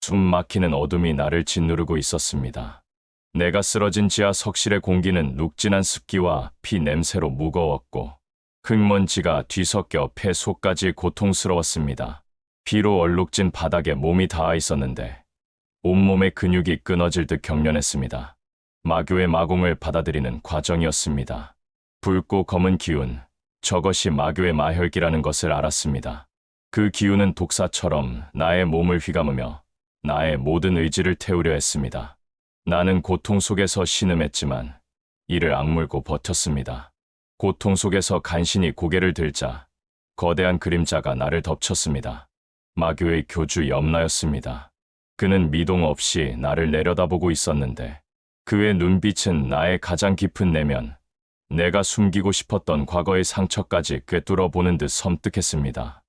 숨 막히는 어둠이 나를 짓누르고 있었습니다. 내가 쓰러진 지하 석실의 공기는 눅진한 습기와 피 냄새로 무거웠고 흙먼지가 뒤섞여 폐 속까지 고통스러웠습니다. 피로 얼룩진 바닥에 몸이 닿아 있었는데 온몸의 근육이 끊어질 듯 경련했습니다. 마교의 마공을 받아들이는 과정이었습니다. 붉고 검은 기운, 저것이 마교의 마혈기라는 것을 알았습니다. 그 기운은 독사처럼 나의 몸을 휘감으며 나의 모든 의지를 태우려 했습니다. 나는 고통 속에서 신음했지만 이를 악물고 버텼습니다. 고통 속에서 간신히 고개를 들자 거대한 그림자가 나를 덮쳤습니다. 마교의 교주 염라였습니다. 그는 미동 없이 나를 내려다보고 있었는데 그의 눈빛은 나의 가장 깊은 내면, 내가 숨기고 싶었던 과거의 상처까지 꿰뚫어 보는 듯 섬뜩했습니다.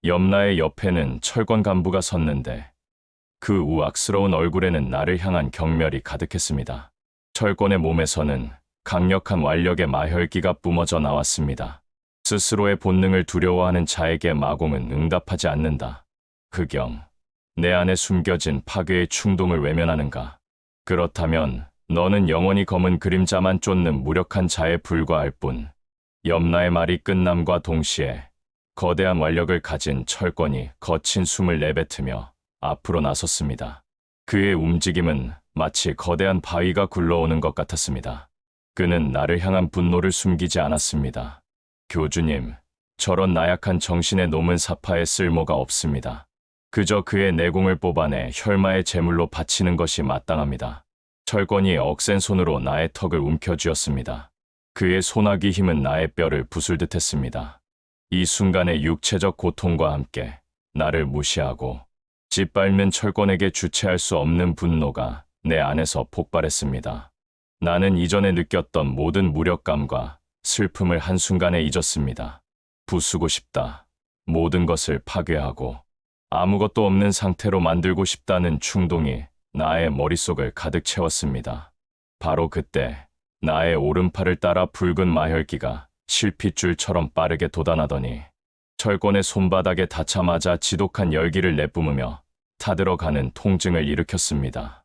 염라의 옆에는 철권 간부가 섰는데 그 우악스러운 얼굴에는 나를 향한 경멸이 가득했습니다. 철권의 몸에서는 강력한 완력의 마혈기가 뿜어져 나왔습니다. 스스로의 본능을 두려워하는 자에게 마공은 응답하지 않는다. 흑영, 내 안에 숨겨진 파괴의 충동을 외면하는가? 그렇다면 너는 영원히 검은 그림자만 쫓는 무력한 자에 불과할 뿐. 염라의 말이 끝남과 동시에 거대한 완력을 가진 철권이 거친 숨을 내뱉으며 앞으로 나섰습니다. 그의 움직임은 마치 거대한 바위가 굴러오는 것 같았습니다. 그는 나를 향한 분노를 숨기지 않았습니다. 교주님, 저런 나약한 정신의 놈은 사파에 쓸모가 없습니다. 그저 그의 내공을 뽑아내 혈마의 제물로 바치는 것이 마땅합니다. 철권이 억센 손으로 나의 턱을 움켜쥐었습니다. 그의 소나기 힘은 나의 뼈를 부술듯 했습니다. 이 순간의 육체적 고통과 함께 나를 무시하고 짓밟는 철권에게 주체할 수 없는 분노가 내 안에서 폭발했습니다. 나는 이전에 느꼈던 모든 무력감과 슬픔을 한순간에 잊었습니다. 부수고 싶다. 모든 것을 파괴하고 아무것도 없는 상태로 만들고 싶다는 충동이 나의 머릿속을 가득 채웠습니다. 바로 그때 나의 오른팔을 따라 붉은 마혈기가 실핏줄처럼 빠르게 돋아나더니 철권의 손바닥에 닿자마자 지독한 열기를 내뿜으며 타들어가는 통증을 일으켰습니다.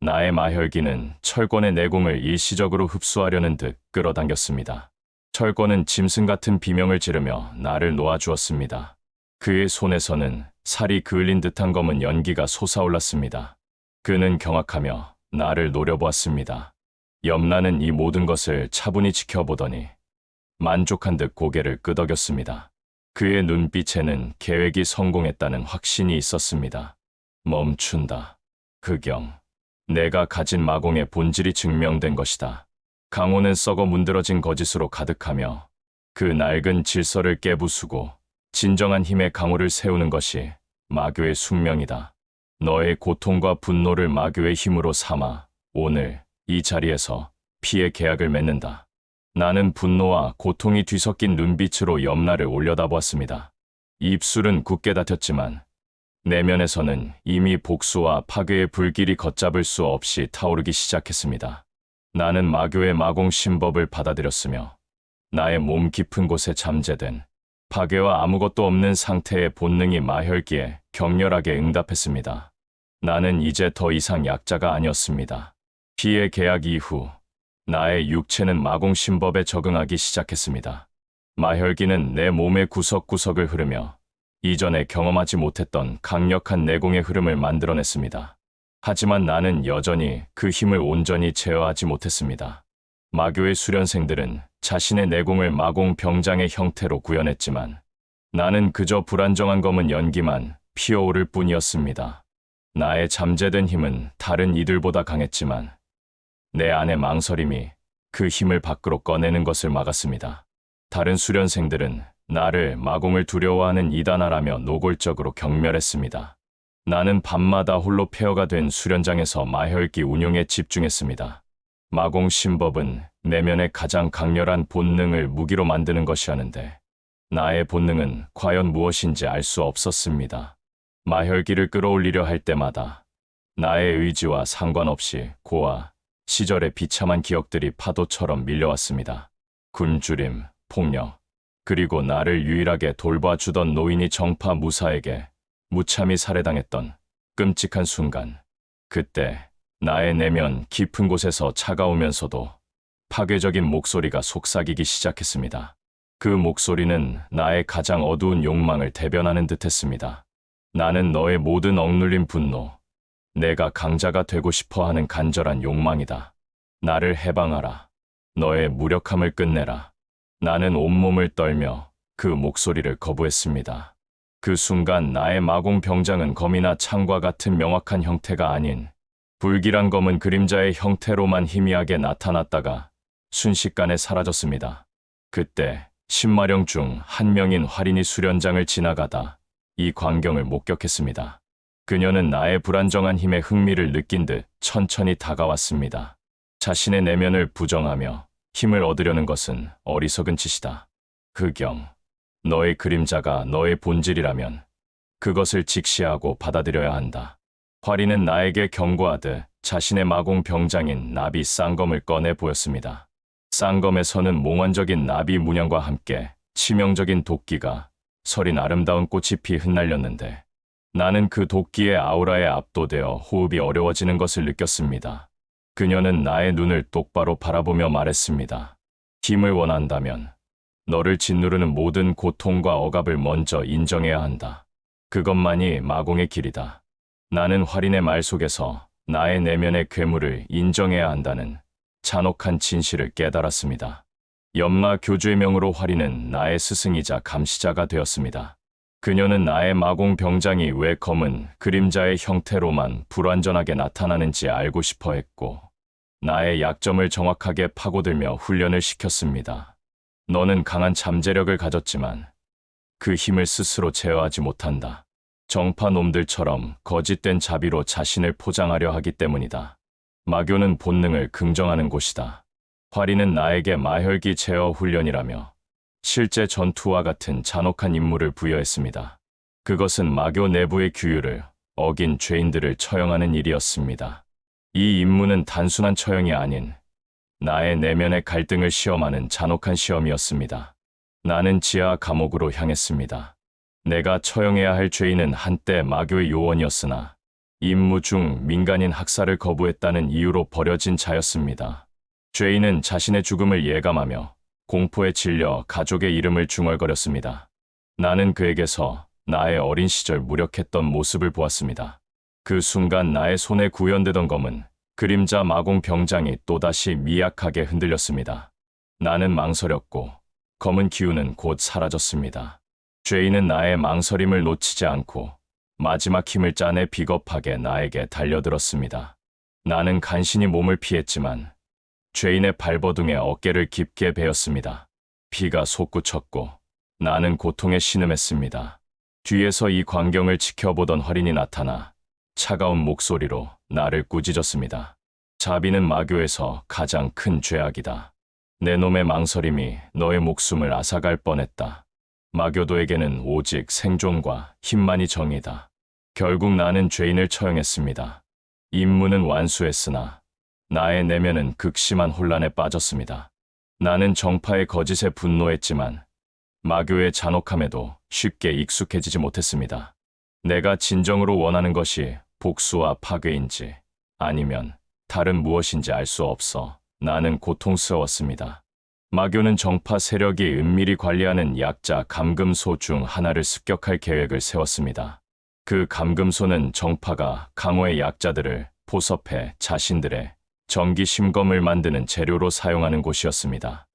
나의 마혈기는 철권의 내공을 일시적으로 흡수하려는 듯 끌어당겼습니다. 철권은 짐승 같은 비명을 지르며 나를 놓아주었습니다. 그의 손에서는 살이 그을린 듯한 검은 연기가 솟아올랐습니다. 그는 경악하며 나를 노려보았습니다. 염라는 이 모든 것을 차분히 지켜보더니 만족한 듯 고개를 끄덕였습니다. 그의 눈빛에는 계획이 성공했다는 확신이 있었습니다. 멈춘다. 흑영, 내가 가진 마공의 본질이 증명된 것이다. 강호는 썩어 문드러진 거짓으로 가득하며 그 낡은 질서를 깨부수고 진정한 힘의 강호를 세우는 것이 마교의 숙명이다. 너의 고통과 분노를 마교의 힘으로 삼아 오늘 이 자리에서 피의 계약을 맺는다. 나는 분노와 고통이 뒤섞인 눈빛으로 염라를 올려다보았습니다. 입술은 굳게 닫혔지만 내면에서는 이미 복수와 파괴의 불길이 걷잡을 수 없이 타오르기 시작했습니다. 나는 마교의 마공 신법을 받아들였으며 나의 몸 깊은 곳에 잠재된 파괴와 아무것도 없는 상태의 본능이 마혈기에 격렬하게 응답했습니다. 나는 이제 더 이상 약자가 아니었습니다. 피의 계약 이후 나의 육체는 마공 신법에 적응하기 시작했습니다. 마혈기는 내 몸의 구석구석을 흐르며 이전에 경험하지 못했던 강력한 내공의 흐름을 만들어냈습니다. 하지만 나는 여전히 그 힘을 온전히 제어하지 못했습니다. 마교의 수련생들은 자신의 내공을 마공 병장의 형태로 구현했지만 나는 그저 불안정한 검은 연기만 피어오를 뿐이었습니다. 나의 잠재된 힘은 다른 이들보다 강했지만 내 안의 망설임이 그 힘을 밖으로 꺼내는 것을 막았습니다. 다른 수련생들은 나를 마공을 두려워하는 이단아라며 노골적으로 경멸했습니다. 나는 밤마다 홀로 폐허가 된 수련장에서 마혈기 운용에 집중했습니다. 마공 신법은 내면의 가장 강렬한 본능을 무기로 만드는 것이었는데 나의 본능은 과연 무엇인지 알 수 없었습니다. 마혈기를 끌어올리려 할 때마다 나의 의지와 상관없이 고아 시절의 비참한 기억들이 파도처럼 밀려왔습니다. 굶주림, 폭력, 그리고 나를 유일하게 돌봐주던 노인이 정파 무사에게 무참히 살해당했던 끔찍한 순간, 그때 나의 내면 깊은 곳에서 차가우면서도 파괴적인 목소리가 속삭이기 시작했습니다. 그 목소리는 나의 가장 어두운 욕망을 대변하는 듯했습니다. 나는 너의 모든 억눌린 분노, 내가 강자가 되고 싶어 하는 간절한 욕망이다. 나를 해방하라. 너의 무력함을 끝내라. 나는 온몸을 떨며 그 목소리를 거부했습니다. 그 순간 나의 마공 병장은 검이나 창과 같은 명확한 형태가 아닌 불길한 검은 그림자의 형태로만 희미하게 나타났다가 순식간에 사라졌습니다. 그때 신마령 중 한 명인 활인이 수련장을 지나가다 이 광경을 목격했습니다. 그녀는 나의 불안정한 힘에 흥미를 느낀 듯 천천히 다가왔습니다. 자신의 내면을 부정하며 힘을 얻으려는 것은 어리석은 짓이다. 흑영, 너의 그림자가 너의 본질이라면 그것을 직시하고 받아들여야 한다. 활인은 나에게 경고하듯 자신의 마공 병장인 나비 쌍검을 꺼내 보였습니다. 쌍검에서는 몽환적인 나비 문양과 함께 치명적인 도끼가 서린 아름다운 꽃이 피 흩날렸는데 나는 그 도끼의 아우라에 압도되어 호흡이 어려워지는 것을 느꼈습니다. 그녀는 나의 눈을 똑바로 바라보며 말했습니다. 힘을 원한다면 너를 짓누르는 모든 고통과 억압을 먼저 인정해야 한다. 그것만이 마공의 길이다. 나는 활인의 말 속에서 나의 내면의 괴물을 인정해야 한다는 잔혹한 진실을 깨달았습니다. 연마 교주의 명으로 활인은 나의 스승이자 감시자가 되었습니다. 그녀는 나의 마공 병장이 왜 검은 그림자의 형태로만 불완전하게 나타나는지 알고 싶어 했고, 나의 약점을 정확하게 파고들며 훈련을 시켰습니다. 너는 강한 잠재력을 가졌지만 그 힘을 스스로 제어하지 못한다. 정파 놈들처럼 거짓된 자비로 자신을 포장하려 하기 때문이다. 마교는 본능을 긍정하는 곳이다. 활인은 나에게 마혈기 제어 훈련이라며 실제 전투와 같은 잔혹한 임무를 부여했습니다. 그것은 마교 내부의 규율을 어긴 죄인들을 처형하는 일이었습니다. 이 임무는 단순한 처형이 아닌 나의 내면의 갈등을 시험하는 잔혹한 시험이었습니다. 나는 지하 감옥으로 향했습니다. 내가 처형해야 할 죄인은 한때 마교의 요원이었으나 임무 중 민간인 학살을 거부했다는 이유로 버려진 자였습니다. 죄인은 자신의 죽음을 예감하며 공포에 질려 가족의 이름을 중얼거렸습니다. 나는 그에게서 나의 어린 시절 무력했던 모습을 보았습니다. 그 순간 나의 손에 구현되던 검은 그림자 마공 병장이 또다시 미약하게 흔들렸습니다. 나는 망설였고 검은 기운은 곧 사라졌습니다. 죄인은 나의 망설임을 놓치지 않고 마지막 힘을 짜내 비겁하게 나에게 달려들었습니다. 나는 간신히 몸을 피했지만 죄인의 발버둥에 어깨를 깊게 베었습니다. 피가 솟구쳤고 나는 고통에 신음했습니다. 뒤에서 이 광경을 지켜보던 활인이 나타나 차가운 목소리로 나를 꾸짖었습니다. 자비는 마교에서 가장 큰 죄악이다. 내 놈의 망설임이 너의 목숨을 앗아갈 뻔했다. 마교도에게는 오직 생존과 힘만이 정의다. 결국 나는 죄인을 처형했습니다. 임무는 완수했으나 나의 내면은 극심한 혼란에 빠졌습니다. 나는 정파의 거짓에 분노했지만 마교의 잔혹함에도 쉽게 익숙해지지 못했습니다. 내가 진정으로 원하는 것이 복수와 파괴인지 아니면 다른 무엇인지 알 수 없어 나는 고통스러웠습니다. 마교는 정파 세력이 은밀히 관리하는 약자 감금소 중 하나를 습격할 계획을 세웠습니다. 그 감금소는 정파가 강호의 약자들을 포섭해 자신들의 정기 심검을 만드는 재료로 사용하는 곳이었습니다.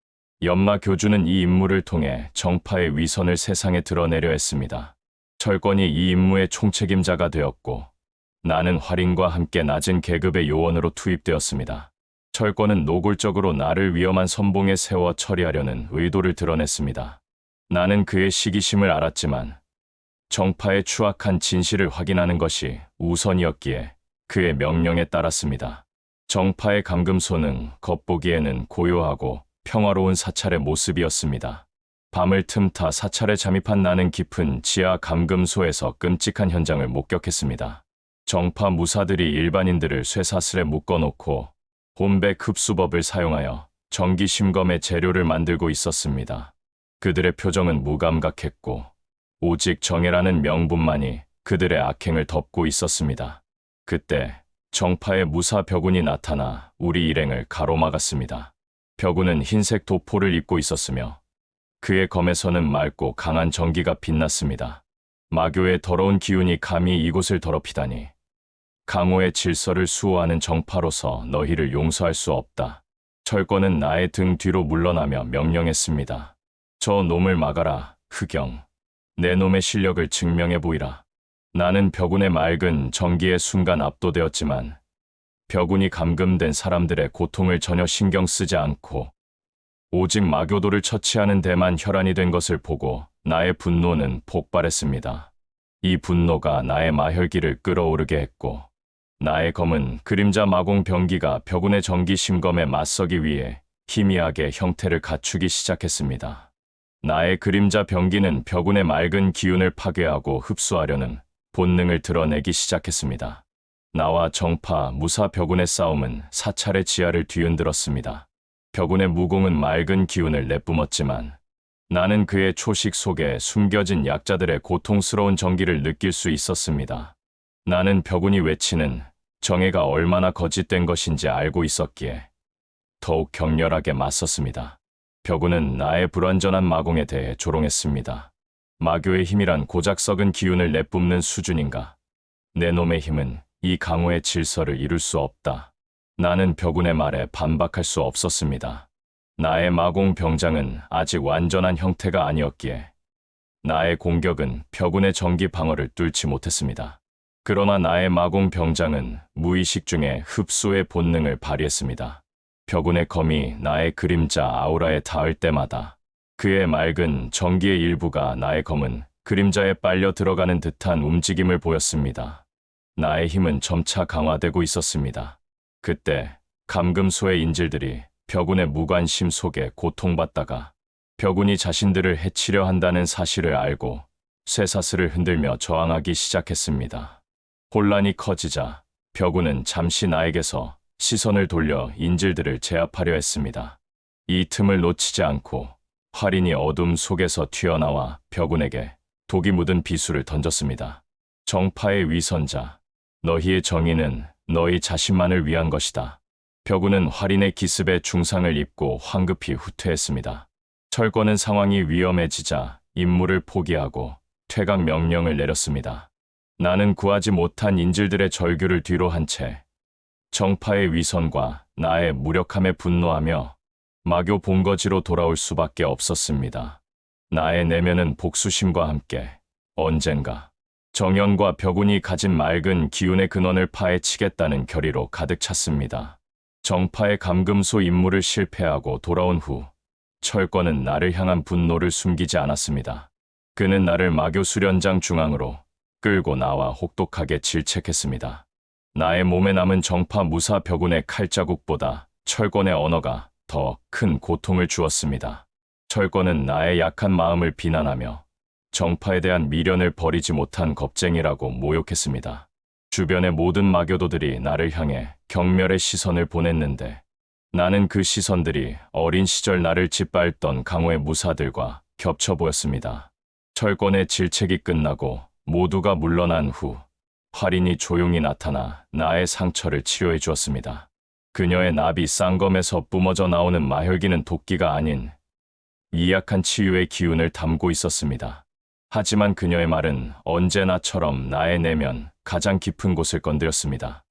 연마 교주는 이 임무를 통해 정파의 위선을 세상에 드러내려 했습니다. 철권이 이 임무의 총책임자가 되었고 나는 활인과 함께 낮은 계급의 요원으로 투입되었습니다. 철권은 노골적으로 나를 위험한 선봉에 세워 처리하려는 의도를 드러냈습니다. 나는 그의 시기심을 알았지만 정파의 추악한 진실을 확인하는 것이 우선이었기에 그의 명령에 따랐습니다. 정파의 감금소는 겉보기에는 고요하고 평화로운 사찰의 모습이었습니다. 밤을 틈타 사찰에 잠입한 나는 깊은 지하 감금소에서 끔찍한 현장을 목격했습니다. 정파 무사들이 일반인들을 쇠사슬에 묶어놓고 혼백 흡수법을 사용하여 정기 심검의 재료를 만들고 있었습니다. 그들의 표정은 무감각했고 오직 정예라는 명분만이 그들의 악행을 덮고 있었습니다. 그때 정파의 무사 벽운이 나타나 우리 일행을 가로막았습니다. 벽운은 흰색 도포를 입고 있었으며 그의 검에서는 맑고 강한 전기가 빛났습니다. 마교의 더러운 기운이 감히 이곳을 더럽히다니. 강호의 질서를 수호하는 정파로서 너희를 용서할 수 없다. 철권은 나의 등 뒤로 물러나며 명령했습니다. 저 놈을 막아라, 흑영. 내 놈의 실력을 증명해 보이라. 나는 벽운의 맑은 전기에 순간 압도되었지만 벽운이 감금된 사람들의 고통을 전혀 신경 쓰지 않고 오직 마교도를 처치하는 데만 혈안이 된 것을 보고 나의 분노는 폭발했습니다. 이 분노가 나의 마혈기를 끌어오르게 했고 나의 검은 그림자 마공 병기가 벽운의 전기 심검에 맞서기 위해 희미하게 형태를 갖추기 시작했습니다. 나의 그림자 병기는 벽운의 맑은 기운을 파괴하고 흡수하려는 본능을 드러내기 시작했습니다. 나와 정파, 무사 벽운의 싸움은 사찰의 지하를 뒤흔들었습니다. 벽운의 무공은 맑은 기운을 내뿜었지만 나는 그의 초식 속에 숨겨진 약자들의 고통스러운 전기를 느낄 수 있었습니다. 나는 벽운이 외치는 정예가 얼마나 거짓된 것인지 알고 있었기에 더욱 격렬하게 맞섰습니다. 벽운은 나의 불완전한 마공에 대해 조롱했습니다. 마교의 힘이란 고작 썩은 기운을 내뿜는 수준인가? 내 놈의 힘은 이 강호의 질서를 이룰 수 없다. 나는 벽운의 말에 반박할 수 없었습니다. 나의 마공 병장은 아직 완전한 형태가 아니었기에 나의 공격은 벽운의 전기 방어를 뚫지 못했습니다. 그러나 나의 마공 병장은 무의식 중에 흡수의 본능을 발휘했습니다. 벽운의 검이 나의 그림자 아우라에 닿을 때마다 그의 맑은 전기의 일부가 나의 검은 그림자에 빨려 들어가는 듯한 움직임을 보였습니다. 나의 힘은 점차 강화되고 있었습니다. 그때 감금소의 인질들이 벽운의 무관심 속에 고통받다가 벽운이 자신들을 해치려 한다는 사실을 알고 쇠사슬을 흔들며 저항하기 시작했습니다. 혼란이 커지자 벽운은 잠시 나에게서 시선을 돌려 인질들을 제압하려 했습니다. 이 틈을 놓치지 않고 활인이 어둠 속에서 튀어나와 벽운에게 독이 묻은 비수를 던졌습니다. 정파의 위선자, 너희의 정의는 너희 자신만을 위한 것이다. 벽운은 활인의 기습에 중상을 입고 황급히 후퇴했습니다. 철권은 상황이 위험해지자 임무를 포기하고 퇴각 명령을 내렸습니다. 나는 구하지 못한 인질들의 절규를 뒤로 한 채 정파의 위선과 나의 무력함에 분노하며 마교 본거지로 돌아올 수밖에 없었습니다. 나의 내면은 복수심과 함께 언젠가 정연과 벽운이 가진 맑은 기운의 근원을 파헤치겠다는 결의로 가득 찼습니다. 정파의 감금소 임무를 실패하고 돌아온 후 철권은 나를 향한 분노를 숨기지 않았습니다. 그는 나를 마교 수련장 중앙으로 끌고 나와 혹독하게 질책했습니다. 나의 몸에 남은 정파 무사 벽운의 칼자국보다 철권의 언어가 더 큰 고통을 주었습니다. 철권은 나의 약한 마음을 비난하며 정파에 대한 미련을 버리지 못한 겁쟁이라고 모욕했습니다. 주변의 모든 마교도들이 나를 향해 경멸의 시선을 보냈는데 나는 그 시선들이 어린 시절 나를 짓밟던 강호의 무사들과 겹쳐 보였습니다. 철권의 질책이 끝나고 모두가 물러난 후 활인이 조용히 나타나 나의 상처를 치료해 주었습니다. 그녀의 나비 쌍검에서 뿜어져 나오는 마혈기는 도끼가 아닌 미약한 치유의 기운을 담고 있었습니다. 하지만 그녀의 말은 언제나처럼 나의 내면 가장 깊은 곳을 건드렸습니다.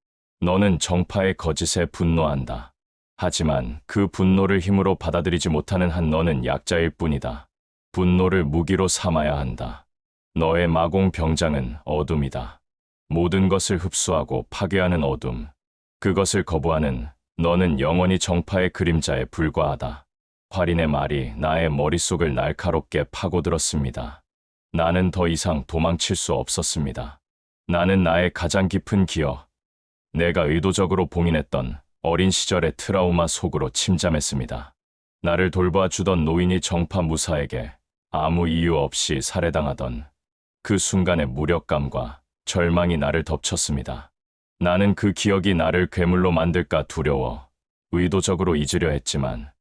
너는 정파의 거짓에 분노한다. 하지만 그 분노를 힘으로 받아들이지 못하는 한 너는 약자일 뿐이다. 분노를 무기로 삼아야 한다. 너의 마공 병장은 어둠이다. 모든 것을 흡수하고 파괴하는 어둠. 그것을 거부하는 너는 영원히 정파의 그림자에 불과하다. 활인의 말이 나의 머릿속을 날카롭게 파고들었습니다. 나는 더 이상 도망칠 수 없었습니다. 나는 나의 가장 깊은 기억, 내가 의도적으로 봉인했던 어린 시절의 트라우마 속으로 침잠했습니다. 나를 돌봐주던 노인이 정파 무사에게 아무 이유 없이 살해당하던 그 순간의 무력감과 절망이 나를 덮쳤습니다. 나는 그 기억이 나를 괴물로 만들까 두려워 의도적으로 잊으려 했지만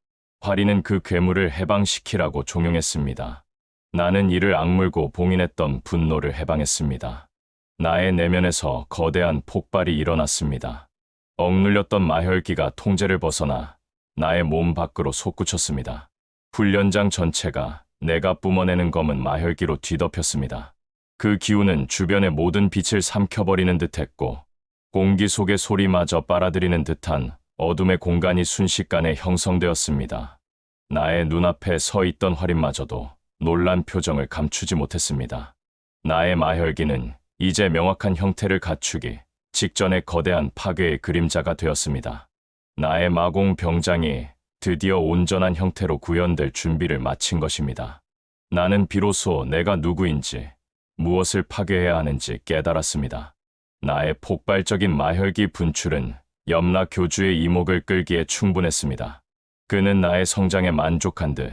활인은 그 괴물을 해방시키라고 종용했습니다. 나는 이를 악물고 봉인했던 분노를 해방했습니다. 나의 내면에서 거대한 폭발이 일어났습니다. 억눌렸던 마혈기가 통제를 벗어나 나의 몸 밖으로 솟구쳤습니다. 훈련장 전체가 내가 뿜어내는 검은 마혈기로 뒤덮였습니다. 그 기운은 주변의 모든 빛을 삼켜버리는 듯했고 공기 속의 소리마저 빨아들이는 듯한 어둠의 공간이 순식간에 형성되었습니다. 나의 눈앞에 서 있던 활인마저도 놀란 표정을 감추지 못했습니다. 나의 마혈기는 이제 명확한 형태를 갖추기 직전의 거대한 파괴의 그림자가 되었습니다. 나의 마공 병장이 드디어 온전한 형태로 구현될 준비를 마친 것입니다. 나는 비로소 내가 누구인지, 무엇을 파괴해야 하는지 깨달았습니다. 나의 폭발적인 마혈기 분출은 염라 교주의 이목을 끌기에 충분했습니다. 그는 나의 성장에 만족한 듯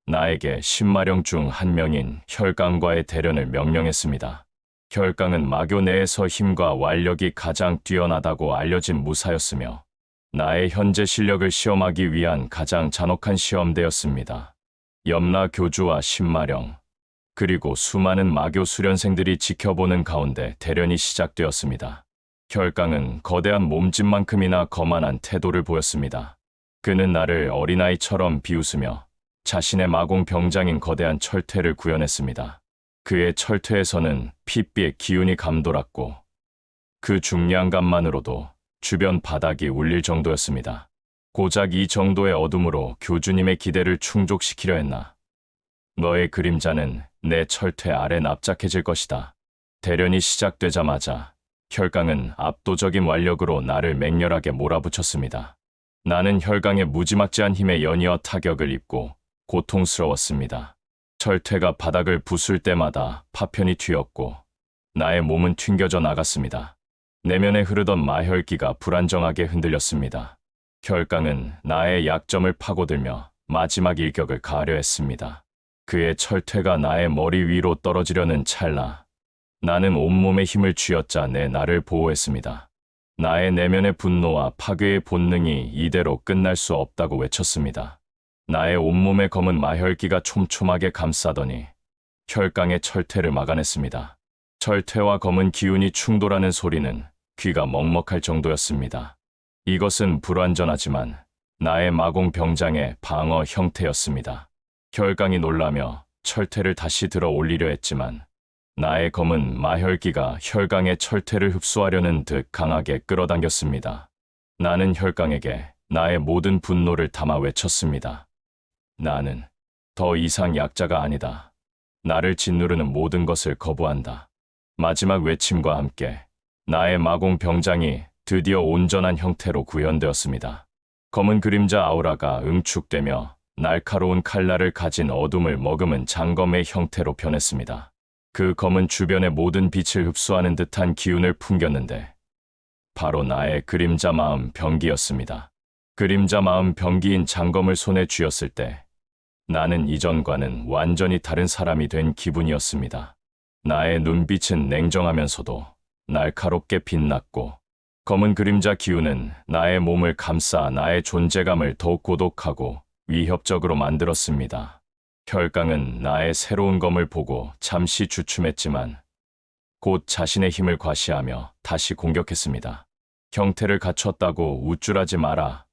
나에게 신마령 중 한 명인 혈강과의 대련을 명령했습니다. 혈강은 마교 내에서 힘과 완력이 가장 뛰어나다고 알려진 무사였으며 나의 현재 실력을 시험하기 위한 가장 잔혹한 시험대였습니다. 염라 교주와 신마령, 그리고 수많은 마교 수련생들이 지켜보는 가운데 대련이 시작되었습니다. 혈강은 거대한 몸집만큼이나 거만한 태도를 보였습니다. 그는 나를 어린아이처럼 비웃으며 자신의 마공 병장인 거대한 철퇴를 구현했습니다. 그의 철퇴에서는 핏빛의 기운이 감돌았고 그 중량감만으로도 주변 바닥이 울릴 정도였습니다. 고작 이 정도의 어둠으로 교주님의 기대를 충족시키려 했나. 너의 그림자는 내 철퇴 아래 납작해질 것이다. 대련이 시작되자마자 혈강은 압도적인 완력으로 나를 맹렬하게 몰아붙였습니다. 나는 혈강의 무지막지한 힘에 연이어 타격을 입고 고통스러웠습니다. 철퇴가 바닥을 부술 때마다 파편이 튀었고 나의 몸은 튕겨져 나갔습니다. 내면에 흐르던 마혈기가 불안정하게 흔들렸습니다. 혈강은 나의 약점을 파고들며 마지막 일격을 가하려 했습니다. 그의 철퇴가 나의 머리 위로 떨어지려는 찰나 나는 온몸의 힘을 쥐어짜 내 나를 보호했습니다. 나의 내면의 분노와 파괴의 본능이 이대로 끝날 수 없다고 외쳤습니다. 나의 온몸의 검은 마혈기가 촘촘하게 감싸더니 혈강의 철퇴를 막아냈습니다. 철퇴와 검은 기운이 충돌하는 소리는 귀가 먹먹할 정도였습니다. 이것은 불완전하지만 나의 마공 병장의 방어 형태였습니다. 혈강이 놀라며 철퇴를 다시 들어 올리려 했지만 나의 검은 마혈기가 혈강의 철퇴를 흡수하려는 듯 강하게 끌어당겼습니다. 나는 혈강에게 나의 모든 분노를 담아 외쳤습니다. 나는 더 이상 약자가 아니다. 나를 짓누르는 모든 것을 거부한다. 마지막 외침과 함께 나의 마공 병장이 드디어 온전한 형태로 구현되었습니다. 검은 그림자 아우라가 응축되며 날카로운 칼날을 가진 어둠을 머금은 장검의 형태로 변했습니다. 그 검은 주변의 모든 빛을 흡수하는 듯한 기운을 풍겼는데 바로 나의 그림자 마음 병기였습니다. 그림자 마음 병기인 장검을 손에 쥐었을 때 나는 이전과는 완전히 다른 사람이 된 기분이었습니다. 나의 눈빛은 냉정하면서도 날카롭게 빛났고 검은 그림자 기운은 나의 몸을 감싸 나의 존재감을 더욱 고독하고 위협적으로 만들었습니다. 혈강은 나의 새로운 검을 보고 잠시 주춤했지만 곧 자신의 힘을 과시하며 다시 공격했습니다. 형태를 갖췄다고 우쭐하지 마라.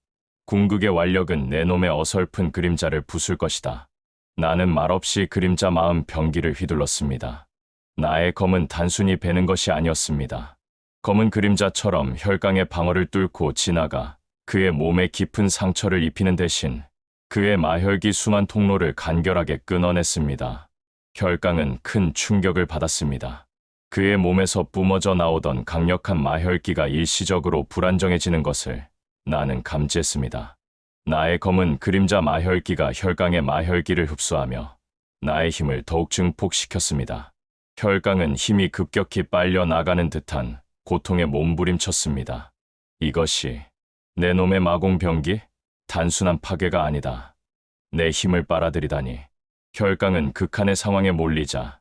궁극의 완력은 내 놈의 어설픈 그림자를 부술 것이다. 나는 말없이 그림자 마음 병기를 휘둘렀습니다. 나의 검은 단순히 베는 것이 아니었습니다. 검은 그림자처럼 혈강의 방어를 뚫고 지나가 그의 몸에 깊은 상처를 입히는 대신 그의 마혈기 순환 통로를 간결하게 끊어냈습니다. 혈강은 큰 충격을 받았습니다. 그의 몸에서 뿜어져 나오던 강력한 마혈기가 일시적으로 불안정해지는 것을 나는 감지했습니다. 나의 검은 그림자 마혈기가 혈강의 마혈기를 흡수하며 나의 힘을 더욱 증폭시켰습니다. 혈강은 힘이 급격히 빨려 나가는 듯한 고통에 몸부림쳤습니다. 이것이 내 놈의 마공병기? 단순한 파괴가 아니다. 내 힘을 빨아들이다니. 혈강은 극한의 상황에 몰리자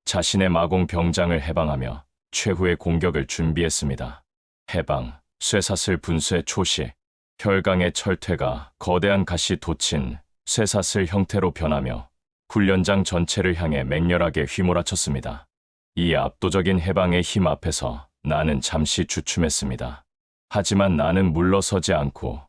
자신의 마공 병장을 해방하며 최후의 공격을 준비했습니다. 해방, 쇠사슬 분쇄 초시. 혈강의 철퇴가 거대한 갓이 돋친 쇠사슬 형태로 변하며 훈련장 전체를 향해 맹렬하게 휘몰아쳤습니다. 이 압도적인 해방의 힘 앞에서 나는 잠시 주춤했습니다. 하지만 나는 물러서지 않고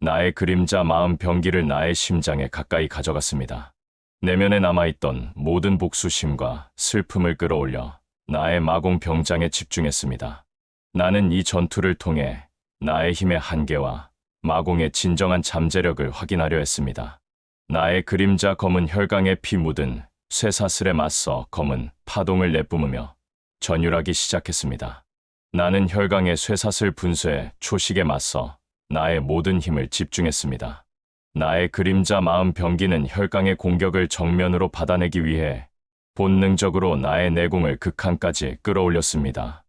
나의 그림자 마음 병기를 나의 심장에 가까이 가져갔습니다. 내면에 남아있던 모든 복수심과 슬픔을 끌어올려 나의 마공 병장에 집중했습니다. 나는 이 전투를 통해 나의 힘의 한계와 마공의 진정한 잠재력을 확인하려 했습니다. 나의 그림자 검은 혈강에 피 묻은 쇠사슬에 맞서 검은 파동을 내뿜으며 전율하기 시작했습니다. 나는 혈강의 쇠사슬 분쇄에 초식에 맞서 나의 모든 힘을 집중했습니다. 나의 그림자 마음 병기는 혈강의 공격을 정면으로 받아내기 위해 본능적으로 나의 내공을 극한까지 끌어올렸습니다.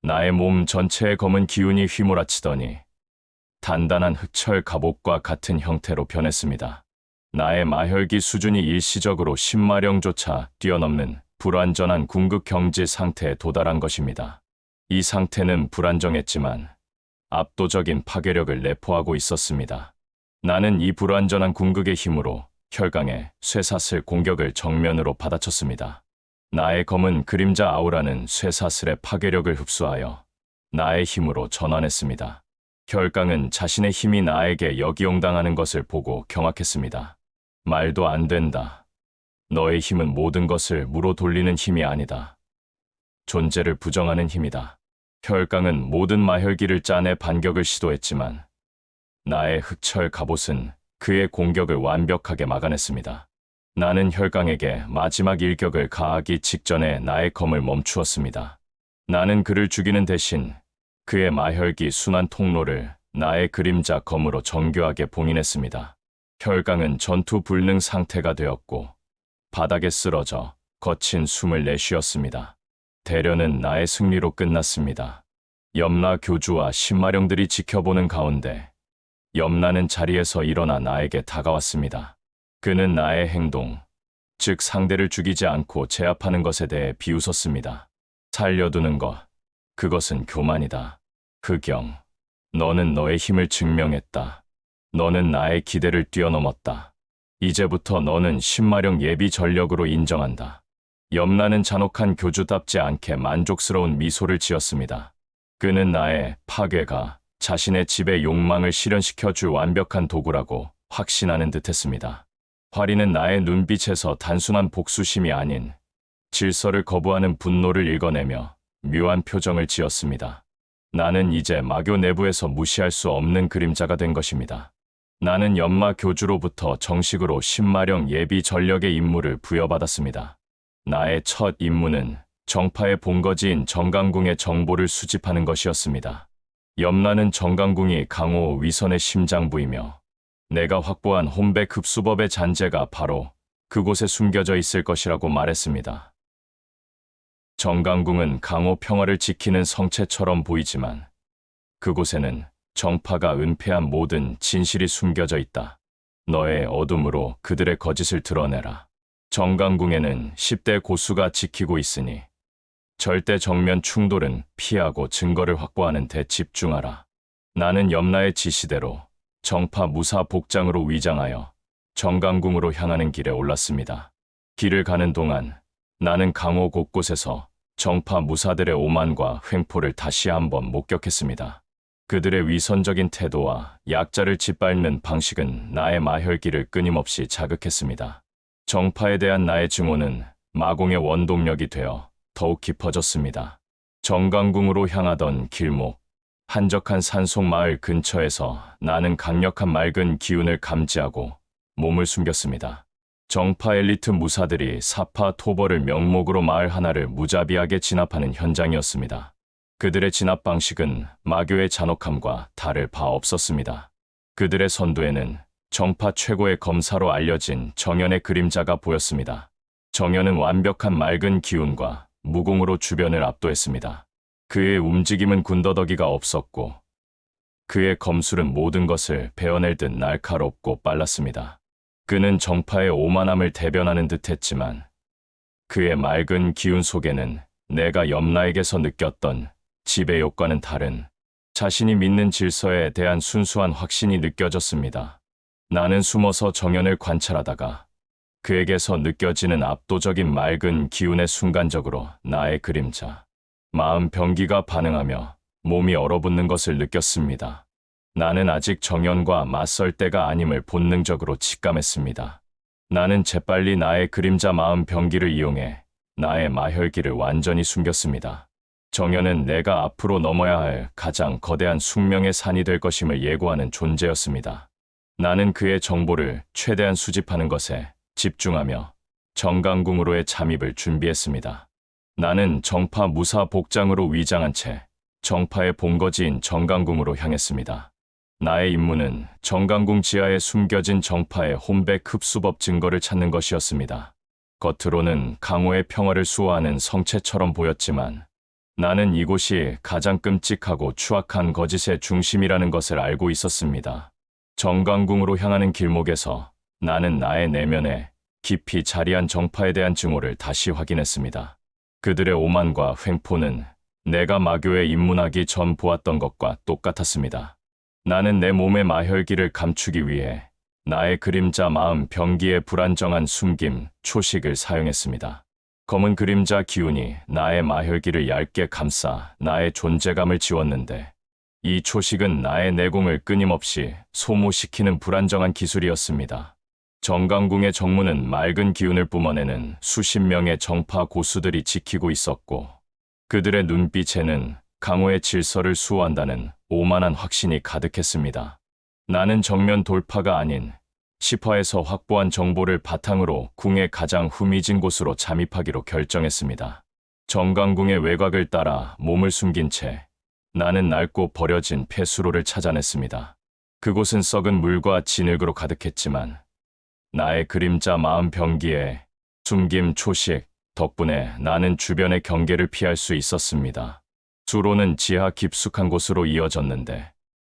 나의 몸 전체의 검은 기운이 휘몰아치더니 단단한 흑철 갑옷과 같은 형태로 변했습니다. 나의 마혈기 수준이 일시적으로 10마령조차 뛰어넘는 불완전한 궁극 경지 상태에 도달한 것입니다. 이 상태는 불안정했지만 압도적인 파괴력을 내포하고 있었습니다. 나는 이 불완전한 궁극의 힘으로 혈강의 쇠사슬 공격을 정면으로 받아쳤습니다. 나의 검은 그림자 아우라는 쇠사슬의 파괴력을 흡수하여 나의 힘으로 전환했습니다. 혈강은 자신의 힘이 나에게 역이용당하는 것을 보고 경악했습니다. 말도 안 된다. 너의 힘은 모든 것을 무로 돌리는 힘이 아니다. 존재를 부정하는 힘이다. 혈강은 모든 마혈기를 짜내 반격을 시도했지만 나의 흑철 갑옷은 그의 공격을 완벽하게 막아냈습니다. 나는 혈강에게 마지막 일격을 가하기 직전에 나의 검을 멈추었습니다. 나는 그를 죽이는 대신 그의 마혈기 순환 통로를 나의 그림자 검으로 정교하게 봉인했습니다. 혈강은 전투 불능 상태가 되었고 바닥에 쓰러져 거친 숨을 내쉬었습니다. 대련은 나의 승리로 끝났습니다. 염라 교주와 신마령들이 지켜보는 가운데 염라는 자리에서 일어나 나에게 다가왔습니다. 그는 나의 행동, 즉 상대를 죽이지 않고 제압하는 것에 대해 비웃었습니다. 살려두는 것, 그것은 교만이다. 흑영, 너는 너의 힘을 증명했다. 너는 나의 기대를 뛰어넘었다. 이제부터 너는 신마령 예비 전력으로 인정한다. 염라는 잔혹한 교주답지 않게 만족스러운 미소를 지었습니다. 그는 나의 파괴가 자신의 지배 욕망을 실현시켜 줄 완벽한 도구라고 확신하는 듯했습니다. 화리는 나의 눈빛에서 단순한 복수심이 아닌 질서를 거부하는 분노를 읽어내며 묘한 표정을 지었습니다. 나는 이제 마교 내부에서 무시할 수 없는 그림자가 된 것입니다. 나는 연마 교주로부터 정식으로 신마령 예비 전력의 임무를 부여받았습니다. 나의 첫 임무는 정파의 본거지인 정강궁의 정보를 수집하는 것이었습니다. 염라는 정강궁이 강호 위선의 심장부이며 내가 확보한 혼백 흡수법의 잔재가 바로 그곳에 숨겨져 있을 것이라고 말했습니다. 정강궁은 강호 평화를 지키는 성체처럼 보이지만 그곳에는 정파가 은폐한 모든 진실이 숨겨져 있다. 너의 어둠으로 그들의 거짓을 드러내라. 정강궁에는 10대 고수가 지키고 있으니 절대 정면 충돌은 피하고 증거를 확보하는 데 집중하라. 나는 염라의 지시대로 정파 무사 복장으로 위장하여 정강궁으로 향하는 길에 올랐습니다. 길을 가는 동안 나는 강호 곳곳에서 정파 무사들의 오만과 횡포를 다시 한번 목격했습니다. 그들의 위선적인 태도와 약자를 짓밟는 방식은 나의 마혈기를 끊임없이 자극했습니다. 정파에 대한 나의 증오는 마공의 원동력이 되어 더욱 깊어졌습니다. 정강궁으로 향하던 길목, 한적한 산속 마을 근처에서 나는 강력한 맑은 기운을 감지하고 몸을 숨겼습니다. 정파 엘리트 무사들이 사파 토벌을 명목으로 마을 하나를 무자비하게 진압하는 현장이었습니다. 그들의 진압 방식은 마교의 잔혹함과 다를 바 없었습니다. 그들의 선두에는 정파 최고의 검사로 알려진 정연의 그림자가 보였습니다. 정연은 완벽한 맑은 기운과 무공으로 주변을 압도했습니다. 그의 움직임은 군더더기가 없었고 그의 검술은 모든 것을 베어낼 듯 날카롭고 빨랐습니다. 그는 정파의 오만함을 대변하는 듯했지만 그의 맑은 기운 속에는 내가 염라에게서 느꼈던 지배욕과는 다른 자신이 믿는 질서에 대한 순수한 확신이 느껴졌습니다. 나는 숨어서 정연을 관찰하다가 그에게서 느껴지는 압도적인 맑은 기운에 순간적으로 나의 그림자, 마음 병기가 반응하며 몸이 얼어붙는 것을 느꼈습니다. 나는 아직 정연과 맞설 때가 아님을 본능적으로 직감했습니다. 나는 재빨리 나의 그림자 마음 병기를 이용해 나의 마혈기를 완전히 숨겼습니다. 정연은 내가 앞으로 넘어야 할 가장 거대한 숙명의 산이 될 것임을 예고하는 존재였습니다. 나는 그의 정보를 최대한 수집하는 것에 집중하며 정강궁으로의 잠입을 준비했습니다. 나는 정파 무사 복장으로 위장한 채 정파의 본거지인 정강궁으로 향했습니다. 나의 임무는 정강궁 지하에 숨겨진 정파의 혼백 흡수법 증거를 찾는 것이었습니다. 겉으로는 강호의 평화를 수호하는 성체처럼 보였지만 나는 이곳이 가장 끔찍하고 추악한 거짓의 중심이라는 것을 알고 있었습니다. 정강궁으로 향하는 길목에서 나는 나의 내면에 깊이 자리한 정파에 대한 증오를 다시 확인했습니다. 그들의 오만과 횡포는 내가 마교에 입문하기 전 보았던 것과 똑같았습니다. 나는 내 몸의 마혈기를 감추기 위해 나의 그림자 마음 병기의 불안정한 숨김, 초식을 사용했습니다. 검은 그림자 기운이 나의 마혈기를 얇게 감싸 나의 존재감을 지웠는데 이 초식은 나의 내공을 끊임없이 소모시키는 불안정한 기술이었습니다. 정강궁의 정문은 맑은 기운을 뿜어내는 수십 명의 정파 고수들이 지키고 있었고 그들의 눈빛에는 강호의 질서를 수호한다는 오만한 확신이 가득했습니다. 나는 정면 돌파가 아닌 시파에서 확보한 정보를 바탕으로 궁의 가장 후미진 곳으로 잠입하기로 결정했습니다. 정강궁의 외곽을 따라 몸을 숨긴 채 나는 낡고 버려진 폐수로를 찾아냈습니다. 그곳은 썩은 물과 진흙으로 가득했지만 나의 그림자 마음 병기에 숨김 초식 덕분에 나는 주변의 경계를 피할 수 있었습니다. 수로는 지하 깊숙한 곳으로 이어졌는데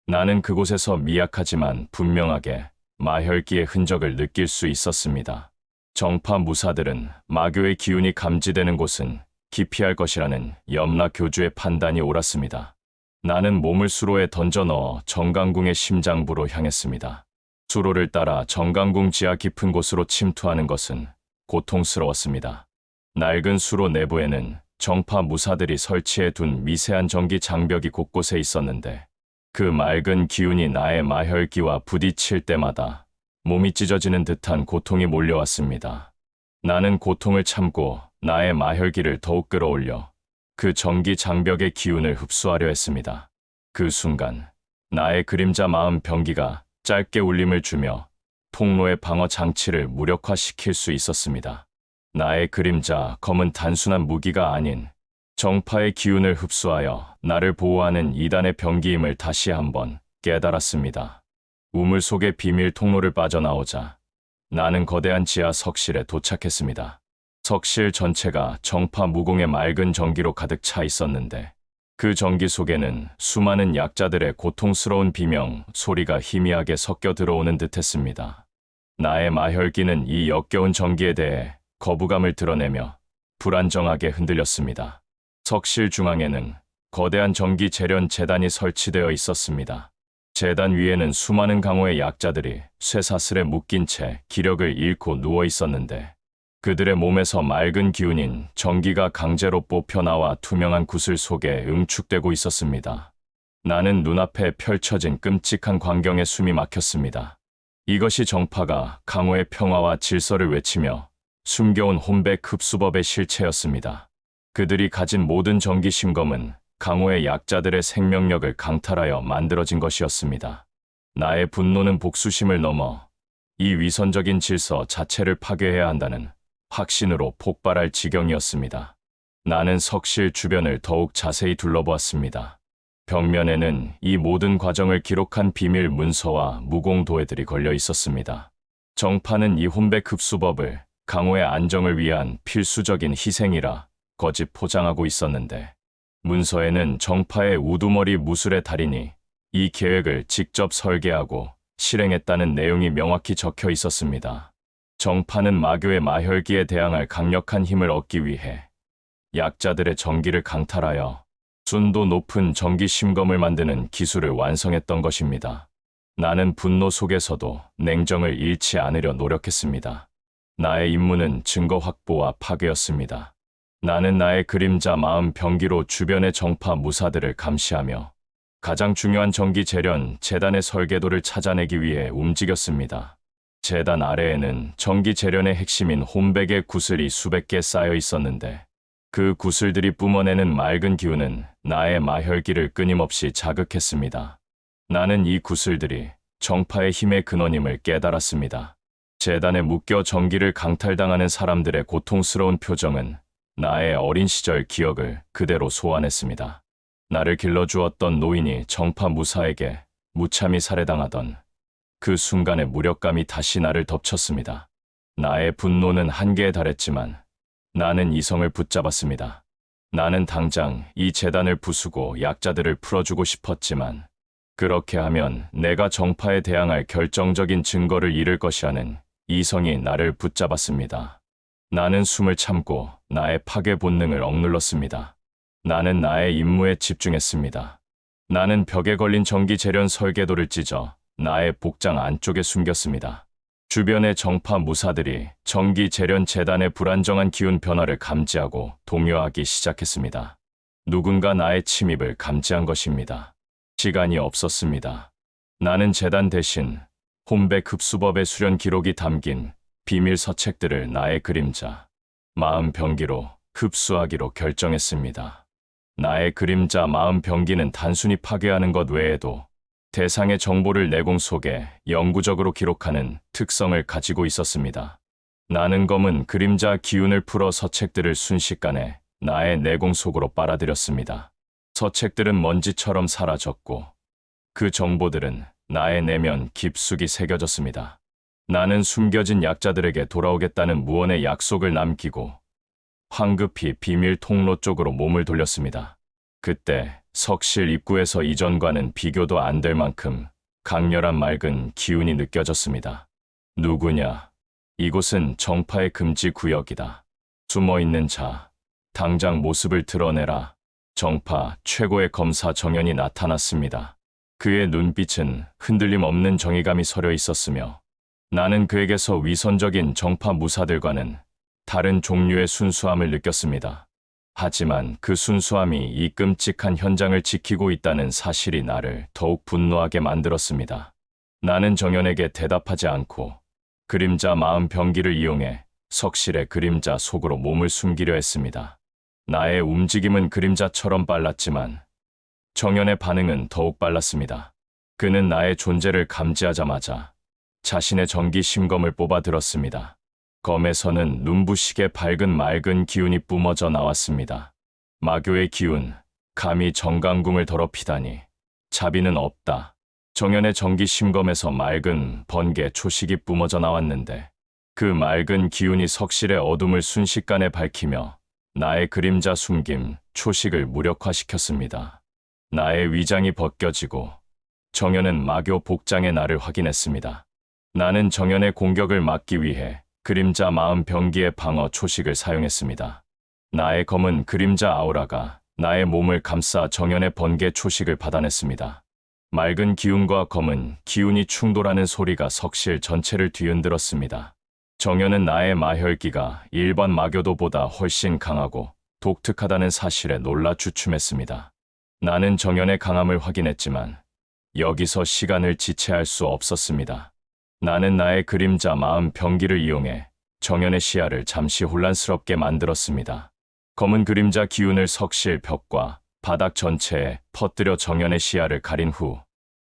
나는 그곳에서 미약하지만 분명하게 마혈기의 흔적을 느낄 수 있었습니다. 정파 무사들은 마교의 기운이 감지되는 곳은 기피할 것이라는 염라 교주의 판단이 옳았습니다. 나는 몸을 수로에 던져 넣어 정강궁의 심장부로 향했습니다. 수로를 따라 정강궁 지하 깊은 곳으로 침투하는 것은 고통스러웠습니다. 낡은 수로 내부에는 정파 무사들이 설치해 둔 미세한 전기 장벽이 곳곳에 있었는데 그 맑은 기운이 나의 마혈기와 부딪힐 때마다 몸이 찢어지는 듯한 고통이 몰려왔습니다. 나는 고통을 참고 나의 마혈기를 더욱 끌어올려 그 전기 장벽의 기운을 흡수하려 했습니다. 그 순간 나의 그림자 마음 병기가 짧게 울림을 주며 통로의 방어 장치를 무력화시킬 수 있었습니다. 나의 그림자 검은 단순한 무기가 아닌 정파의 기운을 흡수하여 나를 보호하는 이단의 병기임을 다시 한번 깨달았습니다. 우물 속의 비밀 통로를 빠져나오자 나는 거대한 지하 석실에 도착했습니다. 석실 전체가 정파 무공의 맑은 전기로 가득 차 있었는데 그 전기 속에는 수많은 약자들의 고통스러운 비명 소리가 희미하게 섞여 들어오는 듯했습니다. 나의 마혈기는 이 역겨운 전기에 대해 거부감을 드러내며 불안정하게 흔들렸습니다. 석실 중앙에는 거대한 전기 재련 제단이 설치되어 있었습니다. 제단 위에는 수많은 강호의 약자들이 쇠사슬에 묶인 채 기력을 잃고 누워 있었는데 그들의 몸에서 맑은 기운인 전기가 강제로 뽑혀나와 투명한 구슬 속에 응축되고 있었습니다. 나는 눈앞에 펼쳐진 끔찍한 광경에 숨이 막혔습니다. 이것이 정파가 강호의 평화와 질서를 외치며 숨겨온 혼백 흡수법의 실체였습니다. 그들이 가진 모든 전기 심검은 강호의 약자들의 생명력을 강탈하여 만들어진 것이었습니다. 나의 분노는 복수심을 넘어 이 위선적인 질서 자체를 파괴해야 한다는 확신으로 폭발할 지경이었습니다. 나는 석실 주변을 더욱 자세히 둘러보았습니다. 벽면에는 이 모든 과정을 기록한 비밀 문서와 무공 도해들이 걸려 있었습니다. 정파는 이 혼백 흡수법을 강호의 안정을 위한 필수적인 희생이라 거짓 포장하고 있었는데 문서에는 정파의 우두머리 무술의 달인이 이 계획을 직접 설계하고 실행했다는 내용이 명확히 적혀 있었습니다. 정파는 마교의 마혈기에 대항할 강력한 힘을 얻기 위해 약자들의 전기를 강탈하여 순도 높은 전기 심검을 만드는 기술을 완성했던 것입니다. 나는 분노 속에서도 냉정을 잃지 않으려 노력했습니다. 나의 임무는 증거 확보와 파괴였습니다. 나는 나의 그림자 마음 병기로 주변의 정파 무사들을 감시하며 가장 중요한 정기 재련 재단의 설계도를 찾아내기 위해 움직였습니다. 재단 아래에는 정기 재련의 핵심인 혼백의 구슬이 수백 개 쌓여 있었는데 그 구슬들이 뿜어내는 맑은 기운은 나의 마혈기를 끊임없이 자극했습니다. 나는 이 구슬들이 정파의 힘의 근원임을 깨달았습니다. 재단에 묶여 정기를 강탈당하는 사람들의 고통스러운 표정은 나의 어린 시절 기억을 그대로 소환했습니다. 나를 길러주었던 노인이 정파 무사에게 무참히 살해당하던 그 순간의 무력감이 다시 나를 덮쳤습니다. 나의 분노는 한계에 달했지만 나는 이성을 붙잡았습니다. 나는 당장 이 재단을 부수고 약자들을 풀어주고 싶었지만 그렇게 하면 내가 정파에 대항할 결정적인 증거를 잃을 것이라는 이성이 나를 붙잡았습니다. 나는 숨을 참고 나의 파괴 본능을 억눌렀습니다. 나는 나의 임무에 집중했습니다. 나는 벽에 걸린 전기 재련 설계도를 찢어 나의 복장 안쪽에 숨겼습니다. 주변의 정파 무사들이 전기 재련 재단의 불안정한 기운 변화를 감지하고 동요하기 시작했습니다. 누군가 나의 침입을 감지한 것입니다. 시간이 없었습니다. 나는 재단 대신 혼백 흡수법의 수련 기록이 담긴 비밀 서책들을 나의 그림자, 마음 병기로 흡수하기로 결정했습니다. 나의 그림자 마음 병기는 단순히 파괴하는 것 외에도 대상의 정보를 내공 속에 영구적으로 기록하는 특성을 가지고 있었습니다. 나는 검은 그림자 기운을 풀어 서책들을 순식간에 나의 내공 속으로 빨아들였습니다. 서책들은 먼지처럼 사라졌고 그 정보들은 나의 내면 깊숙이 새겨졌습니다. 나는 숨겨진 약자들에게 돌아오겠다는 무언의 약속을 남기고 황급히 비밀 통로 쪽으로 몸을 돌렸습니다. 그때 석실 입구에서 이전과는 비교도 안 될 만큼 강렬한 맑은 기운이 느껴졌습니다. 누구냐? 이곳은 정파의 금지 구역이다. 숨어있는 자, 당장 모습을 드러내라. 정파 최고의 검사 정연이 나타났습니다. 그의 눈빛은 흔들림 없는 정의감이 서려 있었으며 나는 그에게서 위선적인 정파 무사들과는 다른 종류의 순수함을 느꼈습니다. 하지만 그 순수함이 이 끔찍한 현장을 지키고 있다는 사실이 나를 더욱 분노하게 만들었습니다. 나는 정연에게 대답하지 않고 그림자 마음 병기를 이용해 석실의 그림자 속으로 몸을 숨기려 했습니다. 나의 움직임은 그림자처럼 빨랐지만 정연의 반응은 더욱 빨랐습니다. 그는 나의 존재를 감지하자마자 자신의 전기 심검을 뽑아 들었습니다. 검에서는 눈부시게 밝은 맑은 기운이 뿜어져 나왔습니다. 마교의 기운, 감히 정강궁을 더럽히다니. 자비는 없다. 정연의 전기 심검에서 맑은 번개 초식이 뿜어져 나왔는데 그 맑은 기운이 석실의 어둠을 순식간에 밝히며 나의 그림자 숨김 초식을 무력화시켰습니다. 나의 위장이 벗겨지고 정연은 마교 복장의 나를 확인했습니다. 나는 정연의 공격을 막기 위해 그림자 마음 병기의 방어 초식을 사용했습니다. 나의 검은 그림자 아우라가 나의 몸을 감싸 정연의 번개 초식을 받아냈습니다. 맑은 기운과 검은 기운이 충돌하는 소리가 석실 전체를 뒤흔들었습니다. 정연은 나의 마혈기가 일반 마교도보다 훨씬 강하고 독특하다는 사실에 놀라 주춤했습니다. 나는 정연의 강함을 확인했지만 여기서 시간을 지체할 수 없었습니다. 나는 나의 그림자 마음 병기를 이용해 정연의 시야를 잠시 혼란스럽게 만들었습니다. 검은 그림자 기운을 석실 벽과 바닥 전체에 퍼뜨려 정연의 시야를 가린 후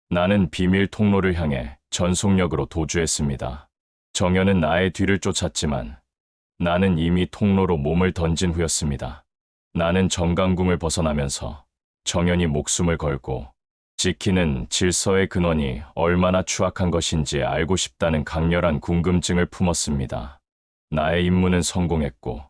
나는 비밀 통로를 향해 전속력으로 도주했습니다. 정연은 나의 뒤를 쫓았지만 나는 이미 통로로 몸을 던진 후였습니다. 나는 정강궁을 벗어나면서 정연이 목숨을 걸고 지키는 질서의 근원이 얼마나 추악한 것인지 알고 싶다는 강렬한 궁금증을 품었습니다. 나의 임무는 성공했고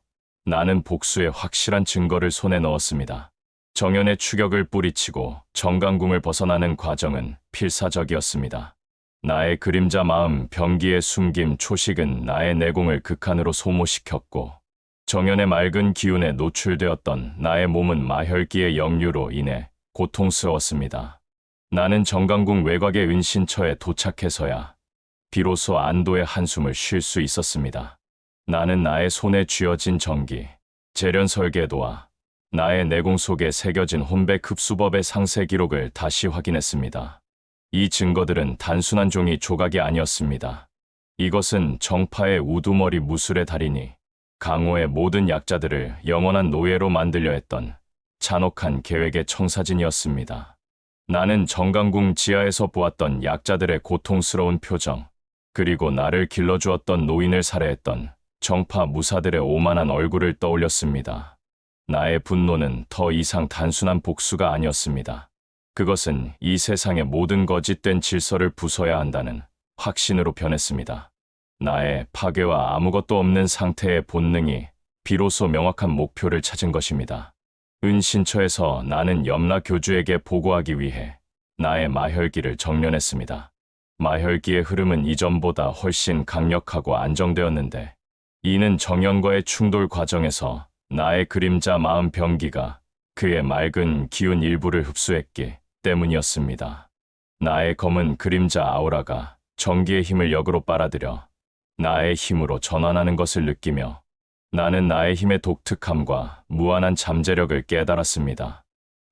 나는 복수의 확실한 증거를 손에 넣었습니다. 정연의 추격을 뿌리치고 정강궁을 벗어나는 과정은 필사적이었습니다. 나의 그림자 마음 병기의 숨김 초식은 나의 내공을 극한으로 소모시켰고 정연의 맑은 기운에 노출되었던 나의 몸은 마혈기의 역류로 인해 고통스러웠습니다. 나는 정강궁 외곽의 은신처에 도착해서야 비로소 안도의 한숨을 쉴 수 있었습니다. 나는 나의 손에 쥐어진 전기, 재련 설계도와 나의 내공 속에 새겨진 혼백 흡수법의 상세 기록을 다시 확인했습니다. 이 증거들은 단순한 종이 조각이 아니었습니다. 이것은 정파의 우두머리 무술의 달인이 강호의 모든 약자들을 영원한 노예로 만들려 했던 잔혹한 계획의 청사진이었습니다. 나는 정강궁 지하에서 보았던 약자들의 고통스러운 표정, 그리고 나를 길러주었던 노인을 살해했던 정파 무사들의 오만한 얼굴을 떠올렸습니다. 나의 분노는 더 이상 단순한 복수가 아니었습니다. 그것은 이 세상의 모든 거짓된 질서를 부숴야 한다는 확신으로 변했습니다. 나의 파괴와 아무것도 없는 상태의 본능이 비로소 명확한 목표를 찾은 것입니다. 은신처에서 나는 염라 교주에게 보고하기 위해 나의 마혈기를 정련했습니다. 마혈기의 흐름은 이전보다 훨씬 강력하고 안정되었는데, 이는 정연과의 충돌 과정에서 나의 그림자 마음 병기가 그의 맑은 기운 일부를 흡수했기 때문이었습니다. 나의 검은 그림자 아우라가 전기의 힘을 역으로 빨아들여 나의 힘으로 전환하는 것을 느끼며 나는 나의 힘의 독특함과 무한한 잠재력을 깨달았습니다.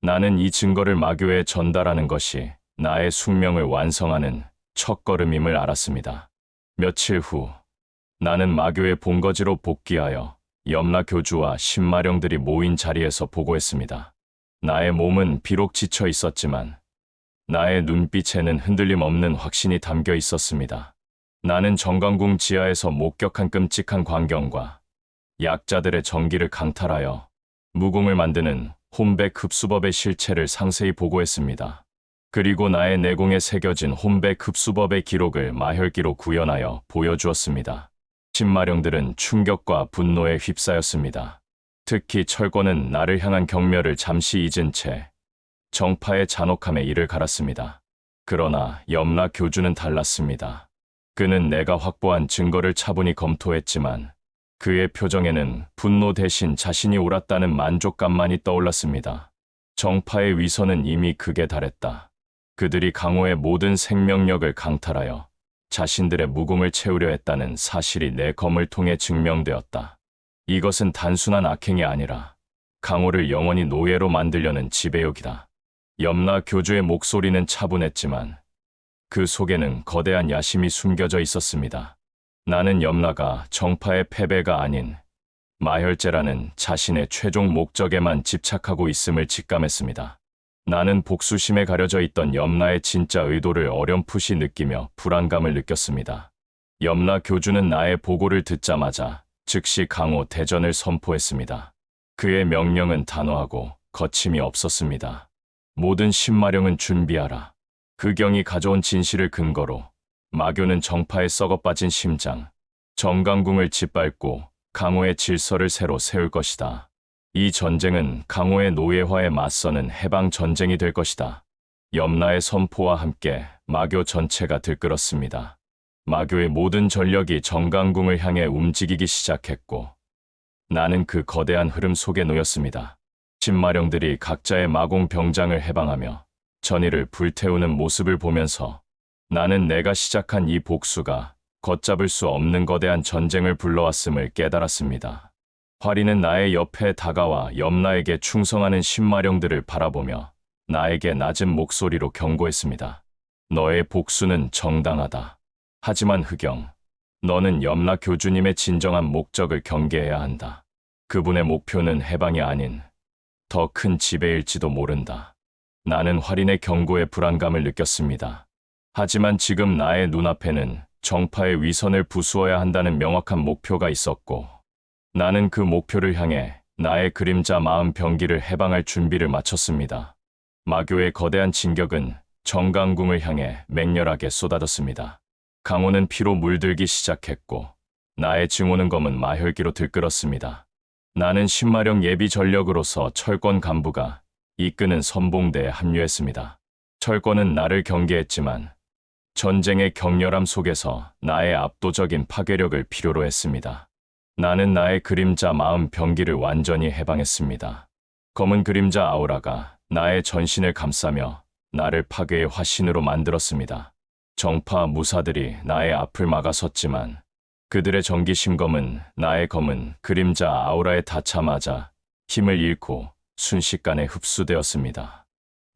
나는 이 증거를 마교에 전달하는 것이 나의 숙명을 완성하는 첫걸음임을 알았습니다. 며칠 후 나는 마교의 본거지로 복귀하여 염라 교주와 신마령들이 모인 자리에서 보고했습니다. 나의 몸은 비록 지쳐 있었지만 나의 눈빛에는 흔들림 없는 확신이 담겨 있었습니다. 나는 정강궁 지하에서 목격한 끔찍한 광경과 약자들의 전기를 강탈하여 무공을 만드는 혼백 흡수법의 실체를 상세히 보고했습니다. 그리고 나의 내공에 새겨진 혼백 흡수법의 기록을 마혈기로 구현하여 보여주었습니다. 신마령들은 충격과 분노에 휩싸였습니다. 특히 철권은 나를 향한 경멸을 잠시 잊은 채 정파의 잔혹함에 이를 갈았습니다. 그러나 염라 교주는 달랐습니다. 그는 내가 확보한 증거를 차분히 검토했지만 그의 표정에는 분노 대신 자신이 옳았다는 만족감만이 떠올랐습니다. 정파의 위선은 이미 극에 달했다. 그들이 강호의 모든 생명력을 강탈하여 자신들의 무공을 채우려 했다는 사실이 내 검을 통해 증명되었다. 이것은 단순한 악행이 아니라 강호를 영원히 노예로 만들려는 지배욕이다. 염라 교주의 목소리는 차분했지만 그 속에는 거대한 야심이 숨겨져 있었습니다. 나는 염라가 정파의 패배가 아닌 마혈제라는 자신의 최종 목적에만 집착하고 있음을 직감했습니다. 나는 복수심에 가려져 있던 염라의 진짜 의도를 어렴풋이 느끼며 불안감을 느꼈습니다. 염라 교주는 나의 보고를 듣자마자 즉시 강호 대전을 선포했습니다. 그의 명령은 단호하고 거침이 없었습니다. 모든 신마령은 준비하라. 그 경이 가져온 진실을 근거로 마교는 정파에 썩어빠진 심장, 정강궁을 짓밟고 강호의 질서를 새로 세울 것이다. 이 전쟁은 강호의 노예화에 맞서는 해방 전쟁이 될 것이다. 염라의 선포와 함께 마교 전체가 들끓었습니다. 마교의 모든 전력이 정강궁을 향해 움직이기 시작했고 나는 그 거대한 흐름 속에 놓였습니다. 신마령들이 각자의 마공 병장을 해방하며 전의를 불태우는 모습을 보면서 나는 내가 시작한 이 복수가 걷잡을 수 없는 거대한 전쟁을 불러왔음을 깨달았습니다. 화리는 나의 옆에 다가와 염라에게 충성하는 신마령들을 바라보며 나에게 낮은 목소리로 경고했습니다. 너의 복수는 정당하다. 하지만 흑영, 너는 염라 교주님의 진정한 목적을 경계해야 한다. 그분의 목표는 해방이 아닌 더 큰 지배일지도 모른다. 나는 화린의 경고에 불안감을 느꼈습니다. 하지만 지금 나의 눈앞에는 정파의 위선을 부수어야 한다는 명확한 목표가 있었고 나는 그 목표를 향해 나의 그림자 마음 병기를 해방할 준비를 마쳤습니다. 마교의 거대한 진격은 정강궁을 향해 맹렬하게 쏟아졌습니다. 강호는 피로 물들기 시작했고 나의 증오는 검은 마혈기로 들끓었습니다. 나는 신마령 예비 전력으로서 철권 간부가 이끄는 선봉대에 합류했습니다. 철권은 나를 경계했지만 전쟁의 격렬함 속에서 나의 압도적인 파괴력을 필요로 했습니다. 나는 나의 그림자 마음 병기를 완전히 해방했습니다. 검은 그림자 아우라가 나의 전신을 감싸며 나를 파괴의 화신으로 만들었습니다. 정파 무사들이 나의 앞을 막아섰지만 그들의 전기 심검은 나의 검은 그림자 아우라에 닿자마자 힘을 잃고 순식간에 흡수되었습니다.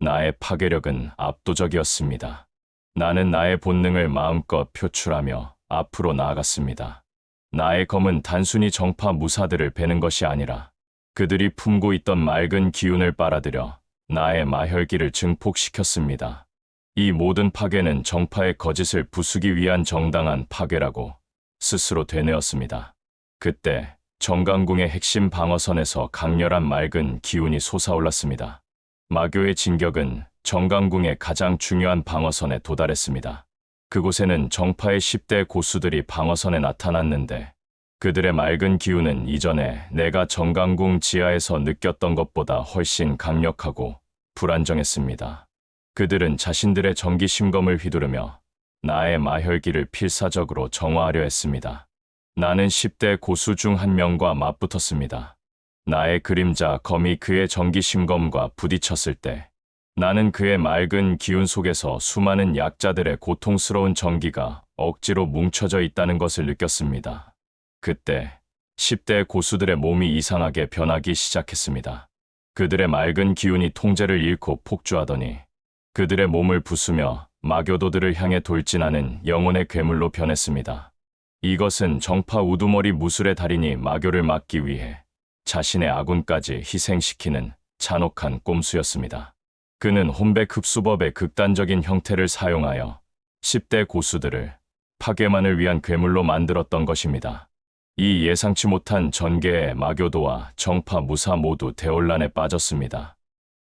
나의 파괴력은 압도적이었습니다. 나는 나의 본능을 마음껏 표출하며 앞으로 나아갔습니다. 나의 검은 단순히 정파 무사들을 베는 것이 아니라 그들이 품고 있던 맑은 기운을 빨아들여 나의 마혈기를 증폭시켰습니다. 이 모든 파괴는 정파의 거짓을 부수기 위한 정당한 파괴라고 스스로 되뇌었습니다. 그때 정강궁의 핵심 방어선에서 강렬한 맑은 기운이 솟아올랐습니다. 마교의 진격은 정강궁의 가장 중요한 방어선에 도달했습니다. 그곳에는 정파의 10대 고수들이 방어선에 나타났는데 그들의 맑은 기운은 이전에 내가 정강궁 지하에서 느꼈던 것보다 훨씬 강력하고 불안정했습니다. 그들은 자신들의 전기 심검을 휘두르며 나의 마혈기를 필사적으로 정화하려 했습니다. 나는 10대 고수 중 한 명과 맞붙었습니다. 나의 그림자 검이 그의 전기 심검과 부딪혔을 때 나는 그의 맑은 기운 속에서 수많은 약자들의 고통스러운 전기가 억지로 뭉쳐져 있다는 것을 느꼈습니다. 그때 10대 고수들의 몸이 이상하게 변하기 시작했습니다. 그들의 맑은 기운이 통제를 잃고 폭주하더니 그들의 몸을 부수며 마교도들을 향해 돌진하는 영혼의 괴물로 변했습니다. 이것은 정파 우두머리 무술의 달인이 마교를 막기 위해 자신의 아군까지 희생시키는 잔혹한 꼼수였습니다. 그는 혼백 흡수법의 극단적인 형태를 사용하여 10대 고수들을 파괴만을 위한 괴물로 만들었던 것입니다. 이 예상치 못한 전개에 마교도와 정파 무사 모두 대혼란에 빠졌습니다.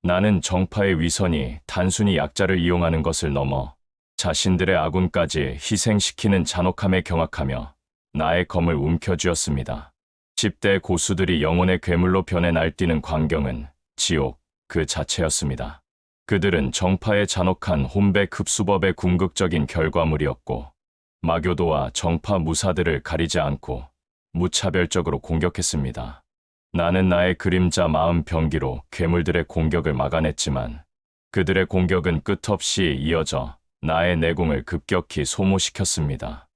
나는 정파의 위선이 단순히 약자를 이용하는 것을 넘어 자신들의 아군까지 희생시키는 잔혹함에 경악하며 나의 검을 움켜쥐었습니다. 10대 고수들이 영혼의 괴물로 변해 날뛰는 광경은 지옥 그 자체였습니다. 그들은 정파의 잔혹한 혼백 흡수법의 궁극적인 결과물이었고 마교도와 정파 무사들을 가리지 않고 무차별적으로 공격했습니다. 나는 나의 그림자 마음 병기로 괴물들의 공격을 막아냈지만 그들의 공격은 끝없이 이어져 나의 내공을 급격히 소모시켰습니다.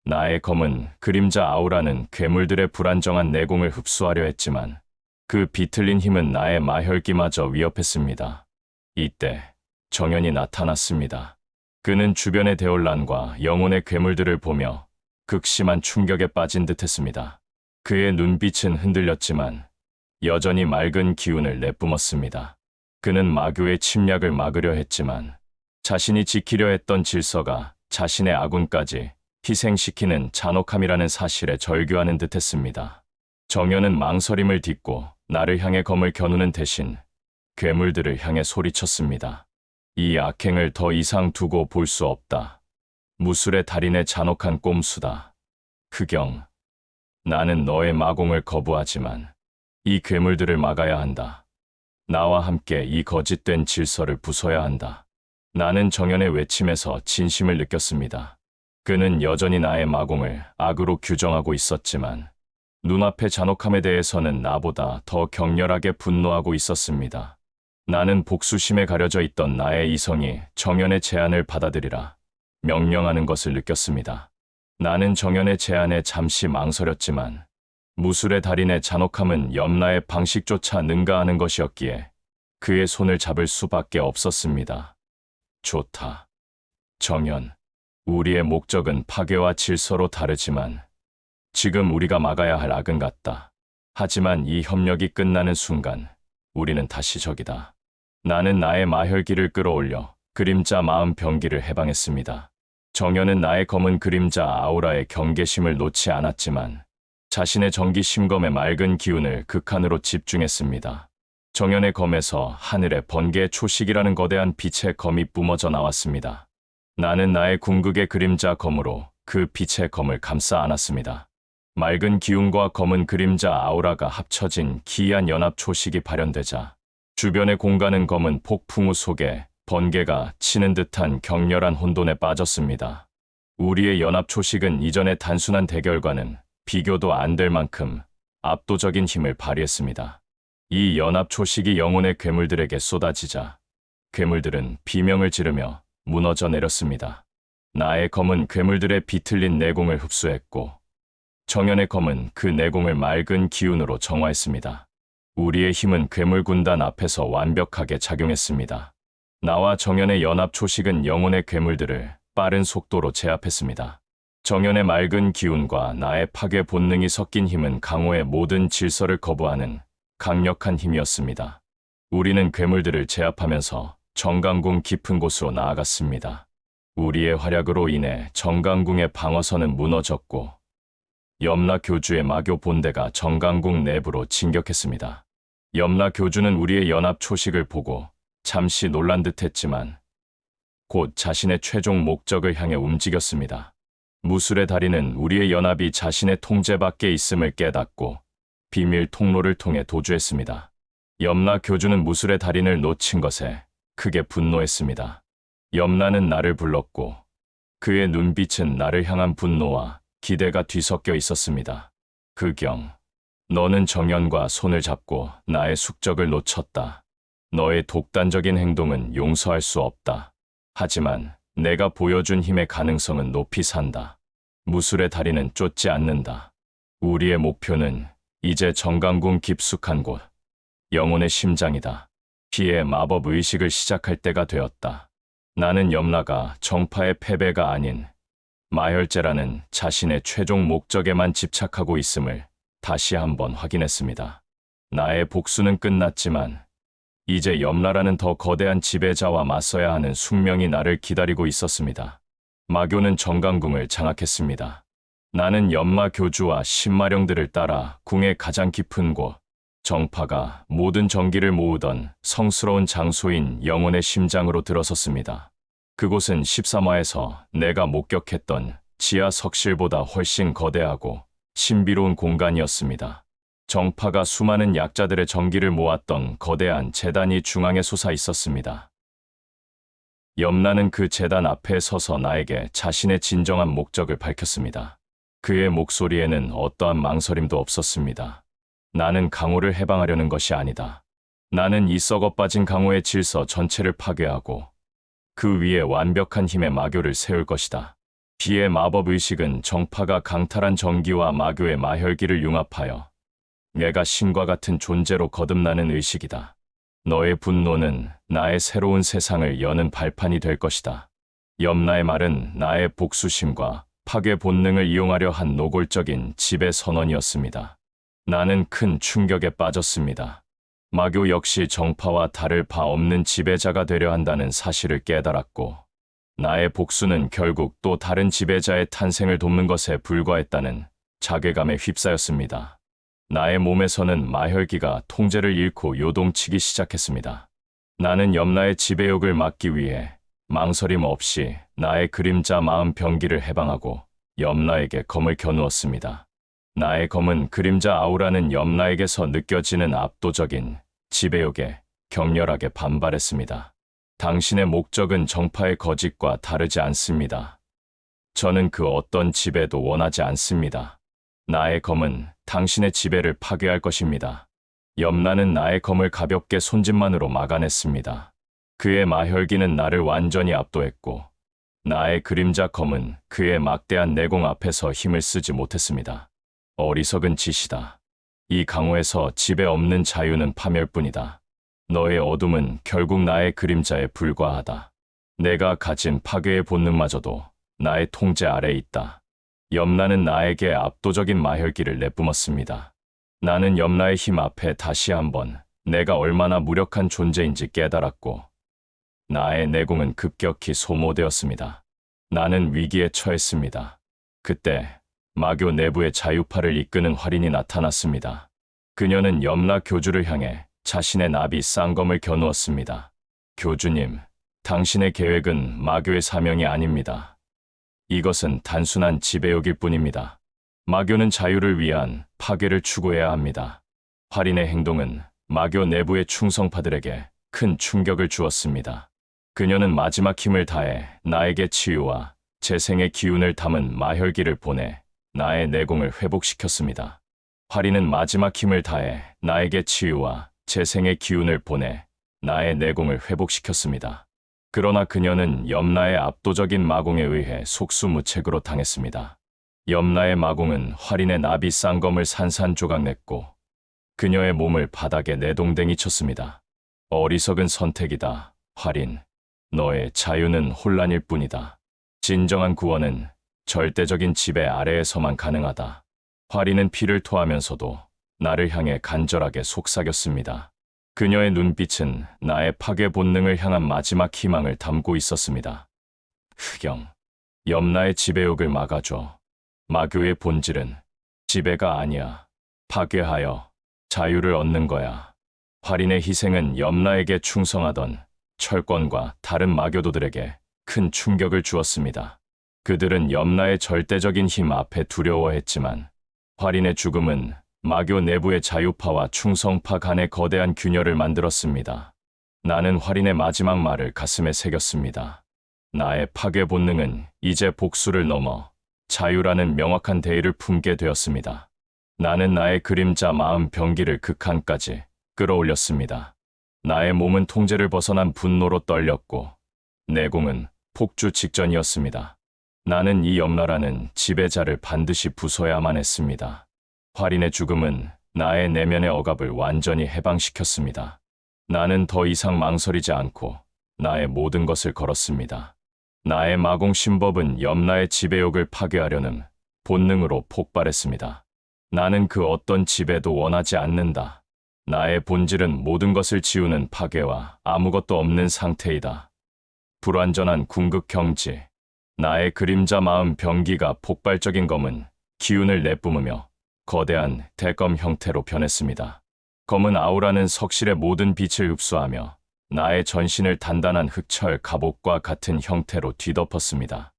나의 검은 그림자 아우라는 괴물들의 불안정한 내공을 흡수하려 했지만 그 비틀린 힘은 나의 마혈기마저 위협했습니다. 이때 정연이 나타났습니다. 그는 주변의 대혼란과 영혼의 괴물들을 보며 극심한 충격에 빠진 듯했습니다. 그의 눈빛은 흔들렸지만 여전히 맑은 기운을 내뿜었습니다. 그는 마교의 침략을 막으려 했지만 자신이 지키려 했던 질서가 자신의 아군까지 희생시키는 잔혹함이라는 사실에 절규하는 듯했습니다. 정연은 망설임을 딛고 나를 향해 검을 겨누는 대신 괴물들을 향해 소리쳤습니다. 이 악행을 더 이상 두고 볼 수 없다. 무술의 달인의 잔혹한 꼼수다. 흑영, 나는 너의 마공을 거부하지만 이 괴물들을 막아야 한다. 나와 함께 이 거짓된 질서를 부숴야 한다. 나는 정연의 외침에서 진심을 느꼈습니다. 그는 여전히 나의 마공을 악으로 규정하고 있었지만 눈앞의 잔혹함에 대해서는 나보다 더 격렬하게 분노하고 있었습니다. 나는 복수심에 가려져 있던 나의 이성이 정연의 제안을 받아들이라 명령하는 것을 느꼈습니다. 나는 정연의 제안에 잠시 망설였지만 무술의 달인의 잔혹함은 염라의 방식조차 능가하는 것이었기에 그의 손을 잡을 수밖에 없었습니다. 좋다. 정연, 우리의 목적은 파괴와 질서로 다르지만 지금 우리가 막아야 할 악은 같다. 하지만 이 협력이 끝나는 순간 우리는 다시 적이다. 나는 나의 마혈기를 끌어올려 그림자 마음 병기를 해방했습니다. 정연은 나의 검은 그림자 아우라의 경계심을 놓지 않았지만 자신의 전기 심검의 맑은 기운을 극한으로 집중했습니다. 정연의 검에서 하늘의 번개의 초식이라는 거대한 빛의 검이 뿜어져 나왔습니다. 나는 나의 궁극의 그림자 검으로 그 빛의 검을 감싸 안았습니다. 맑은 기운과 검은 그림자 아우라가 합쳐진 기이한 연합 초식이 발현되자 주변의 공간은 검은 폭풍우 속에 번개가 치는 듯한 격렬한 혼돈에 빠졌습니다. 우리의 연합 초식은 이전의 단순한 대결과는 비교도 안 될 만큼 압도적인 힘을 발휘했습니다. 이 연합 초식이 영혼의 괴물들에게 쏟아지자 괴물들은 비명을 지르며 무너져 내렸습니다. 나의 검은 괴물들의 비틀린 내공을 흡수했고 정연의 검은 그 내공을 맑은 기운으로 정화했습니다. 우리의 힘은 괴물 군단 앞에서 완벽하게 작용했습니다. 나와 정연의 연합 초식은 영혼의 괴물들을 빠른 속도로 제압했습니다. 정연의 맑은 기운과 나의 파괴 본능이 섞인 힘은 강호의 모든 질서를 거부하는 강력한 힘이었습니다. 우리는 괴물들을 제압하면서 정강궁 깊은 곳으로 나아갔습니다. 우리의 활약으로 인해 정강궁의 방어선은 무너졌고 염라 교주의 마교 본대가 정강궁 내부로 진격했습니다. 염라 교주는 우리의 연합 초식을 보고 잠시 놀란 듯했지만 곧 자신의 최종 목적을 향해 움직였습니다. 무술의 다리는 우리의 연합이 자신의 통제 밖에 있음을 깨닫고 비밀 통로를 통해 도주했습니다. 염라 교주는 무술의 달인을 놓친 것에 크게 분노했습니다. 염라는 나를 불렀고 그의 눈빛은 나를 향한 분노와 기대가 뒤섞여 있었습니다. 극영, 너는 정연과 손을 잡고 나의 숙적을 놓쳤다. 너의 독단적인 행동은 용서할 수 없다. 하지만 내가 보여준 힘의 가능성은 높이 산다. 무술의 다리는 쫓지 않는다. 우리의 목표는 이제 정강궁 깊숙한 곳, 영혼의 심장이다. 피의 마법 의식을 시작할 때가 되었다. 나는 염라가 정파의 패배가 아닌 마혈제라는 자신의 최종 목적에만 집착하고 있음을 다시 한번 확인했습니다. 나의 복수는 끝났지만 이제 염라라는 더 거대한 지배자와 맞서야 하는 숙명이 나를 기다리고 있었습니다. 마교는 정강궁을 장악했습니다. 나는 염라 교주와 신마령들을 따라 궁의 가장 깊은 곳, 정파가 모든 정기를 모으던 성스러운 장소인 영혼의 심장으로 들어섰습니다. 그곳은 13화에서 내가 목격했던 지하 석실보다 훨씬 거대하고 신비로운 공간이었습니다. 정파가 수많은 약자들의 정기를 모았던 거대한 제단이 중앙에 솟아 있었습니다. 염라는 그 제단 앞에 서서 나에게 자신의 진정한 목적을 밝혔습니다. 그의 목소리에는 어떠한 망설임도 없었습니다. 나는 강호를 해방하려는 것이 아니다. 나는 이 썩어 빠진 강호의 질서 전체를 파괴하고 그 위에 완벽한 힘의 마교를 세울 것이다. 비의 마법 의식은 정파가 강탈한 정기와 마교의 마혈기를 융합하여 내가 신과 같은 존재로 거듭나는 의식이다. 너의 분노는 나의 새로운 세상을 여는 발판이 될 것이다. 염라의 말은 나의 복수심과 파괴 본능을 이용하려 한 노골적인 지배 선언이었습니다. 나는 큰 충격에 빠졌습니다. 마교 역시 정파와 다를 바 없는 지배자가 되려 한다는 사실을 깨달았고 나의 복수는 결국 또 다른 지배자의 탄생을 돕는 것에 불과했다는 자괴감에 휩싸였습니다. 나의 몸에서는 마혈기가 통제를 잃고 요동치기 시작했습니다. 나는 염라의 지배욕을 막기 위해 망설임 없이 나의 그림자 마음 병기를 해방하고 염라에게 검을 겨누었습니다. 나의 검은 그림자 아우라는 염라에게서 느껴지는 압도적인 지배욕에 격렬하게 반발했습니다. 당신의 목적은 정파의 거짓과 다르지 않습니다. 저는 그 어떤 지배도 원하지 않습니다. 나의 검은 당신의 지배를 파괴할 것입니다. 염라는 나의 검을 가볍게 손짓만으로 막아냈습니다. 그의 마혈기는 나를 완전히 압도했고 나의 그림자 검은 그의 막대한 내공 앞에서 힘을 쓰지 못했습니다. 어리석은 짓이다. 이 강호에서 지배 없는 자유는 파멸뿐이다. 너의 어둠은 결국 나의 그림자에 불과하다. 내가 가진 파괴의 본능마저도 나의 통제 아래에 있다. 염라는 나에게 압도적인 마혈기를 내뿜었습니다. 나는 염라의 힘 앞에 다시 한번 내가 얼마나 무력한 존재인지 깨달았고 나의 내공은 급격히 소모되었습니다. 나는 위기에 처했습니다. 그때 마교 내부의 자유파를 이끄는 활인이 나타났습니다. 그녀는 염라 교주를 향해 자신의 나비 쌍검을 겨누었습니다. 교주님, 당신의 계획은 마교의 사명이 아닙니다. 이것은 단순한 지배욕일 뿐입니다. 마교는 자유를 위한 파괴를 추구해야 합니다. 활인의 행동은 마교 내부의 충성파들에게 큰 충격을 주었습니다. 그녀는 마지막 힘을 다해 나에게 치유와 재생의 기운을 담은 마혈기를 보내 나의 내공을 회복시켰습니다. 활인은 마지막 힘을 다해 나에게 치유와 재생의 기운을 보내 나의 내공을 회복시켰습니다. 그러나 그녀는 염라의 압도적인 마공에 의해 속수무책으로 당했습니다. 염라의 마공은 활인의 나비 쌍검을 산산조각냈고 그녀의 몸을 바닥에 내동댕이 쳤습니다. 어리석은 선택이다, 활인. 너의 자유는 혼란일 뿐이다. 진정한 구원은 절대적인 지배 아래에서만 가능하다. 활인은 피를 토하면서도 나를 향해 간절하게 속삭였습니다. 그녀의 눈빛은 나의 파괴 본능을 향한 마지막 희망을 담고 있었습니다. 흑영, 염라의 지배욕을 막아줘. 마교의 본질은 지배가 아니야. 파괴하여 자유를 얻는 거야. 활인의 희생은 염라에게 충성하던 철권과 다른 마교도들에게 큰 충격을 주었습니다. 그들은 염라의 절대적인 힘 앞에 두려워했지만 활인의 죽음은 마교 내부의 자유파와 충성파 간의 거대한 균열을 만들었습니다. 나는 활인의 마지막 말을 가슴에 새겼습니다. 나의 파괴 본능은 이제 복수를 넘어 자유라는 명확한 대의를 품게 되었습니다. 나는 나의 그림자 마음 병기를 극한까지 끌어올렸습니다. 나의 몸은 통제를 벗어난 분노로 떨렸고 내공은 폭주 직전이었습니다. 나는 이 염라라는 지배자를 반드시 부숴야만 했습니다. 활인의 죽음은 나의 내면의 억압을 완전히 해방시켰습니다. 나는 더 이상 망설이지 않고 나의 모든 것을 걸었습니다. 나의 마공 신법은 염라의 지배욕을 파괴하려는 본능으로 폭발했습니다. 나는 그 어떤 지배도 원하지 않는다. 나의 본질은 모든 것을 지우는 파괴와 아무것도 없는 상태이다. 불완전한 궁극 경지. 나의 그림자 마음 병기가 폭발적인 검은 기운을 내뿜으며 거대한 대검 형태로 변했습니다. 검은 아우라는 석실의 모든 빛을 흡수하며 나의 전신을 단단한 흑철 갑옷과 같은 형태로 뒤덮었습니다.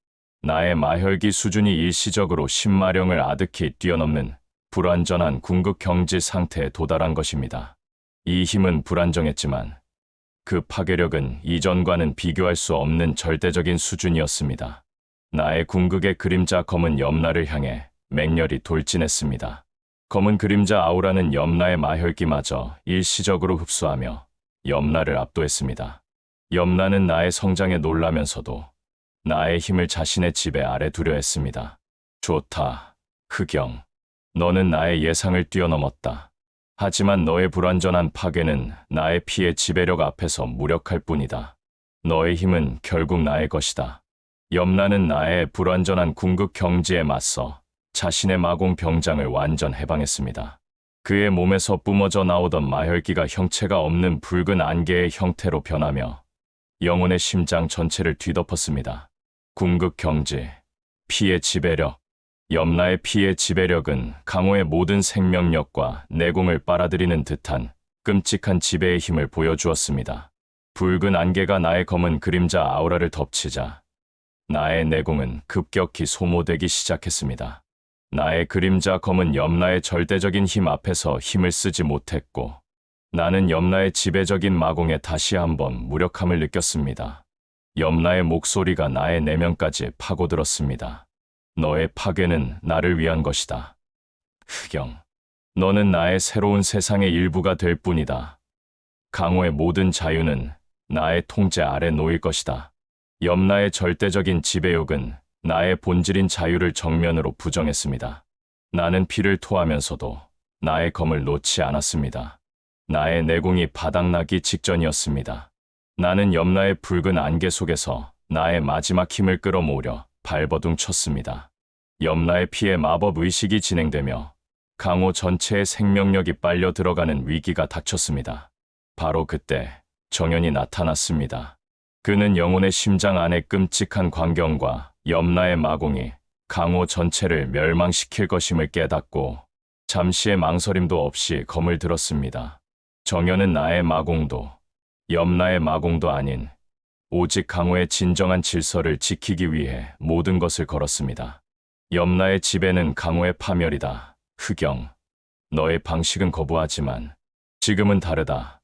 나의 마혈기 수준이 일시적으로 10마령을 아득히 뛰어넘는 불완전한 궁극 경지 상태에 도달한 것입니다. 이 힘은 불안정했지만 그 파괴력은 이전과는 비교할 수 없는 절대적인 수준이었습니다. 나의 궁극의 그림자 검은 염라를 향해 맹렬히 돌진했습니다. 검은 그림자 아우라는 염라의 마혈기마저 일시적으로 흡수하며 염라를 압도했습니다. 염라는 나의 성장에 놀라면서도 나의 힘을 자신의 지배 아래 두려 했습니다. 좋다, 흑영. 너는 나의 예상을 뛰어넘었다. 하지만 너의 불완전한 파괴는 나의 피의 지배력 앞에서 무력할 뿐이다. 너의 힘은 결국 나의 것이다. 염라는 나의 불완전한 궁극 경지에 맞서 자신의 마공 병장을 완전 해방했습니다. 그의 몸에서 뿜어져 나오던 마혈기가 형체가 없는 붉은 안개의 형태로 변하며 영혼의 심장 전체를 뒤덮었습니다. 궁극 경지, 피의 지배력. 염라의 피의 지배력은 강호의 모든 생명력과 내공을 빨아들이는 듯한 끔찍한 지배의 힘을 보여주었습니다. 붉은 안개가 나의 검은 그림자 아우라를 덮치자 나의 내공은 급격히 소모되기 시작했습니다. 나의 그림자 검은 염라의 절대적인 힘 앞에서 힘을 쓰지 못했고 나는 염라의 지배적인 마공에 다시 한번 무력함을 느꼈습니다. 염라의 목소리가 나의 내면까지 파고들었습니다. 너의 파괴는 나를 위한 것이다. 흑영, 너는 나의 새로운 세상의 일부가 될 뿐이다. 강호의 모든 자유는 나의 통제 아래 놓일 것이다. 염라의 절대적인 지배욕은 나의 본질인 자유를 정면으로 부정했습니다. 나는 피를 토하면서도 나의 검을 놓지 않았습니다. 나의 내공이 바닥나기 직전이었습니다. 나는 염라의 붉은 안개 속에서 나의 마지막 힘을 끌어모으려 발버둥 쳤습니다. 염라의 피에 마법 의식이 진행되며 강호 전체의 생명력이 빨려 들어가는 위기가 닥쳤습니다. 바로 그때 정연이 나타났습니다. 그는 영혼의 심장 안의 끔찍한 광경과 염라의 마공이 강호 전체를 멸망시킬 것임을 깨닫고 잠시의 망설임도 없이 검을 들었습니다. 정연은 나의 마공도 염라의 마공도 아닌 오직 강호의 진정한 질서를 지키기 위해 모든 것을 걸었습니다. 염라의 지배는 강호의 파멸이다. 흑영, 너의 방식은 거부하지만 지금은 다르다.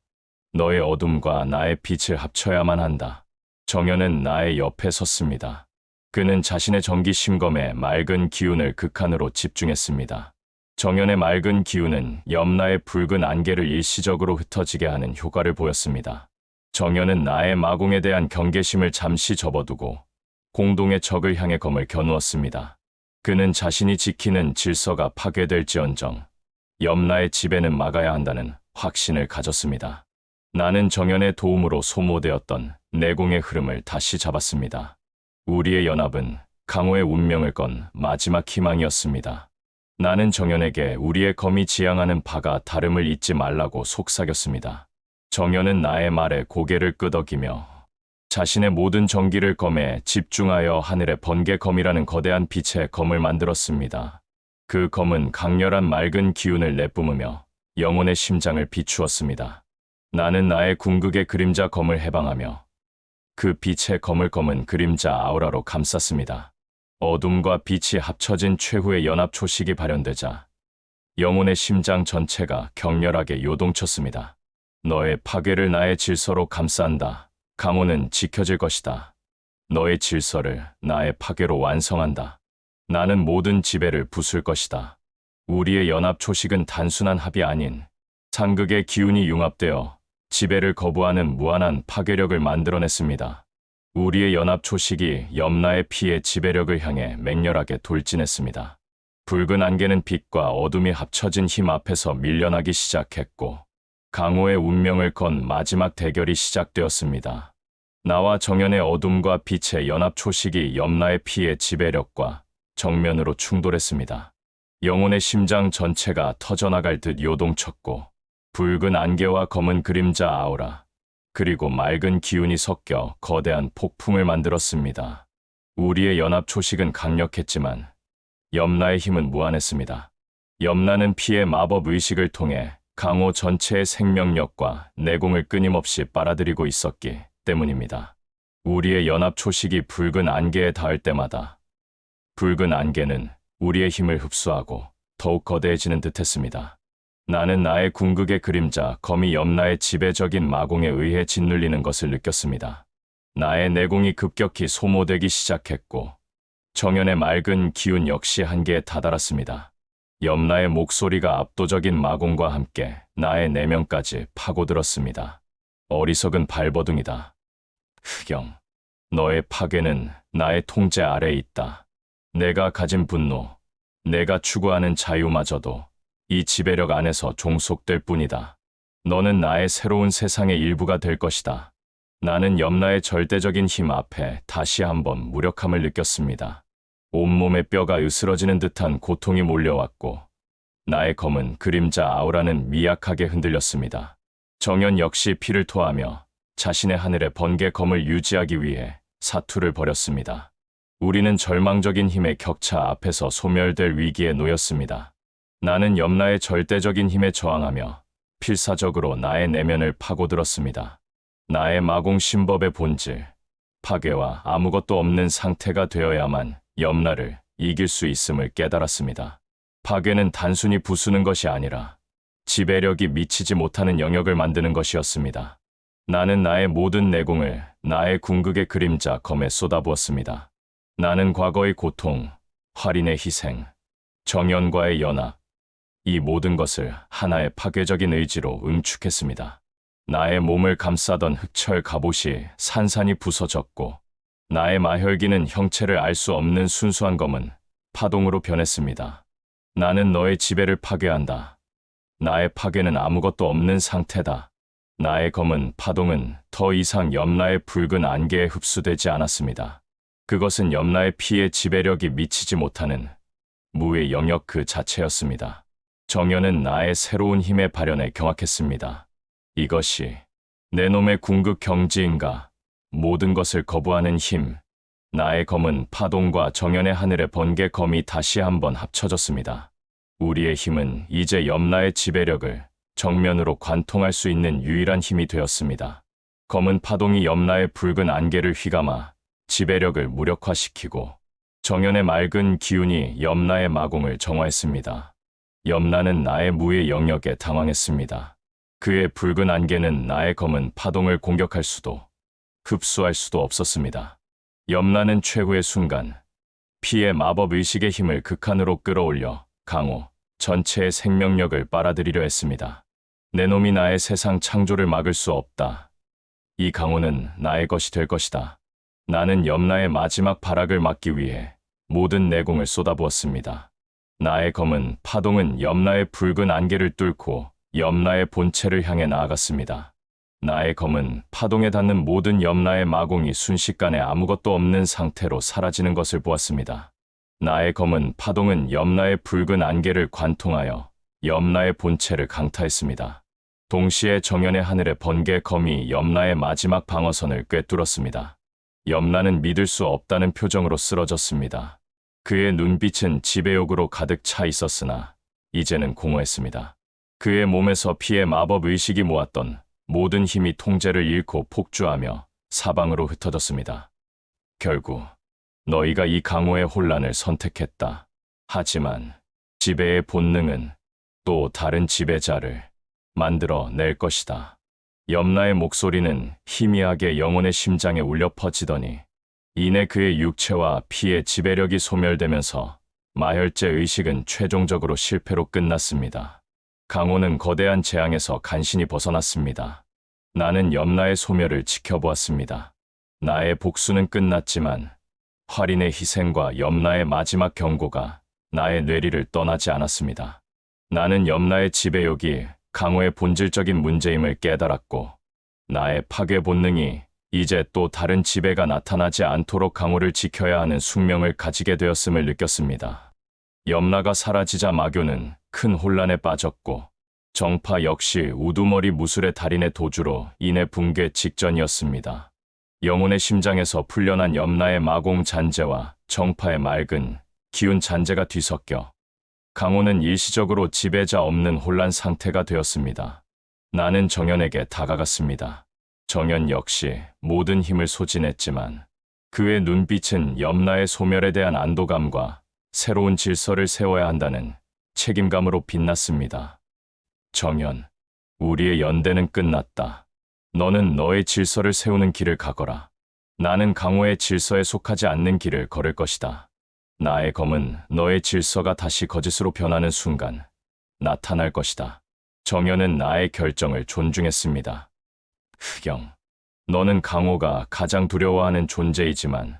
너의 어둠과 나의 빛을 합쳐야만 한다. 정연은 나의 옆에 섰습니다. 그는 자신의 전기 심검에 맑은 기운을 극한으로 집중했습니다. 정연의 맑은 기운은 염라의 붉은 안개를 일시적으로 흩어지게 하는 효과를 보였습니다. 정연은 나의 마공에 대한 경계심을 잠시 접어두고 공동의 적을 향해 검을 겨누었습니다. 그는 자신이 지키는 질서가 파괴될지언정 염라의 지배는 막아야 한다는 확신을 가졌습니다. 나는 정연의 도움으로 소모되었던 내공의 흐름을 다시 잡았습니다. 우리의 연합은 강호의 운명을 건 마지막 희망이었습니다. 나는 정연에게 우리의 검이 지향하는 바가 다름을 잊지 말라고 속삭였습니다. 정연은 나의 말에 고개를 끄덕이며 자신의 모든 정기를 검에 집중하여 하늘의 번개검이라는 거대한 빛의 검을 만들었습니다. 그 검은 강렬한 맑은 기운을 내뿜으며 영혼의 심장을 비추었습니다. 나는 나의 궁극의 그림자 검을 해방하며 그 빛의 검을 검은 그림자 아우라로 감쌌습니다. 어둠과 빛이 합쳐진 최후의 연합 초식이 발현되자 영혼의 심장 전체가 격렬하게 요동쳤습니다. 너의 파괴를 나의 질서로 감싼다. 강호는 지켜질 것이다. 너의 질서를 나의 파괴로 완성한다. 나는 모든 지배를 부술 것이다. 우리의 연합 초식은 단순한 합이 아닌 상극의 기운이 융합되어 지배를 거부하는 무한한 파괴력을 만들어냈습니다. 우리의 연합 초식이 염라의 피의 지배력을 향해 맹렬하게 돌진했습니다. 붉은 안개는 빛과 어둠이 합쳐진 힘 앞에서 밀려나기 시작했고 강호의 운명을 건 마지막 대결이 시작되었습니다. 나와 정연의 어둠과 빛의 연합 초식이 염라의 피의 지배력과 정면으로 충돌했습니다. 영혼의 심장 전체가 터져나갈 듯 요동쳤고 붉은 안개와 검은 그림자 아우라 그리고 맑은 기운이 섞여 거대한 폭풍을 만들었습니다. 우리의 연합 초식은 강력했지만 염라의 힘은 무한했습니다. 염라는 피의 마법 의식을 통해 강호 전체의 생명력과 내공을 끊임없이 빨아들이고 있었기 때문입니다. 우리의 연합 초식이 붉은 안개에 닿을 때마다 붉은 안개는 우리의 힘을 흡수하고 더욱 거대해지는 듯했습니다. 나는 나의 궁극의 그림자 검이 염라의 지배적인 마공에 의해 짓눌리는 것을 느꼈습니다. 나의 내공이 급격히 소모되기 시작했고 정연의 맑은 기운 역시 한계에 다다랐습니다. 염라의 목소리가 압도적인 마공과 함께 나의 내면까지 파고들었습니다. 어리석은 발버둥이다. 흑영, 너의 파괴는 나의 통제 아래에 있다. 내가 가진 분노, 내가 추구하는 자유마저도 이 지배력 안에서 종속될 뿐이다. 너는 나의 새로운 세상의 일부가 될 것이다. 나는 염라의 절대적인 힘 앞에 다시 한번 무력함을 느꼈습니다. 온몸의 뼈가 으스러지는 듯한 고통이 몰려왔고 나의 검은 그림자 아우라는 미약하게 흔들렸습니다. 정연 역시 피를 토하며 자신의 하늘의 번개 검을 유지하기 위해 사투를 벌였습니다. 우리는 절망적인 힘의 격차 앞에서 소멸될 위기에 놓였습니다. 나는 염라의 절대적인 힘에 저항하며 필사적으로 나의 내면을 파고들었습니다. 나의 마공 신법의 본질, 파괴와 아무것도 없는 상태가 되어야만 염라를 이길 수 있음을 깨달았습니다. 파괴는 단순히 부수는 것이 아니라 지배력이 미치지 못하는 영역을 만드는 것이었습니다. 나는 나의 모든 내공을 나의 궁극의 그림자 검에 쏟아부었습니다. 나는 과거의 고통, 활인의 희생, 정연과의 연합, 이 모든 것을 하나의 파괴적인 의지로 응축했습니다. 나의 몸을 감싸던 흑철 갑옷이 산산이 부서졌고 나의 마혈기는 형체를 알 수 없는 순수한 검은 파동으로 변했습니다. 나는 너의 지배를 파괴한다. 나의 파괴는 아무것도 없는 상태다. 나의 검은 파동은 더 이상 염라의 붉은 안개에 흡수되지 않았습니다. 그것은 염라의 피의 지배력이 미치지 못하는 무의 영역 그 자체였습니다. 정연은 나의 새로운 힘의 발현에 경악했습니다. 이것이 내 놈의 궁극 경지인가? 모든 것을 거부하는 힘. 나의 검은 파동과 정연의 하늘의 번개 검이 다시 한번 합쳐졌습니다. 우리의 힘은 이제 염라의 지배력을 정면으로 관통할 수 있는 유일한 힘이 되었습니다. 검은 파동이 염라의 붉은 안개를 휘감아 지배력을 무력화시키고 정연의 맑은 기운이 염라의 마공을 정화했습니다. 염라는 나의 무의 영역에 당황했습니다. 그의 붉은 안개는 나의 검은 파동을 공격할 수도 흡수할 수도 없었습니다. 염라는 최후의 순간 피의 마법 의식의 힘을 극한으로 끌어올려 강호 전체의 생명력을 빨아들이려 했습니다. 내 놈이 나의 세상 창조를 막을 수 없다. 이 강호는 나의 것이 될 것이다. 나는 염라의 마지막 발악을 막기 위해 모든 내공을 쏟아부었습니다. 나의 검은 파동은 염라의 붉은 안개를 뚫고 염라의 본체를 향해 나아갔습니다. 나의 검은 파동에 닿는 모든 염라의 마공이 순식간에 아무것도 없는 상태로 사라지는 것을 보았습니다. 나의 검은 파동은 염라의 붉은 안개를 관통하여 염라의 본체를 강타했습니다. 동시에 정연의 하늘의 번개 검이 염라의 마지막 방어선을 꿰뚫었습니다. 염라는 믿을 수 없다는 표정으로 쓰러졌습니다. 그의 눈빛은 지배욕으로 가득 차 있었으나 이제는 공허했습니다. 그의 몸에서 피의 마법 의식이 모았던 모든 힘이 통제를 잃고 폭주하며 사방으로 흩어졌습니다. 결국 너희가 이 강호의 혼란을 선택했다. 하지만 지배의 본능은 또 다른 지배자를 만들어 낼 것이다. 염라의 목소리는 희미하게 영혼의 심장에 울려 퍼지더니 이내 그의 육체와 피의 지배력이 소멸되면서 마혈제 의식은 최종적으로 실패로 끝났습니다. 강호는 거대한 재앙에서 간신히 벗어났습니다. 나는 염라의 소멸을 지켜보았습니다. 나의 복수는 끝났지만 활인의 희생과 염라의 마지막 경고가 나의 뇌리를 떠나지 않았습니다. 나는 염라의 지배욕이 강호의 본질적인 문제임을 깨달았고 나의 파괴 본능이 이제 또 다른 지배가 나타나지 않도록 강호를 지켜야 하는 숙명을 가지게 되었음을 느꼈습니다. 염라가 사라지자 마교는 큰 혼란에 빠졌고 정파 역시 우두머리 무술의 달인의 도주로 인해 붕괴 직전이었습니다. 영혼의 심장에서 풀려난 염라의 마공 잔재와 정파의 맑은 기운 잔재가 뒤섞여 강호는 일시적으로 지배자 없는 혼란 상태가 되었습니다. 나는 정연에게 다가갔습니다. 정연 역시 모든 힘을 소진했지만 그의 눈빛은 염라의 소멸에 대한 안도감과 새로운 질서를 세워야 한다는 책임감으로 빛났습니다. 정연, 우리의 연대는 끝났다. 너는 너의 질서를 세우는 길을 가거라. 나는 강호의 질서에 속하지 않는 길을 걸을 것이다. 나의 검은 너의 질서가 다시 거짓으로 변하는 순간 나타날 것이다. 정연은 나의 결정을 존중했습니다. 흑영, 너는 강호가 가장 두려워하는 존재이지만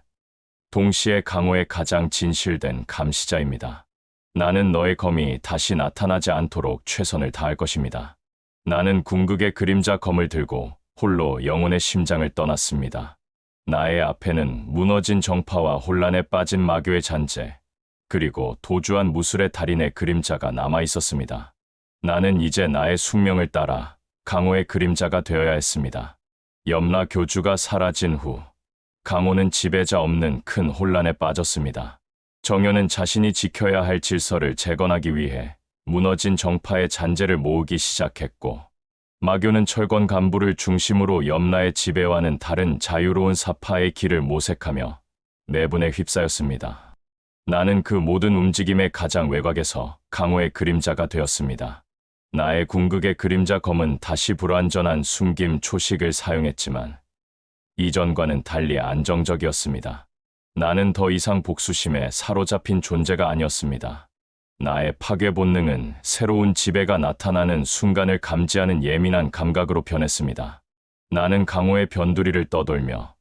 동시에 강호의 가장 진실된 감시자입니다. 나는 너의 검이 다시 나타나지 않도록 최선을 다할 것입니다. 나는 궁극의 그림자 검을 들고 홀로 영혼의 심장을 떠났습니다. 나의 앞에는 무너진 정파와 혼란에 빠진 마교의 잔재, 그리고 도주한 무술의 달인의 그림자가 남아 있었습니다. 나는 이제 나의 숙명을 따라 강호의 그림자가 되어야 했습니다. 염라 교주가 사라진 후 강호는 지배자 없는 큰 혼란에 빠졌습니다. 정연은 자신이 지켜야 할 질서를 재건하기 위해 무너진 정파의 잔재를 모으기 시작했고 마교는 철권 간부를 중심으로 염라의 지배와는 다른 자유로운 사파의 길을 모색하며 내분에 휩싸였습니다. 나는 그 모든 움직임의 가장 외곽에서 강호의 그림자가 되었습니다. 나의 궁극의 그림자 검은 다시 불완전한 숨김 초식을 사용했지만 이전과는 달리 안정적이었습니다. 나는 더 이상 복수심에 사로잡힌 존재가 아니었습니다. 나의 파괴 본능은 새로운 지배가 나타나는 순간을 감지하는 예민한 감각으로 변했습니다. 나는 강호의 변두리를 떠돌며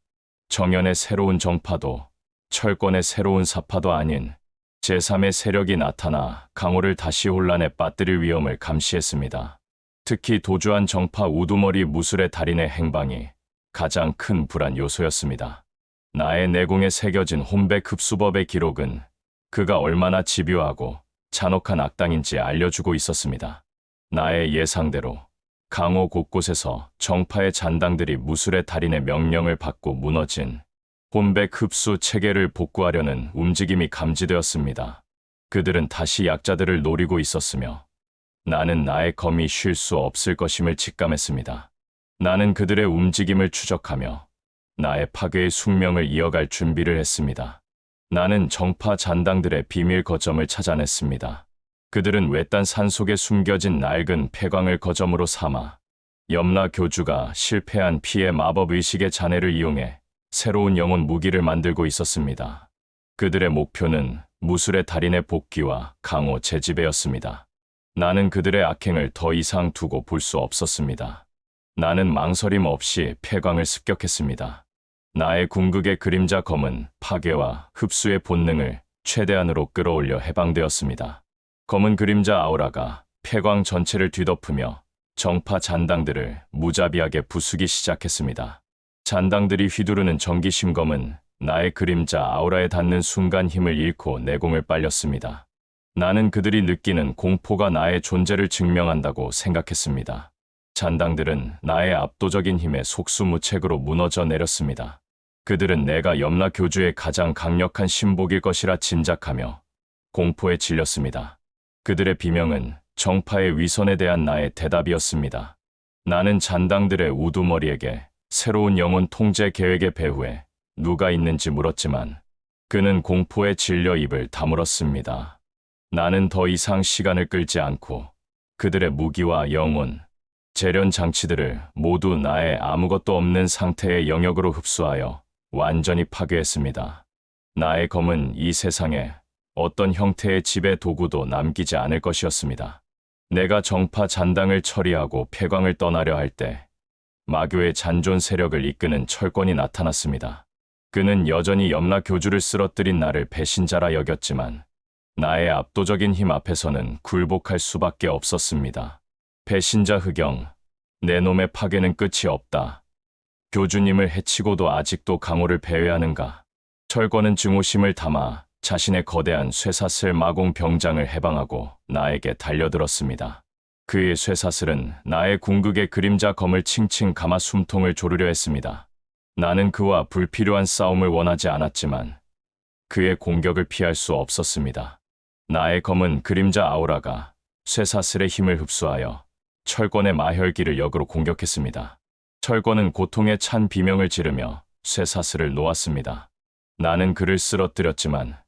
정연의 새로운 정파도 철권의 새로운 사파도 아닌 제3의 세력이 나타나 강호를 다시 혼란에 빠뜨릴 위험을 감시했습니다. 특히 도주한 정파 우두머리 무술의 달인의 행방이 가장 큰 불안 요소였습니다. 나의 내공에 새겨진 혼백 흡수법의 기록은 그가 얼마나 집요하고 잔혹한 악당인지 알려주고 있었습니다. 나의 예상대로 강호 곳곳에서 정파의 잔당들이 무술의 달인의 명령을 받고 무너진 혼백 흡수 체계를 복구하려는 움직임이 감지되었습니다. 그들은 다시 약자들을 노리고 있었으며 나는 나의 검이 쉴 수 없을 것임을 직감했습니다. 나는 그들의 움직임을 추적하며 나의 파괴의 숙명을 이어갈 준비를 했습니다. 나는 정파 잔당들의 비밀 거점을 찾아냈습니다. 그들은 외딴 산속에 숨겨진 낡은 폐광을 거점으로 삼아 염라 교주가 실패한 피의 마법 의식의 잔해를 이용해 새로운 영혼 무기를 만들고 있었습니다. 그들의 목표는 무술의 달인의 복귀와 강호 재지배였습니다. 나는 그들의 악행을 더 이상 두고 볼 수 없었습니다. 나는 망설임 없이 폐광을 습격했습니다. 나의 궁극의 그림자 검은 파괴와 흡수의 본능을 최대한으로 끌어올려 해방되었습니다. 검은 그림자 아우라가 폐광 전체를 뒤덮으며 정파 잔당들을 무자비하게 부수기 시작했습니다. 잔당들이 휘두르는 전기 심검은 나의 그림자 아우라에 닿는 순간 힘을 잃고 내공을 빨렸습니다. 나는 그들이 느끼는 공포가 나의 존재를 증명한다고 생각했습니다. 잔당들은 나의 압도적인 힘에 속수무책으로 무너져 내렸습니다. 그들은 내가 염라 교주의 가장 강력한 신복일 것이라 짐작하며 공포에 질렸습니다. 그들의 비명은 정파의 위선에 대한 나의 대답이었습니다. 나는 잔당들의 우두머리에게 새로운 영혼 통제 계획의 배후에 누가 있는지 물었지만 그는 공포에 질려 입을 다물었습니다. 나는 더 이상 시간을 끌지 않고 그들의 무기와 영혼, 재련 장치들을 모두 나의 아무것도 없는 상태의 영역으로 흡수하여 완전히 파괴했습니다. 나의 검은 이 세상에 어떤 형태의 지배 도구도 남기지 않을 것이었습니다. 내가 정파 잔당을 처리하고 폐광을 떠나려 할 때 마교의 잔존 세력을 이끄는 철권이 나타났습니다. 그는 여전히 염라 교주를 쓰러뜨린 나를 배신자라 여겼지만 나의 압도적인 힘 앞에서는 굴복할 수밖에 없었습니다. 배신자 흑영, 내 놈의 파괴는 끝이 없다. 교주님을 해치고도 아직도 강호를 배회하는가? 철권은 증오심을 담아 자신의 거대한 쇠사슬 마공 병장을 해방하고 나에게 달려들었습니다. 그의 쇠사슬은 나의 궁극의 그림자 검을 칭칭 감아 숨통을 조르려 했습니다. 나는 그와 불필요한 싸움을 원하지 않았지만 그의 공격을 피할 수 없었습니다. 나의 검은 그림자 아우라가 쇠사슬의 힘을 흡수하여 철권의 마혈기를 역으로 공격했습니다. 철권은 고통에 찬 비명을 지르며 쇠사슬을 놓았습니다. 나는 그를 쓰러뜨렸지만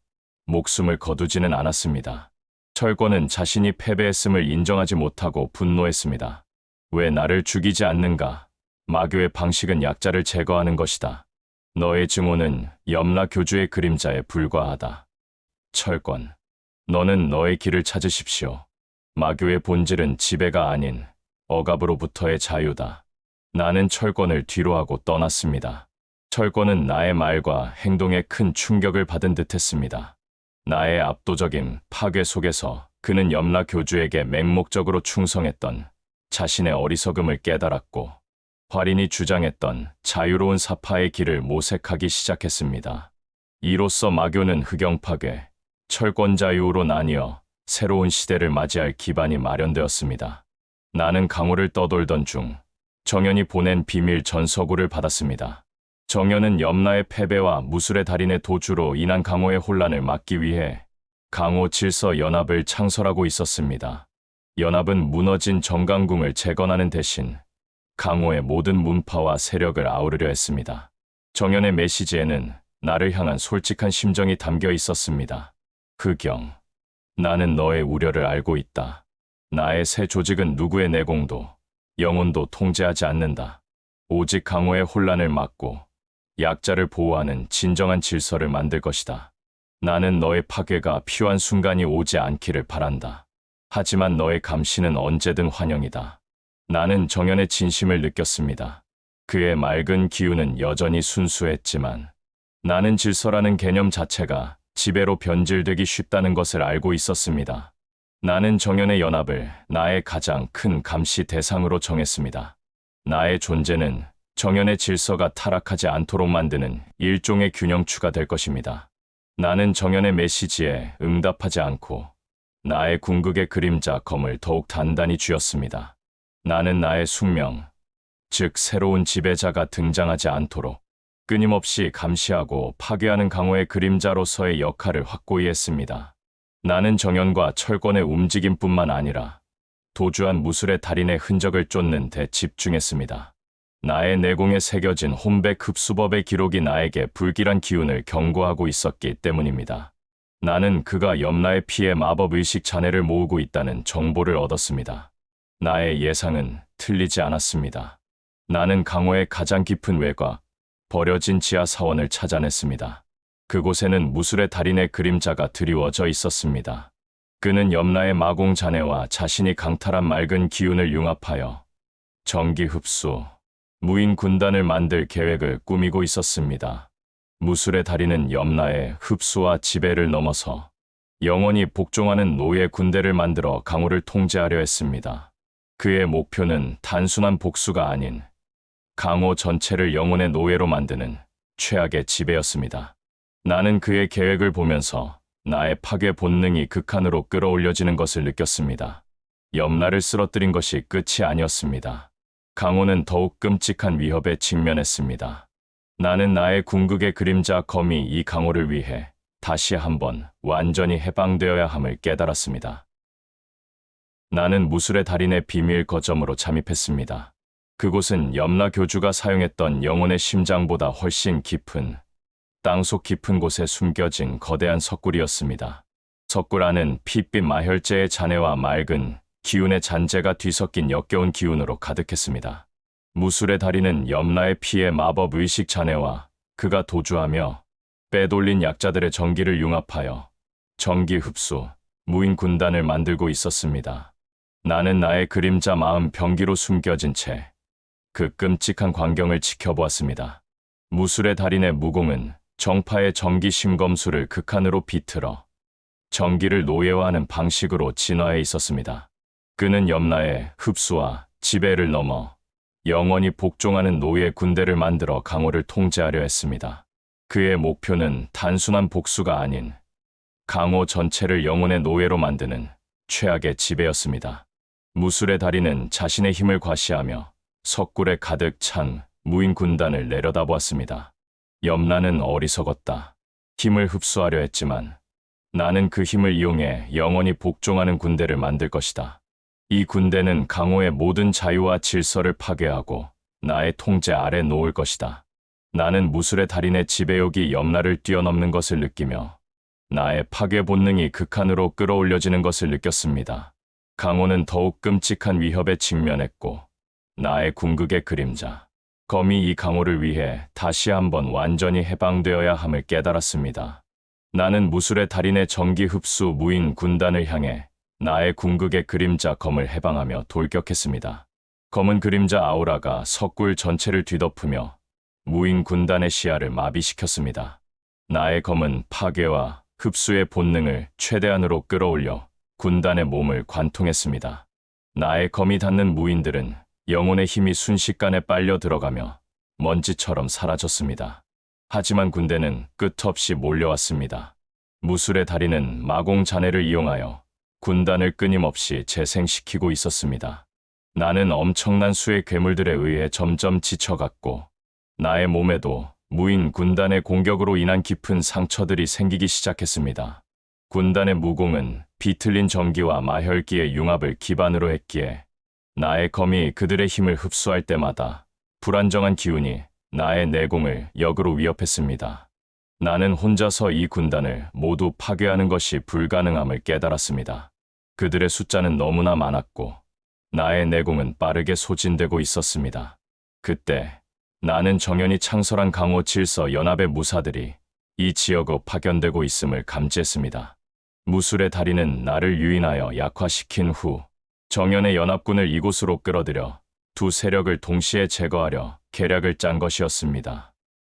목숨을 거두지는 않았습니다. 철권은 자신이 패배했음을 인정하지 못하고 분노했습니다. 왜 나를 죽이지 않는가? 마교의 방식은 약자를 제거하는 것이다. 너의 증오는 염라 교주의 그림자에 불과하다. 철권, 너는 너의 길을 찾으십시오. 마교의 본질은 지배가 아닌 억압으로부터의 자유다. 나는 철권을 뒤로하고 떠났습니다. 철권은 나의 말과 행동에 큰 충격을 받은 듯했습니다. 나의 압도적인 파괴 속에서 그는 염라 교주에게 맹목적으로 충성했던 자신의 어리석음을 깨달았고 활인이 주장했던 자유로운 사파의 길을 모색하기 시작했습니다. 이로써 마교는 흑영 파괴, 철권 자유로 나뉘어 새로운 시대를 맞이할 기반이 마련되었습니다. 나는 강호를 떠돌던 중 정연이 보낸 비밀 전서구를 받았습니다. 정연은 염라의 패배와 무술의 달인의 도주로 인한 강호의 혼란을 막기 위해 강호 질서 연합을 창설하고 있었습니다. 연합은 무너진 정강궁을 재건하는 대신 강호의 모든 문파와 세력을 아우르려 했습니다. 정연의 메시지에는 나를 향한 솔직한 심정이 담겨 있었습니다. 흑영, 나는 너의 우려를 알고 있다. 나의 새 조직은 누구의 내공도, 영혼도 통제하지 않는다. 오직 강호의 혼란을 막고 약자를 보호하는 진정한 질서를 만들 것이다. 나는 너의 파괴가 필요한 순간이 오지 않기를 바란다. 하지만 너의 감시는 언제든 환영이다. 나는 정연의 진심을 느꼈습니다. 그의 맑은 기운은 여전히 순수했지만 나는 질서라는 개념 자체가 지배로 변질되기 쉽다는 것을 알고 있었습니다. 나는 정연의 연합을 나의 가장 큰 감시 대상으로 정했습니다. 나의 존재는 정연의 질서가 타락하지 않도록 만드는 일종의 균형추가 될 것입니다. 나는 정연의 메시지에 응답하지 않고 나의 궁극의 그림자 검을 더욱 단단히 쥐었습니다. 나는 나의 숙명, 즉 새로운 지배자가 등장하지 않도록 끊임없이 감시하고 파괴하는 강호의 그림자로서의 역할을 확고히 했습니다. 나는 정연과 철권의 움직임뿐만 아니라 도주한 무술의 달인의 흔적을 쫓는 데 집중했습니다. 나의 내공에 새겨진 혼백 흡수법의 기록이 나에게 불길한 기운을 경고하고 있었기 때문입니다. 나는 그가 염라의 피해 마법의식 잔해를 모으고 있다는 정보를 얻었습니다. 나의 예상은 틀리지 않았습니다. 나는 강호의 가장 깊은 외곽, 버려진 지하 사원을 찾아냈습니다. 그곳에는 무술의 달인의 그림자가 드리워져 있었습니다. 그는 염라의 마공 잔해와 자신이 강탈한 맑은 기운을 융합하여 정기 흡수, 무인 군단을 만들 계획을 꾸미고 있었습니다. 무술의 달인은 염라의 흡수와 지배를 넘어서 영원히 복종하는 노예 군대를 만들어 강호를 통제하려 했습니다. 그의 목표는 단순한 복수가 아닌 강호 전체를 영혼의 노예로 만드는 최악의 지배였습니다. 나는 그의 계획을 보면서 나의 파괴 본능이 극한으로 끌어올려지는 것을 느꼈습니다. 염라를 쓰러뜨린 것이 끝이 아니었습니다. 강호는 더욱 끔찍한 위협에 직면했습니다. 나는 나의 궁극의 그림자 검이 이 강호를 위해 다시 한번 완전히 해방되어야 함을 깨달았습니다. 나는 무술의 달인의 비밀 거점으로 잠입했습니다. 그곳은 염라 교주가 사용했던 영혼의 심장보다 훨씬 깊은 땅속 깊은 곳에 숨겨진 거대한 석굴이었습니다. 석굴 안은 핏빛 마혈제의 잔해와 맑은 기운의 잔재가 뒤섞인 역겨운 기운으로 가득했습니다. 무술의 달인은 염라의 피에 마법 의식 잔해와 그가 도주하며 빼돌린 약자들의 정기를 융합하여 정기 흡수, 무인 군단을 만들고 있었습니다. 나는 나의 그림자 마음 병기로 숨겨진 채 그 끔찍한 광경을 지켜보았습니다. 무술의 달인의 무공은 정파의 정기 심검수를 극한으로 비틀어 정기를 노예화하는 방식으로 진화해 있었습니다. 그는 염라의 흡수와 지배를 넘어 영원히 복종하는 노예 군대를 만들어 강호를 통제하려 했습니다. 그의 목표는 단순한 복수가 아닌 강호 전체를 영혼의 노예로 만드는 최악의 지배였습니다. 무술의 달인은 자신의 힘을 과시하며 석굴에 가득 찬 무인 군단을 내려다보았습니다. 염라는 어리석었다. 힘을 흡수하려 했지만 나는 그 힘을 이용해 영원히 복종하는 군대를 만들 것이다. 이 군대는 강호의 모든 자유와 질서를 파괴하고 나의 통제 아래 놓을 것이다. 나는 무술의 달인의 지배욕이 염라를 뛰어넘는 것을 느끼며 나의 파괴 본능이 극한으로 끌어올려지는 것을 느꼈습니다. 강호는 더욱 끔찍한 위협에 직면했고 나의 궁극의 그림자, 검이 이 강호를 위해 다시 한번 완전히 해방되어야 함을 깨달았습니다. 나는 무술의 달인의 정기 흡수 무인 군단을 향해 나의 궁극의 그림자 검을 해방하며 돌격했습니다. 검은 그림자 아우라가 석굴 전체를 뒤덮으며 무인 군단의 시야를 마비시켰습니다. 나의 검은 파괴와 흡수의 본능을 최대한으로 끌어올려 군단의 몸을 관통했습니다. 나의 검이 닿는 무인들은 영혼의 힘이 순식간에 빨려 들어가며 먼지처럼 사라졌습니다. 하지만 군대는 끝없이 몰려왔습니다. 무술의 달인은 마공 잔해를 이용하여 군단을 끊임없이 재생시키고 있었습니다. 나는 엄청난 수의 괴물들에 의해 점점 지쳐갔고 나의 몸에도 무인 군단의 공격으로 인한 깊은 상처들이 생기기 시작했습니다. 군단의 무공은 비틀린 정기와 마혈기의 융합을 기반으로 했기에 나의 검이 그들의 힘을 흡수할 때마다 불안정한 기운이 나의 내공을 역으로 위협했습니다. 나는 혼자서 이 군단을 모두 파괴하는 것이 불가능함을 깨달았습니다. 그들의 숫자는 너무나 많았고 나의 내공은 빠르게 소진되고 있었습니다. 그때 나는 정연히 창설한 강호 질서 연합의 무사들이 이 지역으로 파견되고 있음을 감지했습니다. 무술의 달인은 나를 유인하여 약화시킨 후 정연의 연합군을 이곳으로 끌어들여 두 세력을 동시에 제거하려 계략을 짠 것이었습니다.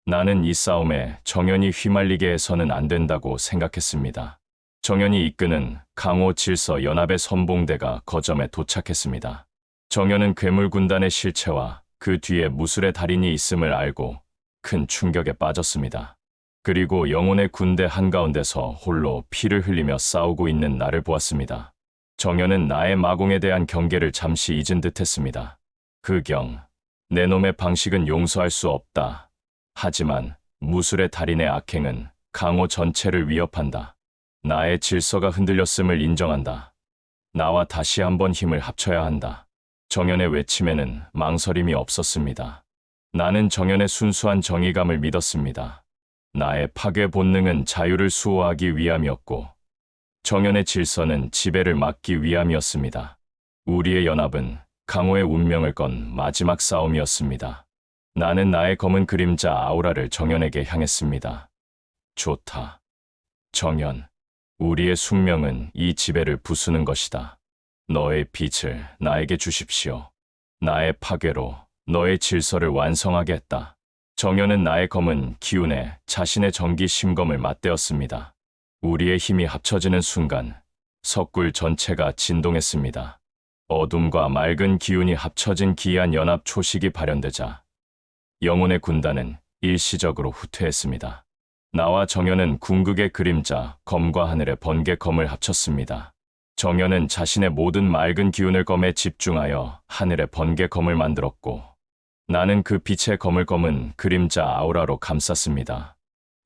나는 이 싸움에 정연이 휘말리게 해서는 안 된다고 생각했습니다. 정연이 이끄는 강호 질서 연합의 선봉대가 거점에 도착했습니다. 정연은 괴물 군단의 실체와 그 뒤에 무술의 달인이 있음을 알고 큰 충격에 빠졌습니다. 그리고 영혼의 군대 한가운데서 홀로 피를 흘리며 싸우고 있는 나를 보았습니다. 정연은 나의 마공에 대한 경계를 잠시 잊은 듯했습니다. 내 놈의 방식은 용서할 수 없다. 하지만 무술의 달인의 악행은 강호 전체를 위협한다. 나의 질서가 흔들렸음을 인정한다. 나와 다시 한번 힘을 합쳐야 한다. 정연의 외침에는 망설임이 없었습니다. 나는 정연의 순수한 정의감을 믿었습니다. 나의 파괴 본능은 자유를 수호하기 위함이었고 정연의 질서는 지배를 막기 위함이었습니다. 우리의 연합은 강호의 운명을 건 마지막 싸움이었습니다. 나는 나의 검은 그림자 아우라를 정연에게 향했습니다. 좋다. 정연, 우리의 숙명은 이 지배를 부수는 것이다. 너의 빛을 나에게 주십시오. 나의 파괴로 너의 질서를 완성하겠다. 정연은 나의 검은 기운에 자신의 정기 심검을 맞대었습니다. 우리의 힘이 합쳐지는 순간 석굴 전체가 진동했습니다. 어둠과 맑은 기운이 합쳐진 기이한 연합 초식이 발현되자 영혼의 군단은 일시적으로 후퇴했습니다. 나와 정연은 궁극의 그림자, 검과 하늘의 번개 검을 합쳤습니다. 정연은 자신의 모든 맑은 기운을 검에 집중하여 하늘의 번개 검을 만들었고, 나는 그 빛의 검을 검은 그림자 아우라로 감쌌습니다.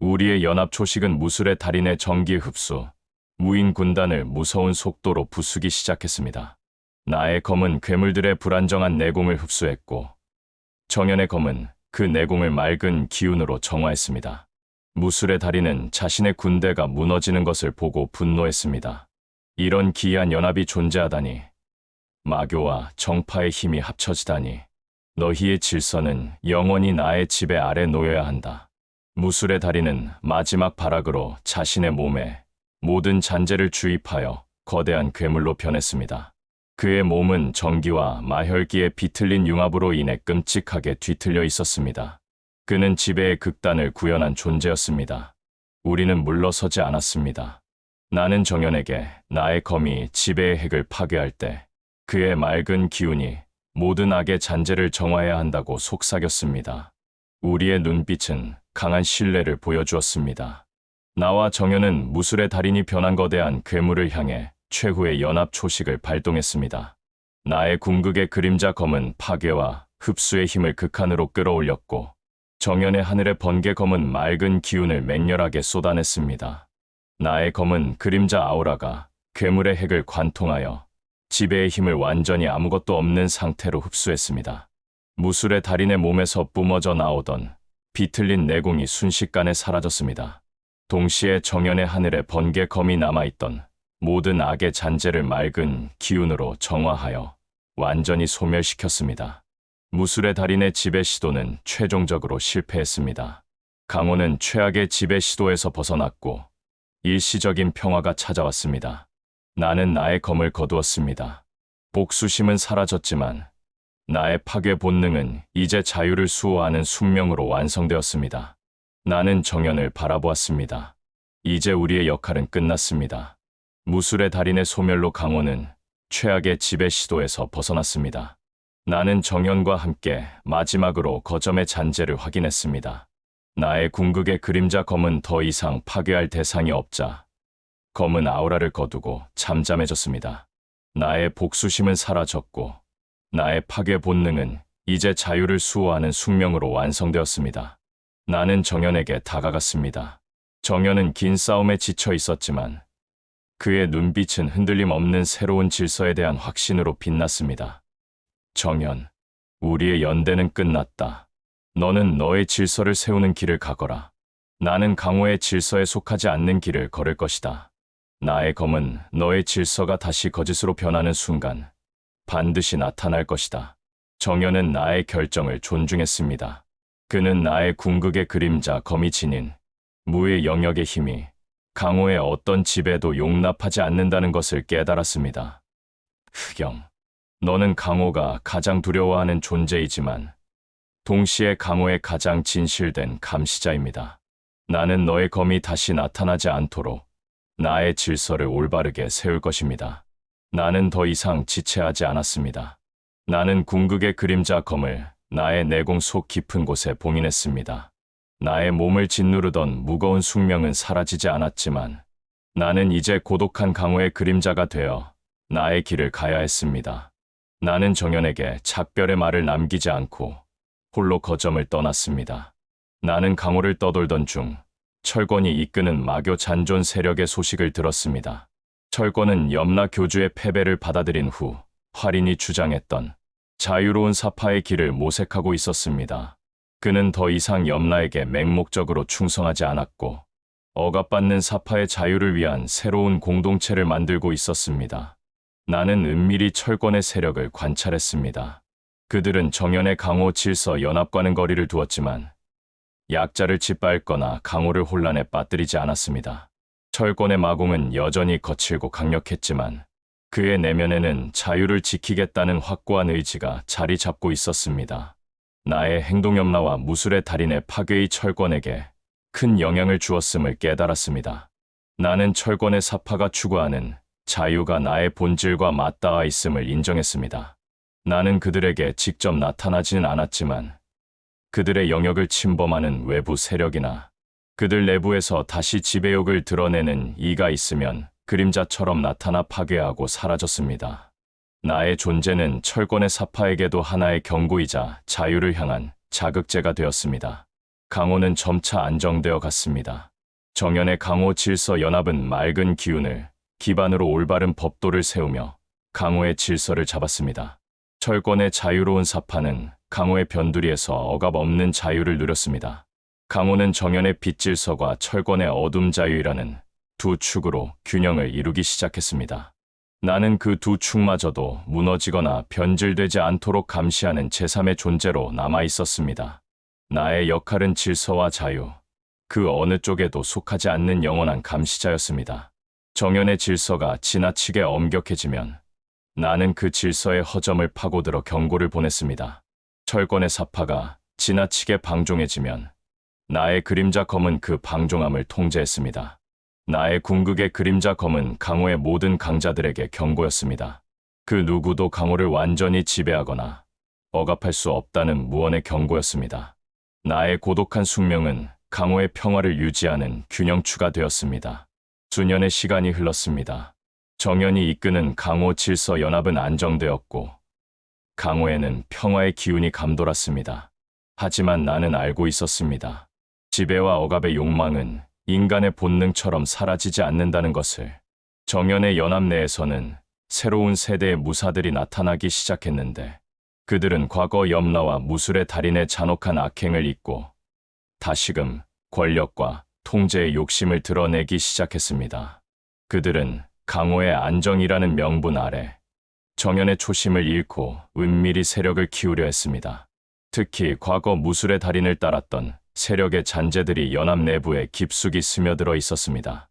우리의 연합 초식은 무술의 달인의 정기 흡수, 무인 군단을 무서운 속도로 부수기 시작했습니다. 나의 검은 괴물들의 불안정한 내공을 흡수했고, 정연의 검은 그 내공을 맑은 기운으로 정화했습니다. 무술의 달인은 자신의 군대가 무너지는 것을 보고 분노했습니다. 이런 기이한 연합이 존재하다니, 마교와 정파의 힘이 합쳐지다니, 너희의 질서는 영원히 나의 지배 아래 놓여야 한다. 무술의 달인은 마지막 발악으로 자신의 몸에 모든 잔재를 주입하여 거대한 괴물로 변했습니다. 그의 몸은 전기와 마혈기의 비틀린 융합으로 인해 끔찍하게 뒤틀려 있었습니다. 그는 지배의 극단을 구현한 존재였습니다. 우리는 물러서지 않았습니다. 나는 정연에게 나의 검이 지배의 핵을 파괴할 때 그의 맑은 기운이 모든 악의 잔재를 정화해야 한다고 속삭였습니다. 우리의 눈빛은 강한 신뢰를 보여주었습니다. 나와 정연은 무술의 달인이 변한 거대한 괴물을 향해 최후의 연합 초식을 발동했습니다. 나의 궁극의 그림자 검은 파괴와 흡수의 힘을 극한으로 끌어올렸고, 정연의 하늘의 번개 검은 맑은 기운을 맹렬하게 쏟아냈습니다. 나의 검은 그림자 아우라가 괴물의 핵을 관통하여 지배의 힘을 완전히 아무것도 없는 상태로 흡수했습니다. 무술의 달인의 몸에서 뿜어져 나오던 비틀린 내공이 순식간에 사라졌습니다. 동시에 정연의 하늘의 번개 검이 남아있던 모든 악의 잔재를 맑은 기운으로 정화하여 완전히 소멸시켰습니다. 무술의 달인의 지배 시도는 최종적으로 실패했습니다. 강호는 최악의 지배 시도에서 벗어났고 일시적인 평화가 찾아왔습니다. 나는 나의 검을 거두었습니다. 복수심은 사라졌지만 나의 파괴 본능은 이제 자유를 수호하는 숙명으로 완성되었습니다. 나는 정연을 바라보았습니다. 이제 우리의 역할은 끝났습니다. 무술의 달인의 소멸로 강호는 최악의 지배 시도에서 벗어났습니다. 나는 정연과 함께 마지막으로 거점의 잔재를 확인했습니다. 나의 궁극의 그림자 검은 더 이상 파괴할 대상이 없자 검은 아우라를 거두고 잠잠해졌습니다. 나의 복수심은 사라졌고 나의 파괴 본능은 이제 자유를 수호하는 숙명으로 완성되었습니다. 나는 정연에게 다가갔습니다. 정연은 긴 싸움에 지쳐 있었지만 그의 눈빛은 흔들림 없는 새로운 질서에 대한 확신으로 빛났습니다. 정연, 우리의 연대는 끝났다. 너는 너의 질서를 세우는 길을 가거라. 나는 강호의 질서에 속하지 않는 길을 걸을 것이다. 나의 검은 너의 질서가 다시 거짓으로 변하는 순간 반드시 나타날 것이다. 정연은 나의 결정을 존중했습니다. 그는 나의 궁극의 그림자 검이 지닌 무의 영역의 힘이 강호의 어떤 지배도 용납하지 않는다는 것을 깨달았습니다. 흑영, 너는 강호가 가장 두려워하는 존재이지만 동시에 강호의 가장 진실된 감시자입니다. 나는 너의 검이 다시 나타나지 않도록 나의 질서를 올바르게 세울 것입니다. 나는 더 이상 지체하지 않았습니다. 나는 궁극의 그림자 검을 나의 내공 속 깊은 곳에 봉인했습니다. 나의 몸을 짓누르던 무거운 숙명은 사라지지 않았지만 나는 이제 고독한 강호의 그림자가 되어 나의 길을 가야 했습니다. 나는 정연에게 작별의 말을 남기지 않고 홀로 거점을 떠났습니다. 나는 강호를 떠돌던 중 철권이 이끄는 마교 잔존 세력의 소식을 들었습니다. 철권은 염라 교주의 패배를 받아들인 후 활인이 주장했던 자유로운 사파의 길을 모색하고 있었습니다. 그는 더 이상 염라에게 맹목적으로 충성하지 않았고 억압받는 사파의 자유를 위한 새로운 공동체를 만들고 있었습니다. 나는 은밀히 철권의 세력을 관찰했습니다. 그들은 정연의 강호 질서 연합과는 거리를 두었지만 약자를 짓밟거나 강호를 혼란에 빠뜨리지 않았습니다. 철권의 마공은 여전히 거칠고 강력했지만 그의 내면에는 자유를 지키겠다는 확고한 의지가 자리 잡고 있었습니다. 나의 행동염라와 무술의 달인의 파괴의 철권에게 큰 영향을 주었음을 깨달았습니다. 나는 철권의 사파가 추구하는 자유가 나의 본질과 맞닿아 있음을 인정했습니다. 나는 그들에게 직접 나타나지는 않았지만 그들의 영역을 침범하는 외부 세력이나 그들 내부에서 다시 지배욕을 드러내는 이가 있으면 그림자처럼 나타나 파괴하고 사라졌습니다. 나의 존재는 철권의 사파에게도 하나의 경고이자 자유를 향한 자극제가 되었습니다. 강호는 점차 안정되어 갔습니다. 정연의 강호 질서 연합은 맑은 기운을 기반으로 올바른 법도를 세우며 강호의 질서를 잡았습니다. 철권의 자유로운 사파는 강호의 변두리에서 억압 없는 자유를 누렸습니다. 강호는 정연의 빛 질서와 철권의 어둠 자유라는 두 축으로 균형을 이루기 시작했습니다. 나는 그 두 축마저도 무너지거나 변질되지 않도록 감시하는 제3의 존재로 남아 있었습니다. 나의 역할은 질서와 자유, 그 어느 쪽에도 속하지 않는 영원한 감시자였습니다. 정연의 질서가 지나치게 엄격해지면 나는 그 질서의 허점을 파고들어 경고를 보냈습니다. 철권의 사파가 지나치게 방종해지면 나의 그림자 검은 그 방종함을 통제했습니다. 나의 궁극의 그림자 검은 강호의 모든 강자들에게 경고였습니다. 그 누구도 강호를 완전히 지배하거나 억압할 수 없다는 무언의 경고였습니다. 나의 고독한 숙명은 강호의 평화를 유지하는 균형추가 되었습니다. 수년의 시간이 흘렀습니다. 정연이 이끄는 강호 질서 연합은 안정되었고 강호에는 평화의 기운이 감돌았습니다. 하지만 나는 알고 있었습니다. 지배와 억압의 욕망은 인간의 본능처럼 사라지지 않는다는 것을. 정연의 연합 내에서는 새로운 세대의 무사들이 나타나기 시작했는데 그들은 과거 염라와 무술의 달인의 잔혹한 악행을 잊고 다시금 권력과 통제의 욕심을 드러내기 시작했습니다. 그들은 강호의 안정이라는 명분 아래 정연의 초심을 잃고 은밀히 세력을 키우려 했습니다. 특히 과거 무술의 달인을 따랐던 세력의 잔재들이 연합 내부에 깊숙이 스며들어 있었습니다.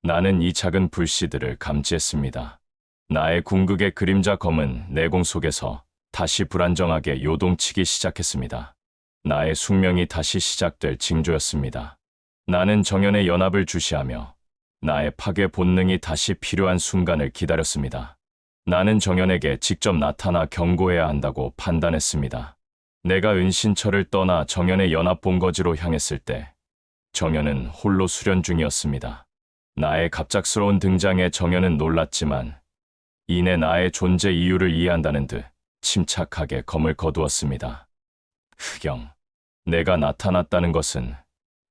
나는 이 작은 불씨들을 감지했습니다. 나의 궁극의 그림자 검은 내공 속에서 다시 불안정하게 요동치기 시작했습니다. 나의 숙명이 다시 시작될 징조였습니다. 나는 정연의 연합을 주시하며 나의 파괴 본능이 다시 필요한 순간을 기다렸습니다. 나는 정연에게 직접 나타나 경고해야 한다고 판단했습니다. 내가 은신처를 떠나 정연의 연합 본거지로 향했을 때 정연은 홀로 수련 중이었습니다. 나의 갑작스러운 등장에 정연은 놀랐지만 이내 나의 존재 이유를 이해한다는 듯 침착하게 검을 거두었습니다. 흑영, 내가 나타났다는 것은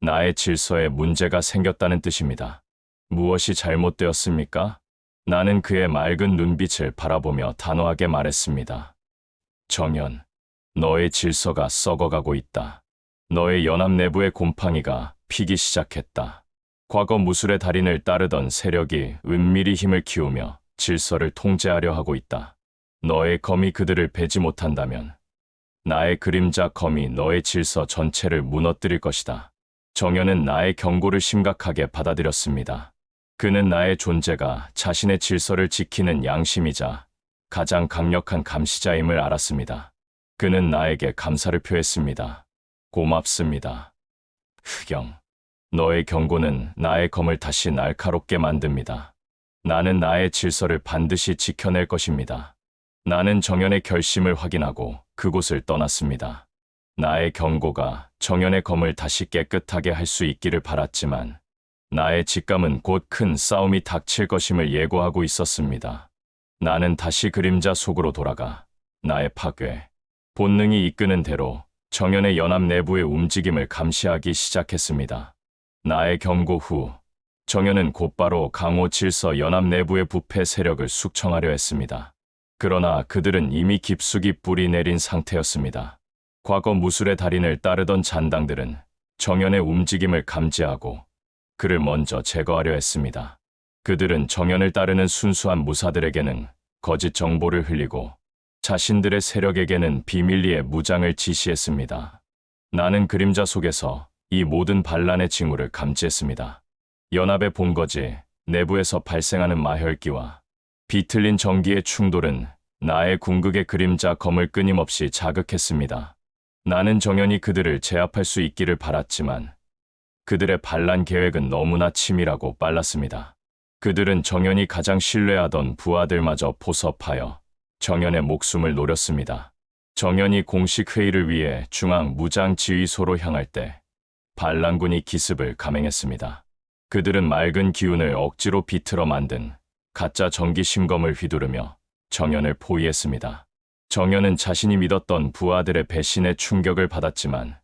나의 질서에 문제가 생겼다는 뜻입니다. 무엇이 잘못되었습니까? 나는 그의 맑은 눈빛을 바라보며 단호하게 말했습니다. 정연, 너의 질서가 썩어가고 있다. 너의 연합 내부의 곰팡이가 피기 시작했다. 과거 무술의 달인을 따르던 세력이 은밀히 힘을 키우며 질서를 통제하려 하고 있다. 너의 검이 그들을 베지 못한다면 나의 그림자 검이 너의 질서 전체를 무너뜨릴 것이다. 정연은 나의 경고를 심각하게 받아들였습니다. 그는 나의 존재가 자신의 질서를 지키는 양심이자 가장 강력한 감시자임을 알았습니다. 그는 나에게 감사를 표했습니다. 고맙습니다. 흑영, 너의 경고는 나의 검을 다시 날카롭게 만듭니다. 나는 나의 질서를 반드시 지켜낼 것입니다. 나는 정연의 결심을 확인하고 그곳을 떠났습니다. 나의 경고가 정연의 검을 다시 깨끗하게 할 수 있기를 바랐지만 나의 직감은 곧 큰 싸움이 닥칠 것임을 예고하고 있었습니다. 나는 다시 그림자 속으로 돌아가 나의 파괴, 본능이 이끄는 대로 정연의 연합 내부의 움직임을 감시하기 시작했습니다. 나의 경고 후 정연은 곧바로 강호 질서 연합 내부의 부패 세력을 숙청하려 했습니다. 그러나 그들은 이미 깊숙이 뿌리 내린 상태였습니다. 과거 무술의 달인을 따르던 잔당들은 정연의 움직임을 감지하고 그를 먼저 제거하려 했습니다. 그들은 정연을 따르는 순수한 무사들에게는 거짓 정보를 흘리고 자신들의 세력에게는 비밀리에 무장을 지시했습니다. 나는 그림자 속에서 이 모든 반란의 징후를 감지했습니다. 연합의 본거지, 내부에서 발생하는 마혈기와 비틀린 전기의 충돌은 나의 궁극의 그림자 검을 끊임없이 자극했습니다. 나는 정연히 그들을 제압할 수 있기를 바랐지만 그들의 반란 계획은 너무나 치밀하고 빨랐습니다. 그들은 정연이 가장 신뢰하던 부하들마저 포섭하여 정연의 목숨을 노렸습니다. 정연이 공식 회의를 위해 중앙 무장지휘소로 향할 때 반란군이 기습을 감행했습니다. 그들은 맑은 기운을 억지로 비틀어 만든 가짜 전기 심검을 휘두르며 정연을 포위했습니다. 정연은 자신이 믿었던 부하들의 배신에 충격을 받았지만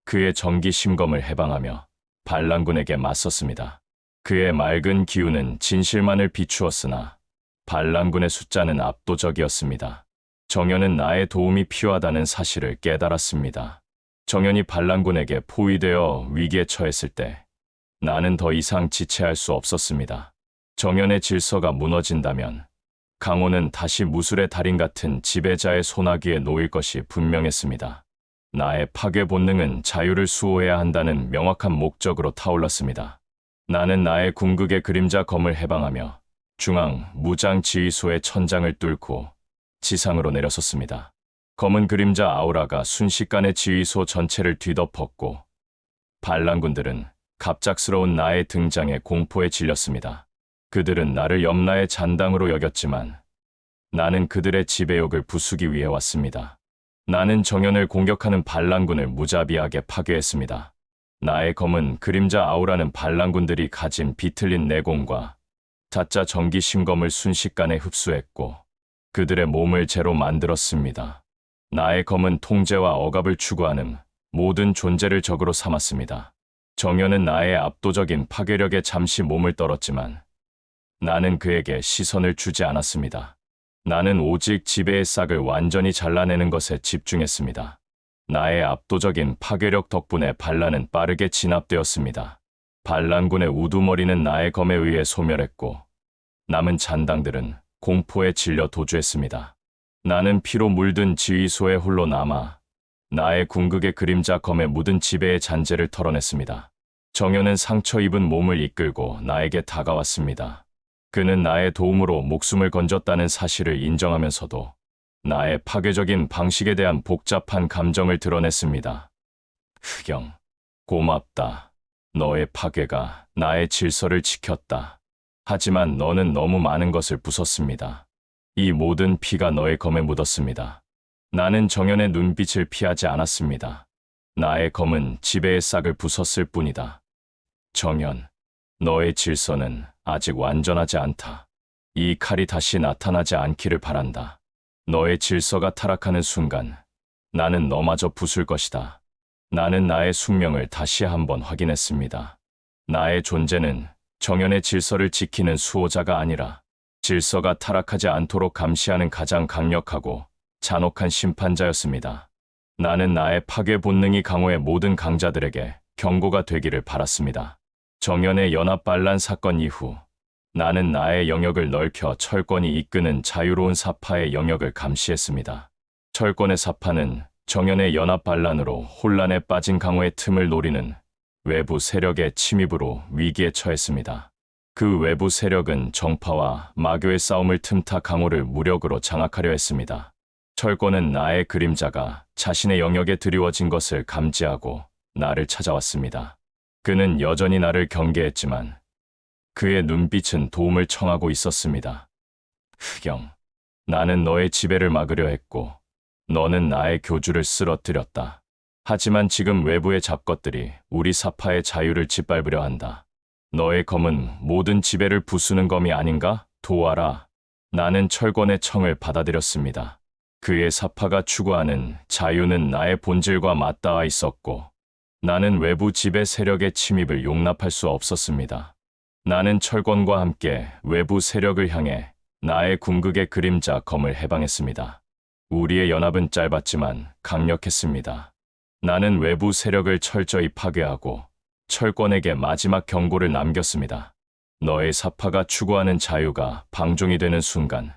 그의 전기 심검을 해방하며 반란군에게 맞섰습니다. 그의 맑은 기운은 진실만을 비추었으나 반란군의 숫자는 압도적이었습니다. 정연은 나의 도움이 필요하다는 사실을 깨달았습니다. 정연이 반란군에게 포위되어 위기에 처했을 때 나는 더 이상 지체할 수 없었습니다. 정연의 질서가 무너진다면 강호는 다시 무술의 달인 같은 지배자의 손아귀에 놓일 것이 분명했습니다. 나의 파괴 본능은 자유를 수호해야 한다는 명확한 목적으로 타올랐습니다. 나는 나의 궁극의 그림자 검을 해방하며 중앙 무장지휘소의 천장을 뚫고 지상으로 내려섰습니다. 검은 그림자 아우라가 순식간에 지휘소 전체를 뒤덮었고 반란군들은 갑작스러운 나의 등장에 공포에 질렸습니다. 그들은 나를 염라의 잔당으로 여겼지만 나는 그들의 지배욕을 부수기 위해 왔습니다. 나는 정연을 공격하는 반란군을 무자비하게 파괴했습니다. 나의 검은 그림자 아우라는 반란군들이 가진 비틀린 내공과 자짜 전기 심검을 순식간에 흡수했고 그들의 몸을 재로 만들었습니다. 나의 검은 통제와 억압을 추구하는 모든 존재를 적으로 삼았습니다. 정연은 나의 압도적인 파괴력에 잠시 몸을 떨었지만 나는 그에게 시선을 주지 않았습니다. 나는 오직 지배의 싹을 완전히 잘라내는 것에 집중했습니다. 나의 압도적인 파괴력 덕분에 반란은 빠르게 진압되었습니다. 반란군의 우두머리는 나의 검에 의해 소멸했고 남은 잔당들은 공포에 질려 도주했습니다. 나는 피로 물든 지휘소에 홀로 남아 나의 궁극의 그림자 검에 묻은 지배의 잔재를 털어냈습니다. 정연은 상처 입은 몸을 이끌고 나에게 다가왔습니다. 그는 나의 도움으로 목숨을 건졌다는 사실을 인정하면서도 나의 파괴적인 방식에 대한 복잡한 감정을 드러냈습니다. 흑영, 고맙다. 너의 파괴가 나의 질서를 지켰다. 하지만 너는 너무 많은 것을 부쉈습니다. 이 모든 피가 너의 검에 묻었습니다. 나는 정연의 눈빛을 피하지 않았습니다. 나의 검은 지배의 싹을 부쉈을 뿐이다. 정연, 너의 질서는 아직 완전하지 않다. 이 칼이 다시 나타나지 않기를 바란다. 너의 질서가 타락하는 순간 나는 너마저 부술 것이다. 나는 나의 숙명을 다시 한번 확인했습니다. 나의 존재는 정연의 질서를 지키는 수호자가 아니라 질서가 타락하지 않도록 감시하는 가장 강력하고 잔혹한 심판자였습니다. 나는 나의 파괴 본능이 강호의 모든 강자들에게 경고가 되기를 바랐습니다. 정연의 연합 반란 사건 이후 나는 나의 영역을 넓혀 철권이 이끄는 자유로운 사파의 영역을 감시했습니다. 철권의 사파는 정연의 연합 반란으로 혼란에 빠진 강호의 틈을 노리는 외부 세력의 침입으로 위기에 처했습니다. 그 외부 세력은 정파와 마교의 싸움을 틈타 강호를 무력으로 장악하려 했습니다. 철권은 나의 그림자가 자신의 영역에 드리워진 것을 감지하고 나를 찾아왔습니다. 그는 여전히 나를 경계했지만 그의 눈빛은 도움을 청하고 있었습니다. 흑영, 나는 너의 지배를 막으려 했고 너는 나의 교주를 쓰러뜨렸다. 하지만 지금 외부의 잡것들이 우리 사파의 자유를 짓밟으려 한다. 너의 검은 모든 지배를 부수는 검이 아닌가? 도와라. 나는 철권의 청을 받아들였습니다. 그의 사파가 추구하는 자유는 나의 본질과 맞닿아 있었고 나는 외부 지배 세력의 침입을 용납할 수 없었습니다. 나는 철권과 함께 외부 세력을 향해 나의 궁극의 그림자 검을 해방했습니다. 우리의 연합은 짧았지만 강력했습니다. 나는 외부 세력을 철저히 파괴하고 철권에게 마지막 경고를 남겼습니다. 너의 사파가 추구하는 자유가 방종이 되는 순간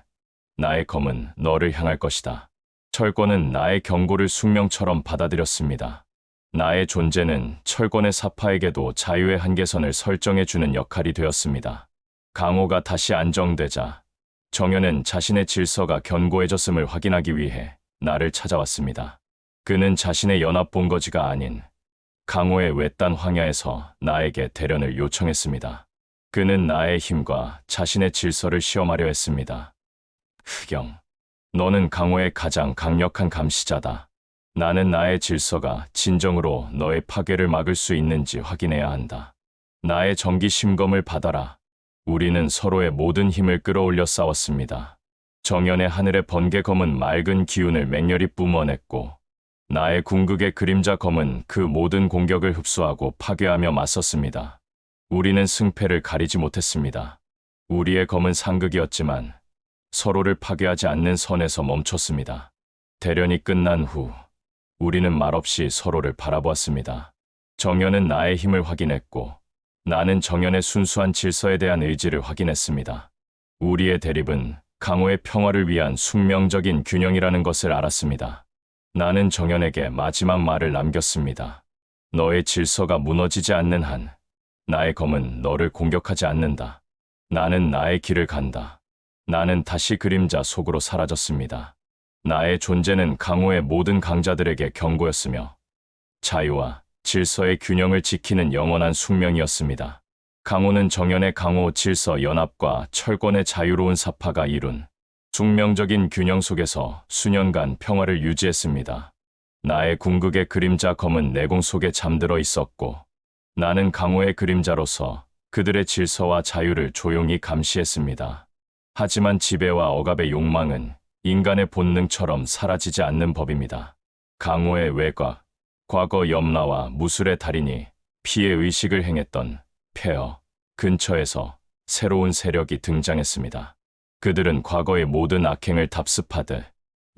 나의 검은 너를 향할 것이다. 철권은 나의 경고를 숙명처럼 받아들였습니다. 나의 존재는 철권의 사파에게도 자유의 한계선을 설정해주는 역할이 되었습니다. 강호가 다시 안정되자 정연은 자신의 질서가 견고해졌음을 확인하기 위해 나를 찾아왔습니다. 그는 자신의 연합 본거지가 아닌 강호의 외딴 황야에서 나에게 대련을 요청했습니다. 그는 나의 힘과 자신의 질서를 시험하려 했습니다. 흑영, 너는 강호의 가장 강력한 감시자다. 나는 나의 질서가 진정으로 너의 파괴를 막을 수 있는지 확인해야 한다. 나의 정기 심검을 받아라. 우리는 서로의 모든 힘을 끌어올려 싸웠습니다. 정연의 하늘의 번개 검은 맑은 기운을 맹렬히 뿜어냈고 나의 궁극의 그림자 검은 그 모든 공격을 흡수하고 파괴하며 맞섰습니다. 우리는 승패를 가리지 못했습니다. 우리의 검은 상극이었지만 서로를 파괴하지 않는 선에서 멈췄습니다. 대련이 끝난 후 우리는 말없이 서로를 바라보았습니다. 정연은 나의 힘을 확인했고 나는 정연의 순수한 질서에 대한 의지를 확인했습니다. 우리의 대립은 강호의 평화를 위한 숙명적인 균형이라는 것을 알았습니다. 나는 정연에게 마지막 말을 남겼습니다. 너의 질서가 무너지지 않는 한 나의 검은 너를 공격하지 않는다. 나는 나의 길을 간다. 나는 다시 그림자 속으로 사라졌습니다. 나의 존재는 강호의 모든 강자들에게 경고였으며 자유와 질서의 균형을 지키는 영원한 숙명이었습니다. 강호는 정연의 강호 질서 연합과 철권의 자유로운 사파가 이룬 숙명적인 균형 속에서 수년간 평화를 유지했습니다. 나의 궁극의 그림자 검은 내공 속에 잠들어 있었고 나는 강호의 그림자로서 그들의 질서와 자유를 조용히 감시했습니다. 하지만 지배와 억압의 욕망은 인간의 본능처럼 사라지지 않는 법입니다. 강호의 외곽, 과거 염라와 무술의 달인이 피해 의식을 행했던 폐허 근처에서 새로운 세력이 등장했습니다. 그들은 과거의 모든 악행을 답습하듯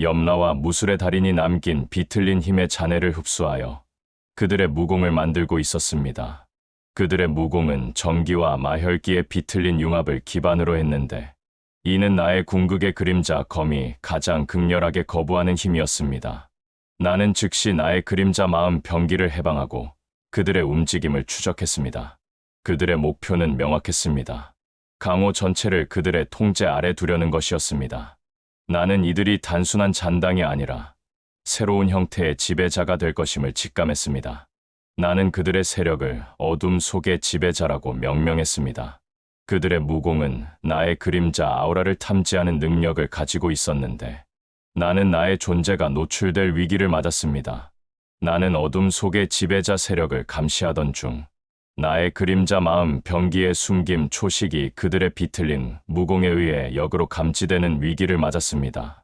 염라와 무술의 달인이 남긴 비틀린 힘의 잔해를 흡수하여 그들의 무공을 만들고 있었습니다. 그들의 무공은 정기와 마혈기의 비틀린 융합을 기반으로 했는데 이는 나의 궁극의 그림자 검이 가장 극렬하게 거부하는 힘이었습니다. 나는 즉시 나의 그림자 마음 병기를 해방하고 그들의 움직임을 추적했습니다. 그들의 목표는 명확했습니다. 강호 전체를 그들의 통제 아래 두려는 것이었습니다. 나는 이들이 단순한 잔당이 아니라 새로운 형태의 지배자가 될 것임을 직감했습니다. 나는 그들의 세력을 어둠 속의 지배자라고 명명했습니다. 그들의 무공은 나의 그림자 아우라를 탐지하는 능력을 가지고 있었는데 나는 나의 존재가 노출될 위기를 맞았습니다. 나는 어둠 속의 지배자 세력을 감시하던 중 나의 그림자 마음 병기에 숨김 초식이 그들의 비틀린 무공에 의해 역으로 감지되는 위기를 맞았습니다.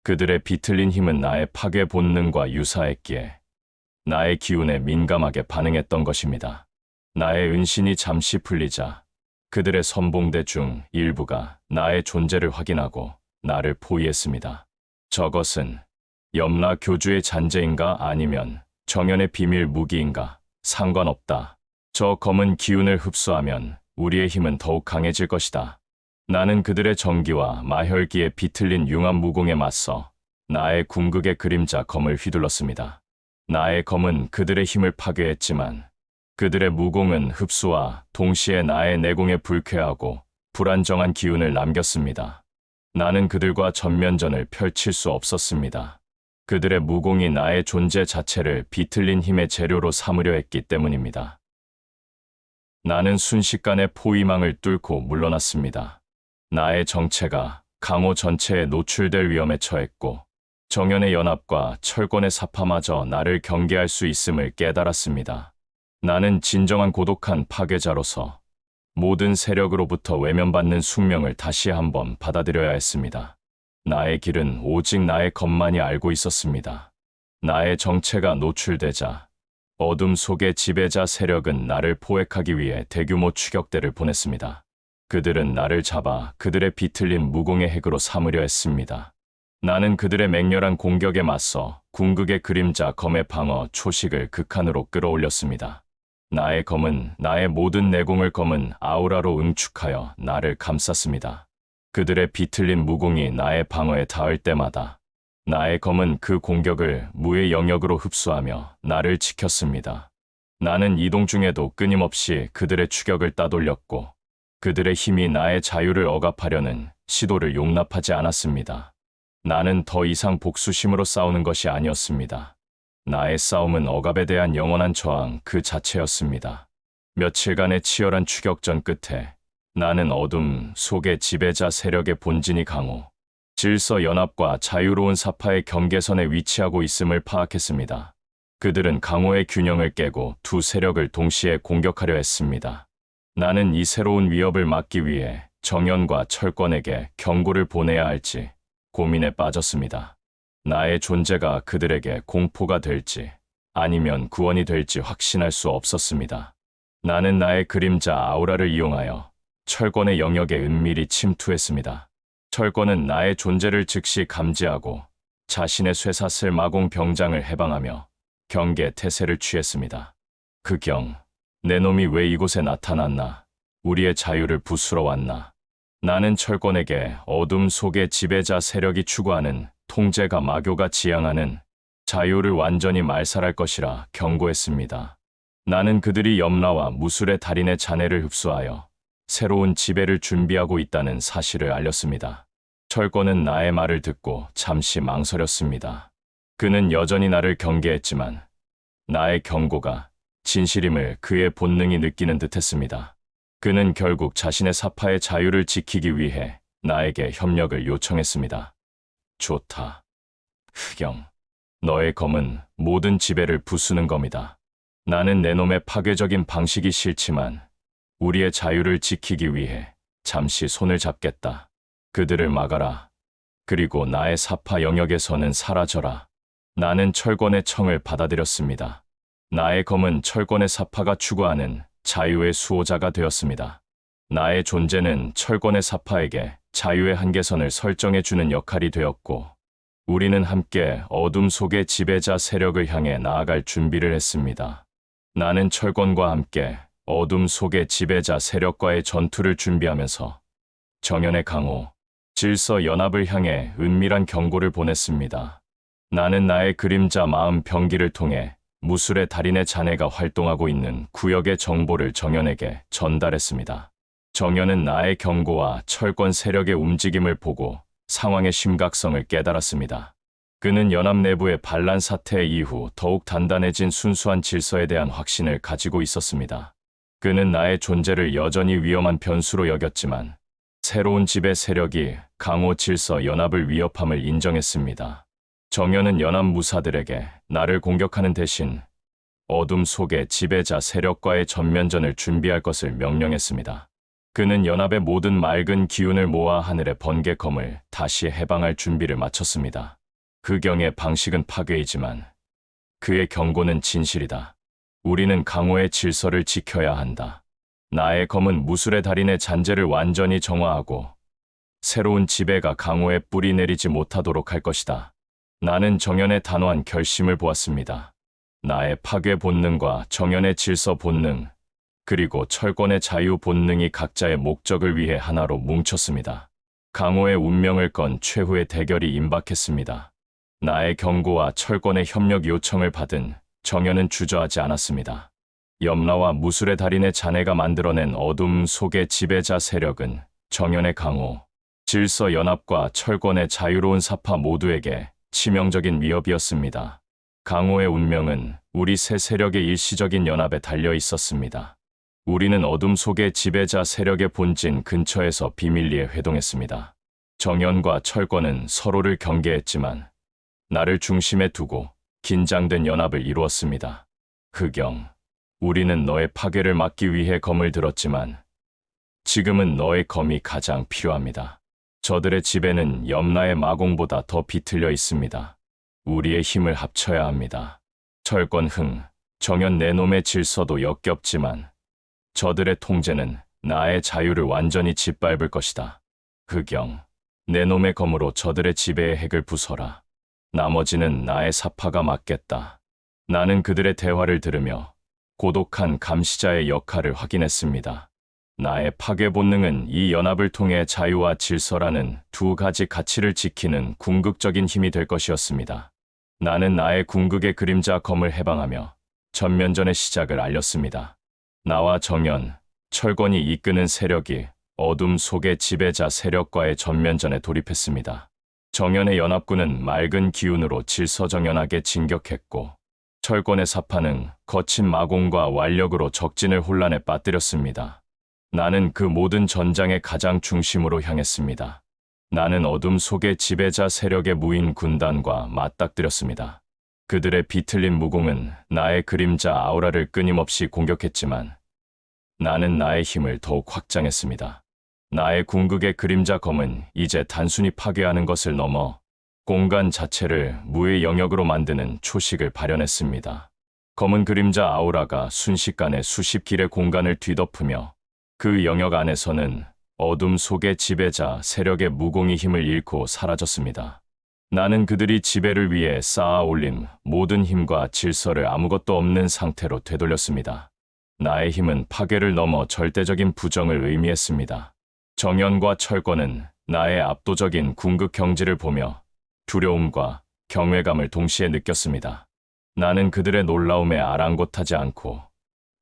그들의 비틀린 힘은 나의 파괴 본능과 유사했기에 나의 기운에 민감하게 반응했던 것입니다. 나의 은신이 잠시 풀리자 그들의 선봉대 중 일부가 나의 존재를 확인하고 나를 포위했습니다. 저것은 염라 교주의 잔재인가 아니면 정연의 비밀 무기인가 상관없다. 저 검은 기운을 흡수하면 우리의 힘은 더욱 강해질 것이다. 나는 그들의 정기와 마혈기에 비틀린 융합 무공에 맞서 나의 궁극의 그림자 검을 휘둘렀습니다. 나의 검은 그들의 힘을 파괴했지만 그들의 무공은 흡수와 동시에 나의 내공에 불쾌하고 불안정한 기운을 남겼습니다. 나는 그들과 전면전을 펼칠 수 없었습니다. 그들의 무공이 나의 존재 자체를 비틀린 힘의 재료로 삼으려 했기 때문입니다. 나는 순식간에 포위망을 뚫고 물러났습니다. 나의 정체가 강호 전체에 노출될 위험에 처했고 정연의 연합과 철권의 사파마저 나를 경계할 수 있음을 깨달았습니다. 나는 진정한 고독한 파괴자로서 모든 세력으로부터 외면받는 숙명을 다시 한번 받아들여야 했습니다. 나의 길은 오직 나의 것만이 알고 있었습니다. 나의 정체가 노출되자 어둠 속의 지배자 세력은 나를 포획하기 위해 대규모 추격대를 보냈습니다. 그들은 나를 잡아 그들의 비틀린 무공의 핵으로 삼으려 했습니다. 나는 그들의 맹렬한 공격에 맞서 궁극의 그림자 검의 방어 초식을 극한으로 끌어올렸습니다. 나의 검은 나의 모든 내공을 검은 아우라로 응축하여 나를 감쌌습니다. 그들의 비틀린 무공이 나의 방어에 닿을 때마다 나의 검은 그 공격을 무의 영역으로 흡수하며 나를 지켰습니다. 나는 이동 중에도 끊임없이 그들의 추격을 따돌렸고 그들의 힘이 나의 자유를 억압하려는 시도를 용납하지 않았습니다. 나는 더 이상 복수심으로 싸우는 것이 아니었습니다. 나의 싸움은 억압에 대한 영원한 저항 그 자체였습니다. 며칠간의 치열한 추격전 끝에 나는 어둠 속의 지배자 세력의 본진이 강호, 질서 연합과 자유로운 사파의 경계선에 위치하고 있음을 파악했습니다. 그들은 강호의 균형을 깨고 두 세력을 동시에 공격하려 했습니다. 나는 이 새로운 위협을 막기 위해 정연과 철권에게 경고를 보내야 할지 고민에 빠졌습니다. 나의 존재가 그들에게 공포가 될지 아니면 구원이 될지 확신할 수 없었습니다. 나는 나의 그림자 아우라를 이용하여 철권의 영역에 은밀히 침투했습니다. 철권은 나의 존재를 즉시 감지하고 자신의 쇠사슬 마공 병장을 해방하며 경계 태세를 취했습니다. 극영, 내 놈이 왜 이곳에 나타났나? 우리의 자유를 부수러 왔나? 나는 철권에게 어둠 속의 지배자 세력이 추구하는 통제가 마교가 지향하는 자유를 완전히 말살할 것이라 경고했습니다. 나는 그들이 염라와 무술의 달인의 잔해를 흡수하여 새로운 지배를 준비하고 있다는 사실을 알렸습니다. 철권은 나의 말을 듣고 잠시 망설였습니다. 그는 여전히 나를 경계했지만 나의 경고가 진실임을 그의 본능이 느끼는 듯했습니다. 그는 결국 자신의 사파의 자유를 지키기 위해 나에게 협력을 요청했습니다. 좋다. 흑영, 너의 검은 모든 지배를 부수는 검이다. 나는 내 놈의 파괴적인 방식이 싫지만 우리의 자유를 지키기 위해 잠시 손을 잡겠다. 그들을 막아라. 그리고 나의 사파 영역에서는 사라져라. 나는 철권의 청을 받아들였습니다. 나의 검은 철권의 사파가 추구하는 자유의 수호자가 되었습니다. 나의 존재는 철권의 사파에게 자유의 한계선을 설정해주는 역할이 되었고, 우리는 함께 어둠 속의 지배자 세력을 향해 나아갈 준비를 했습니다. 나는 철권과 함께 어둠 속의 지배자 세력과의 전투를 준비하면서 정연의 강호, 질서 연합을 향해 은밀한 경고를 보냈습니다. 나는 나의 그림자 마음 병기를 통해 무술의 달인의 잔해가 활동하고 있는 구역의 정보를 정연에게 전달했습니다. 정연은 나의 경고와 철권 세력의 움직임을 보고 상황의 심각성을 깨달았습니다. 그는 연합 내부의 반란 사태 이후 더욱 단단해진 순수한 질서에 대한 확신을 가지고 있었습니다. 그는 나의 존재를 여전히 위험한 변수로 여겼지만 새로운 지배 세력이 강호 질서 연합을 위협함을 인정했습니다. 정연은 연합 무사들에게 나를 공격하는 대신 어둠 속의 지배자 세력과의 전면전을 준비할 것을 명령했습니다. 그는 연합의 모든 맑은 기운을 모아 하늘의 번개검을 다시 해방할 준비를 마쳤습니다. 극영의 방식은 파괴이지만 그의 경고는 진실이다. 우리는 강호의 질서를 지켜야 한다. 나의 검은 무술의 달인의 잔재를 완전히 정화하고 새로운 지배가 강호에 뿌리 내리지 못하도록 할 것이다. 나는 정연의 단호한 결심을 보았습니다. 나의 파괴 본능과 정연의 질서 본능, 그리고 철권의 자유 본능이 각자의 목적을 위해 하나로 뭉쳤습니다. 강호의 운명을 건 최후의 대결이 임박했습니다. 나의 경고와 철권의 협력 요청을 받은 정연은 주저하지 않았습니다. 염라와 무술의 달인의 잔해가 만들어낸 어둠 속의 지배자 세력은 정연의 강호, 질서 연합과 철권의 자유로운 사파 모두에게 치명적인 위협이었습니다. 강호의 운명은 우리 세 세력의 일시적인 연합에 달려 있었습니다. 우리는 어둠 속의 지배자 세력의 본진 근처에서 비밀리에 회동했습니다. 정연과 철권은 서로를 경계했지만 나를 중심에 두고 긴장된 연합을 이루었습니다. 극영, 우리는 너의 파괴를 막기 위해 검을 들었지만 지금은 너의 검이 가장 필요합니다. 저들의 지배는 염라의 마공보다 더 비틀려 있습니다. 우리의 힘을 합쳐야 합니다. 철권 흥, 정연 내 놈의 질서도 역겹지만 저들의 통제는 나의 자유를 완전히 짓밟을 것이다. 극영, 내 놈의 검으로 저들의 지배의 핵을 부숴라. 나머지는 나의 사파가 맡겠다. 나는 그들의 대화를 들으며 고독한 감시자의 역할을 확인했습니다. 나의 파괴 본능은 이 연합을 통해 자유와 질서라는 두 가지 가치를 지키는 궁극적인 힘이 될 것이었습니다. 나는 나의 궁극의 그림자 검을 해방하며 전면전의 시작을 알렸습니다. 나와 정연, 철권이 이끄는 세력이 어둠 속의 지배자 세력과의 전면전에 돌입했습니다. 정연의 연합군은 맑은 기운으로 질서정연하게 진격했고 철권의 사파는 거친 마공과 완력으로 적진을 혼란에 빠뜨렸습니다. 나는 그 모든 전장의 가장 중심으로 향했습니다. 나는 어둠 속의 지배자 세력의 무인 군단과 맞닥뜨렸습니다. 그들의 비틀린 무공은 나의 그림자 아우라를 끊임없이 공격했지만 나는 나의 힘을 더욱 확장했습니다. 나의 궁극의 그림자 검은 이제 단순히 파괴하는 것을 넘어 공간 자체를 무의 영역으로 만드는 초식을 발현했습니다. 검은 그림자 아우라가 순식간에 수십 길의 공간을 뒤덮으며 그 영역 안에서는 어둠 속의 지배자 세력의 무공의 힘을 잃고 사라졌습니다. 나는 그들이 지배를 위해 쌓아 올린 모든 힘과 질서를 아무것도 없는 상태로 되돌렸습니다. 나의 힘은 파괴를 넘어 절대적인 부정을 의미했습니다. 정연과 철권은 나의 압도적인 궁극 경지를 보며 두려움과 경외감을 동시에 느꼈습니다. 나는 그들의 놀라움에 아랑곳하지 않고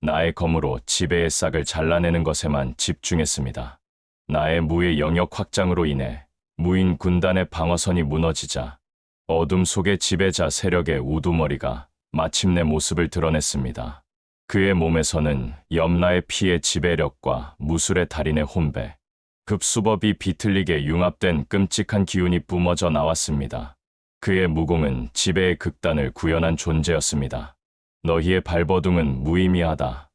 나의 검으로 지배의 싹을 잘라내는 것에만 집중했습니다. 나의 무의 영역 확장으로 인해 무인 군단의 방어선이 무너지자 어둠 속의 지배자 세력의 우두머리가 마침내 모습을 드러냈습니다. 그의 몸에서는 염라의 피의 지배력과 무술의 달인의 혼배, 급수법이 비틀리게 융합된 끔찍한 기운이 뿜어져 나왔습니다. 그의 무공은 지배의 극단을 구현한 존재였습니다. 너희의 발버둥은 무의미하다.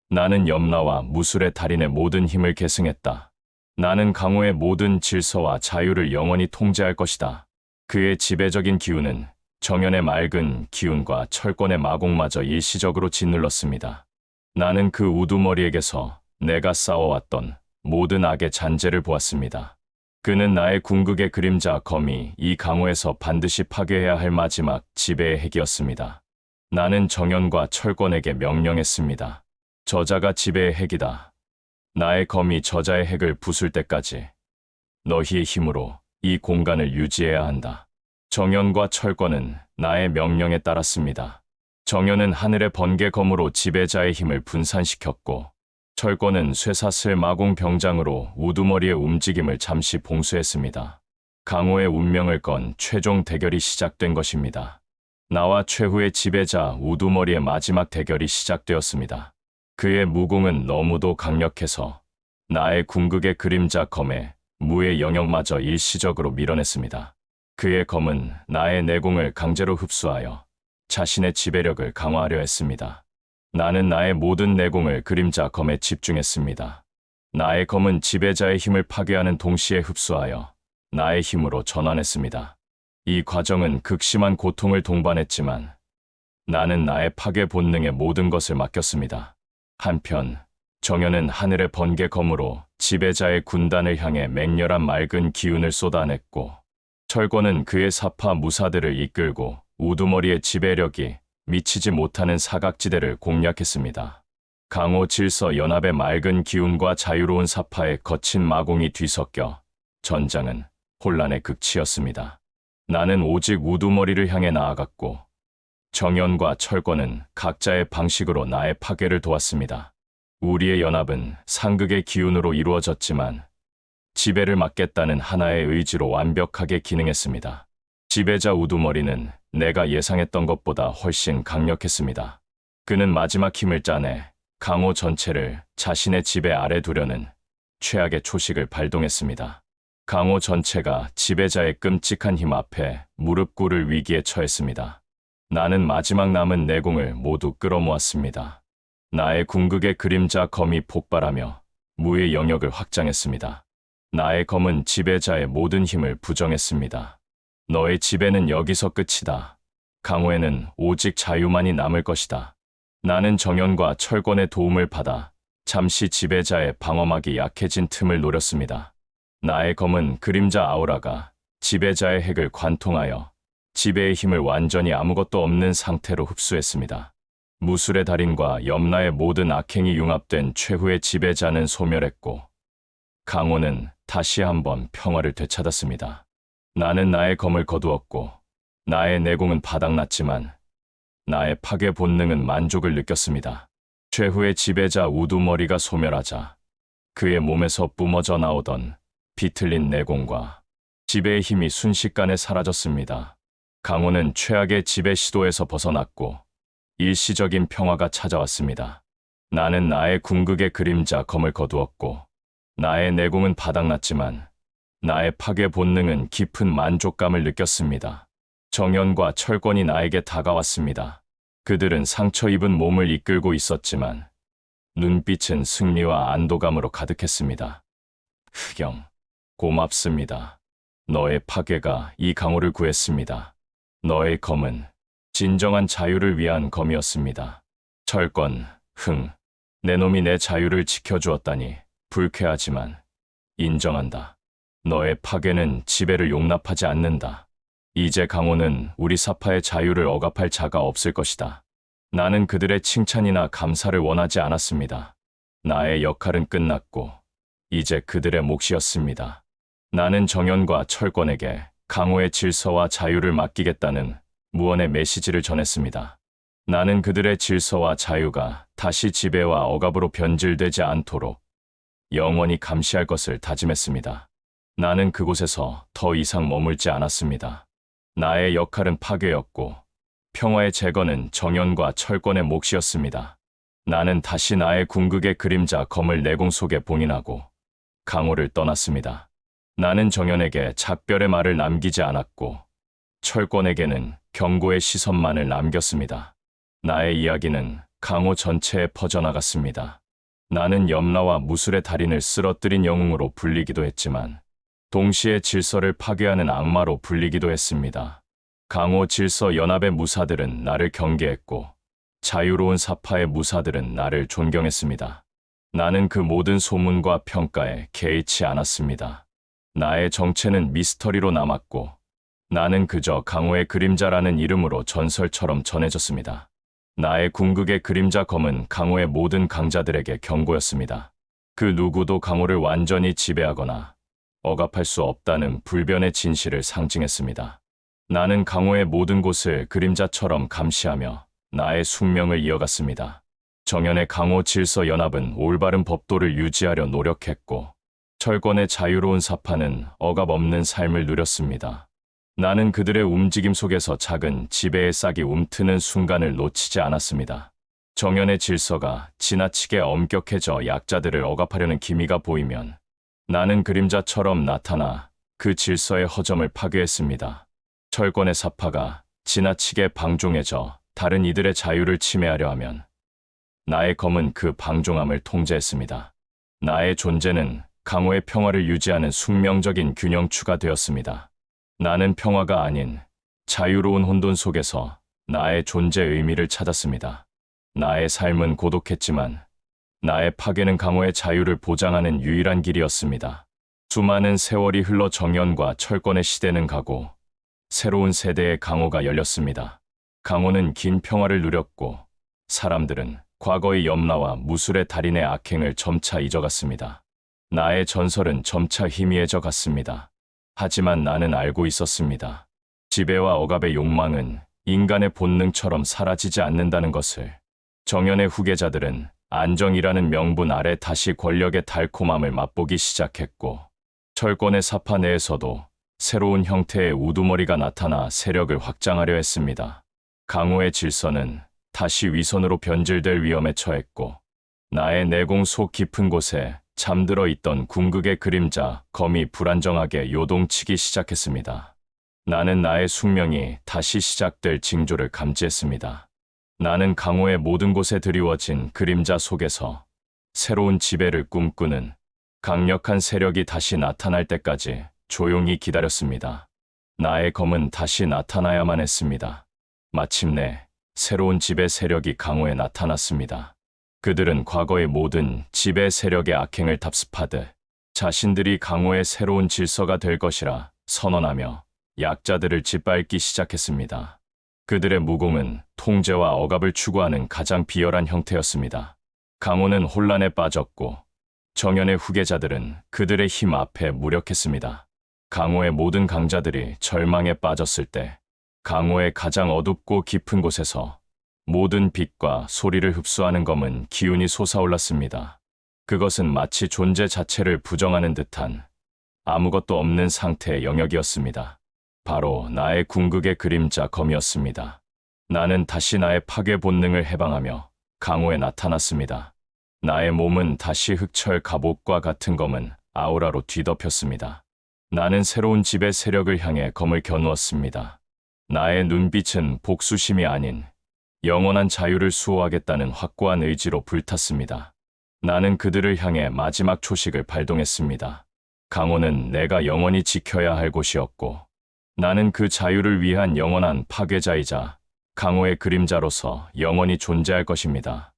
나는 염라와 무술의 달인의 모든 힘을 계승했다. 나는 강호의 모든 질서와 자유를 영원히 통제할 것이다. 그의 지배적인 기운은 정연의 맑은 기운과 철권의 마공마저 일시적으로 짓눌렀습니다. 나는 그 우두머리에게서 내가 쌓아왔던 모든 악의 잔재를 보았습니다. 그는 나의 궁극의 그림자 검이 이 강호에서 반드시 파괴해야 할 마지막 지배의 핵이었습니다. 나는 정연과 철권에게 명령했습니다. 저자가 지배의 핵이다. 나의 검이 저자의 핵을 부술 때까지 너희의 힘으로 이 공간을 유지해야 한다. 정연과 철권은 나의 명령에 따랐습니다. 정연은 하늘의 번개검으로 지배자의 힘을 분산시켰고 철권은 쇠사슬 마공 병장으로 우두머리의 움직임을 잠시 봉쇄했습니다. 강호의 운명을 건 최종 대결이 시작된 것입니다. 나와 최후의 지배자 우두머리의 마지막 대결이 시작되었습니다. 그의 무공은 너무도 강력해서 나의 궁극의 그림자 검에 무의 영역마저 일시적으로 밀어냈습니다. 그의 검은 나의 내공을 강제로 흡수하여 자신의 지배력을 강화하려 했습니다. 나는 나의 모든 내공을 그림자 검에 집중했습니다. 나의 검은 지배자의 힘을 파괴하는 동시에 흡수하여 나의 힘으로 전환했습니다. 이 과정은 극심한 고통을 동반했지만 나는 나의 파괴 본능에 모든 것을 맡겼습니다. 한편 정연은 하늘의 번개검으로 지배자의 군단을 향해 맹렬한 맑은 기운을 쏟아냈고 철권은 그의 사파 무사들을 이끌고 우두머리의 지배력이 미치지 못하는 사각지대를 공략했습니다. 강호 질서 연합의 맑은 기운과 자유로운 사파의 거친 마공이 뒤섞여 전장은 혼란의 극치였습니다. 나는 오직 우두머리를 향해 나아갔고 정연과 철권은 각자의 방식으로 나의 파괴를 도왔습니다. 우리의 연합은 상극의 기운으로 이루어졌지만 지배를 막겠다는 하나의 의지로 완벽하게 기능했습니다. 지배자 우두머리는 내가 예상했던 것보다 훨씬 강력했습니다. 그는 마지막 힘을 짜내 강호 전체를 자신의 지배 아래 두려는 최악의 초식을 발동했습니다. 강호 전체가 지배자의 끔찍한 힘 앞에 무릎 꿇을 위기에 처했습니다. 나는 마지막 남은 내공을 모두 끌어모았습니다. 나의 궁극의 그림자 검이 폭발하며 무의 영역을 확장했습니다. 나의 검은 지배자의 모든 힘을 부정했습니다. 너의 지배는 여기서 끝이다. 강호에는 오직 자유만이 남을 것이다. 나는 정연과 철권의 도움을 받아 잠시 지배자의 방어막이 약해진 틈을 노렸습니다. 나의 검은 그림자 아우라가 지배자의 핵을 관통하여 지배의 힘을 완전히 아무것도 없는 상태로 흡수했습니다. 무술의 달인과 염라의 모든 악행이 융합된 최후의 지배자는 소멸했고 강호는 다시 한번 평화를 되찾았습니다. 나는 나의 검을 거두었고 나의 내공은 바닥났지만 나의 파괴 본능은 만족을 느꼈습니다. 최후의 지배자 우두머리가 소멸하자 그의 몸에서 뿜어져 나오던 비틀린 내공과 지배의 힘이 순식간에 사라졌습니다. 강호는 최악의 지배 시도에서 벗어났고 일시적인 평화가 찾아왔습니다. 나는 나의 궁극의 그림자 검을 거두었고, 나의 내공은 바닥났지만, 나의 파괴 본능은 깊은 만족감을 느꼈습니다. 정연과 철권이 나에게 다가왔습니다. 그들은 상처 입은 몸을 이끌고 있었지만, 눈빛은 승리와 안도감으로 가득했습니다. 흑영, 고맙습니다. 너의 파괴가 이 강호를 구했습니다. 너의 검은 진정한 자유를 위한 검이었습니다. 철권, 내 놈이 내 자유를 지켜주었다니 불쾌하지만 인정한다. 너의 파괴는 지배를 용납하지 않는다. 이제 강호는 우리 사파의 자유를 억압할 자가 없을 것이다. 나는 그들의 칭찬이나 감사를 원하지 않았습니다. 나의 역할은 끝났고 이제 그들의 몫이었습니다. 나는 정연과 철권에게 강호의 질서와 자유를 맡기겠다는 무언의 메시지를 전했습니다. 나는 그들의 질서와 자유가 다시 지배와 억압으로 변질되지 않도록 영원히 감시할 것을 다짐했습니다. 나는 그곳에서 더 이상 머물지 않았습니다. 나의 역할은 파괴였고 평화의 재건은 정연과 철권의 몫이었습니다. 나는 다시 나의 궁극의 그림자 검을 내공 속에 봉인하고 강호를 떠났습니다. 나는 정연에게 작별의 말을 남기지 않았고 철권에게는 경고의 시선만을 남겼습니다. 나의 이야기는 강호 전체에 퍼져나갔습니다. 나는 염라와 무술의 달인을 쓰러뜨린 영웅으로 불리기도 했지만 동시에 질서를 파괴하는 악마로 불리기도 했습니다. 강호 질서 연합의 무사들은 나를 경계했고 자유로운 사파의 무사들은 나를 존경했습니다. 나는 그 모든 소문과 평가에 개의치 않았습니다. 나의 정체는 미스터리로 남았고 나는 그저 강호의 그림자라는 이름으로 전설처럼 전해졌습니다. 나의 궁극의 그림자 검은 강호의 모든 강자들에게 경고였습니다. 그 누구도 강호를 완전히 지배하거나 억압할 수 없다는 불변의 진실을 상징했습니다. 나는 강호의 모든 곳을 그림자처럼 감시하며 나의 숙명을 이어갔습니다. 정연의 강호 질서 연합은 올바른 법도를 유지하려 노력했고 철권의 자유로운 사파는 억압 없는 삶을 누렸습니다. 나는 그들의 움직임 속에서 작은 지배의 싹이 움트는 순간을 놓치지 않았습니다. 정연의 질서가 지나치게 엄격해져 약자들을 억압하려는 기미가 보이면 나는 그림자처럼 나타나 그 질서의 허점을 파괴했습니다. 철권의 사파가 지나치게 방종해져 다른 이들의 자유를 침해하려 하면 나의 검은 그 방종함을 통제했습니다. 나의 존재는 강호의 평화를 유지하는 숙명적인 균형추가 되었습니다. 나는 평화가 아닌 자유로운 혼돈 속에서 나의 존재의 의미를 찾았습니다. 나의 삶은 고독했지만 나의 파괴는 강호의 자유를 보장하는 유일한 길이었습니다. 수많은 세월이 흘러 정연과 철권의 시대는 가고 새로운 세대의 강호가 열렸습니다. 강호는 긴 평화를 누렸고 사람들은 과거의 염라와 무술의 달인의 악행을 점차 잊어갔습니다. 나의 전설은 점차 희미해져 갔습니다. 하지만 나는 알고 있었습니다. 지배와 억압의 욕망은 인간의 본능처럼 사라지지 않는다는 것을. 정연의 후계자들은 안정이라는 명분 아래 다시 권력의 달콤함을 맛보기 시작했고 철권의 사파 내에서도 새로운 형태의 우두머리가 나타나 세력을 확장하려 했습니다. 강호의 질서는 다시 위선으로 변질될 위험에 처했고 나의 내공 속 깊은 곳에 잠들어 있던 궁극의 그림자 검이 불안정하게 요동치기 시작했습니다. 나는 나의 숙명이 다시 시작될 징조를 감지했습니다. 나는 강호의 모든 곳에 드리워진 그림자 속에서 새로운 지배를 꿈꾸는 강력한 세력이 다시 나타날 때까지 조용히 기다렸습니다. 나의 검은 다시 나타나야만 했습니다. 마침내 새로운 지배 세력이 강호에 나타났습니다. 그들은 과거의 모든 지배 세력의 악행을 답습하듯 자신들이 강호의 새로운 질서가 될 것이라 선언하며 약자들을 짓밟기 시작했습니다. 그들의 무공은 통제와 억압을 추구하는 가장 비열한 형태였습니다. 강호는 혼란에 빠졌고 정연의 후계자들은 그들의 힘 앞에 무력했습니다. 강호의 모든 강자들이 절망에 빠졌을 때 강호의 가장 어둡고 깊은 곳에서 모든 빛과 소리를 흡수하는 검은 기운이 솟아올랐습니다. 그것은 마치 존재 자체를 부정하는 듯한 아무것도 없는 상태의 영역이었습니다. 바로 나의 궁극의 그림자 검이었습니다. 나는 다시 나의 파괴 본능을 해방하며 강호에 나타났습니다. 나의 몸은 다시 흑철 갑옷과 같은 검은 아우라로 뒤덮였습니다. 나는 새로운 집의 세력을 향해 검을 겨누었습니다. 나의 눈빛은 복수심이 아닌 영원한 자유를 수호하겠다는 확고한 의지로 불탔습니다. 나는 그들을 향해 마지막 초식을 발동했습니다. 강호는 내가 영원히 지켜야 할 곳이었고, 나는 그 자유를 위한 영원한 파괴자이자 강호의 그림자로서 영원히 존재할 것입니다.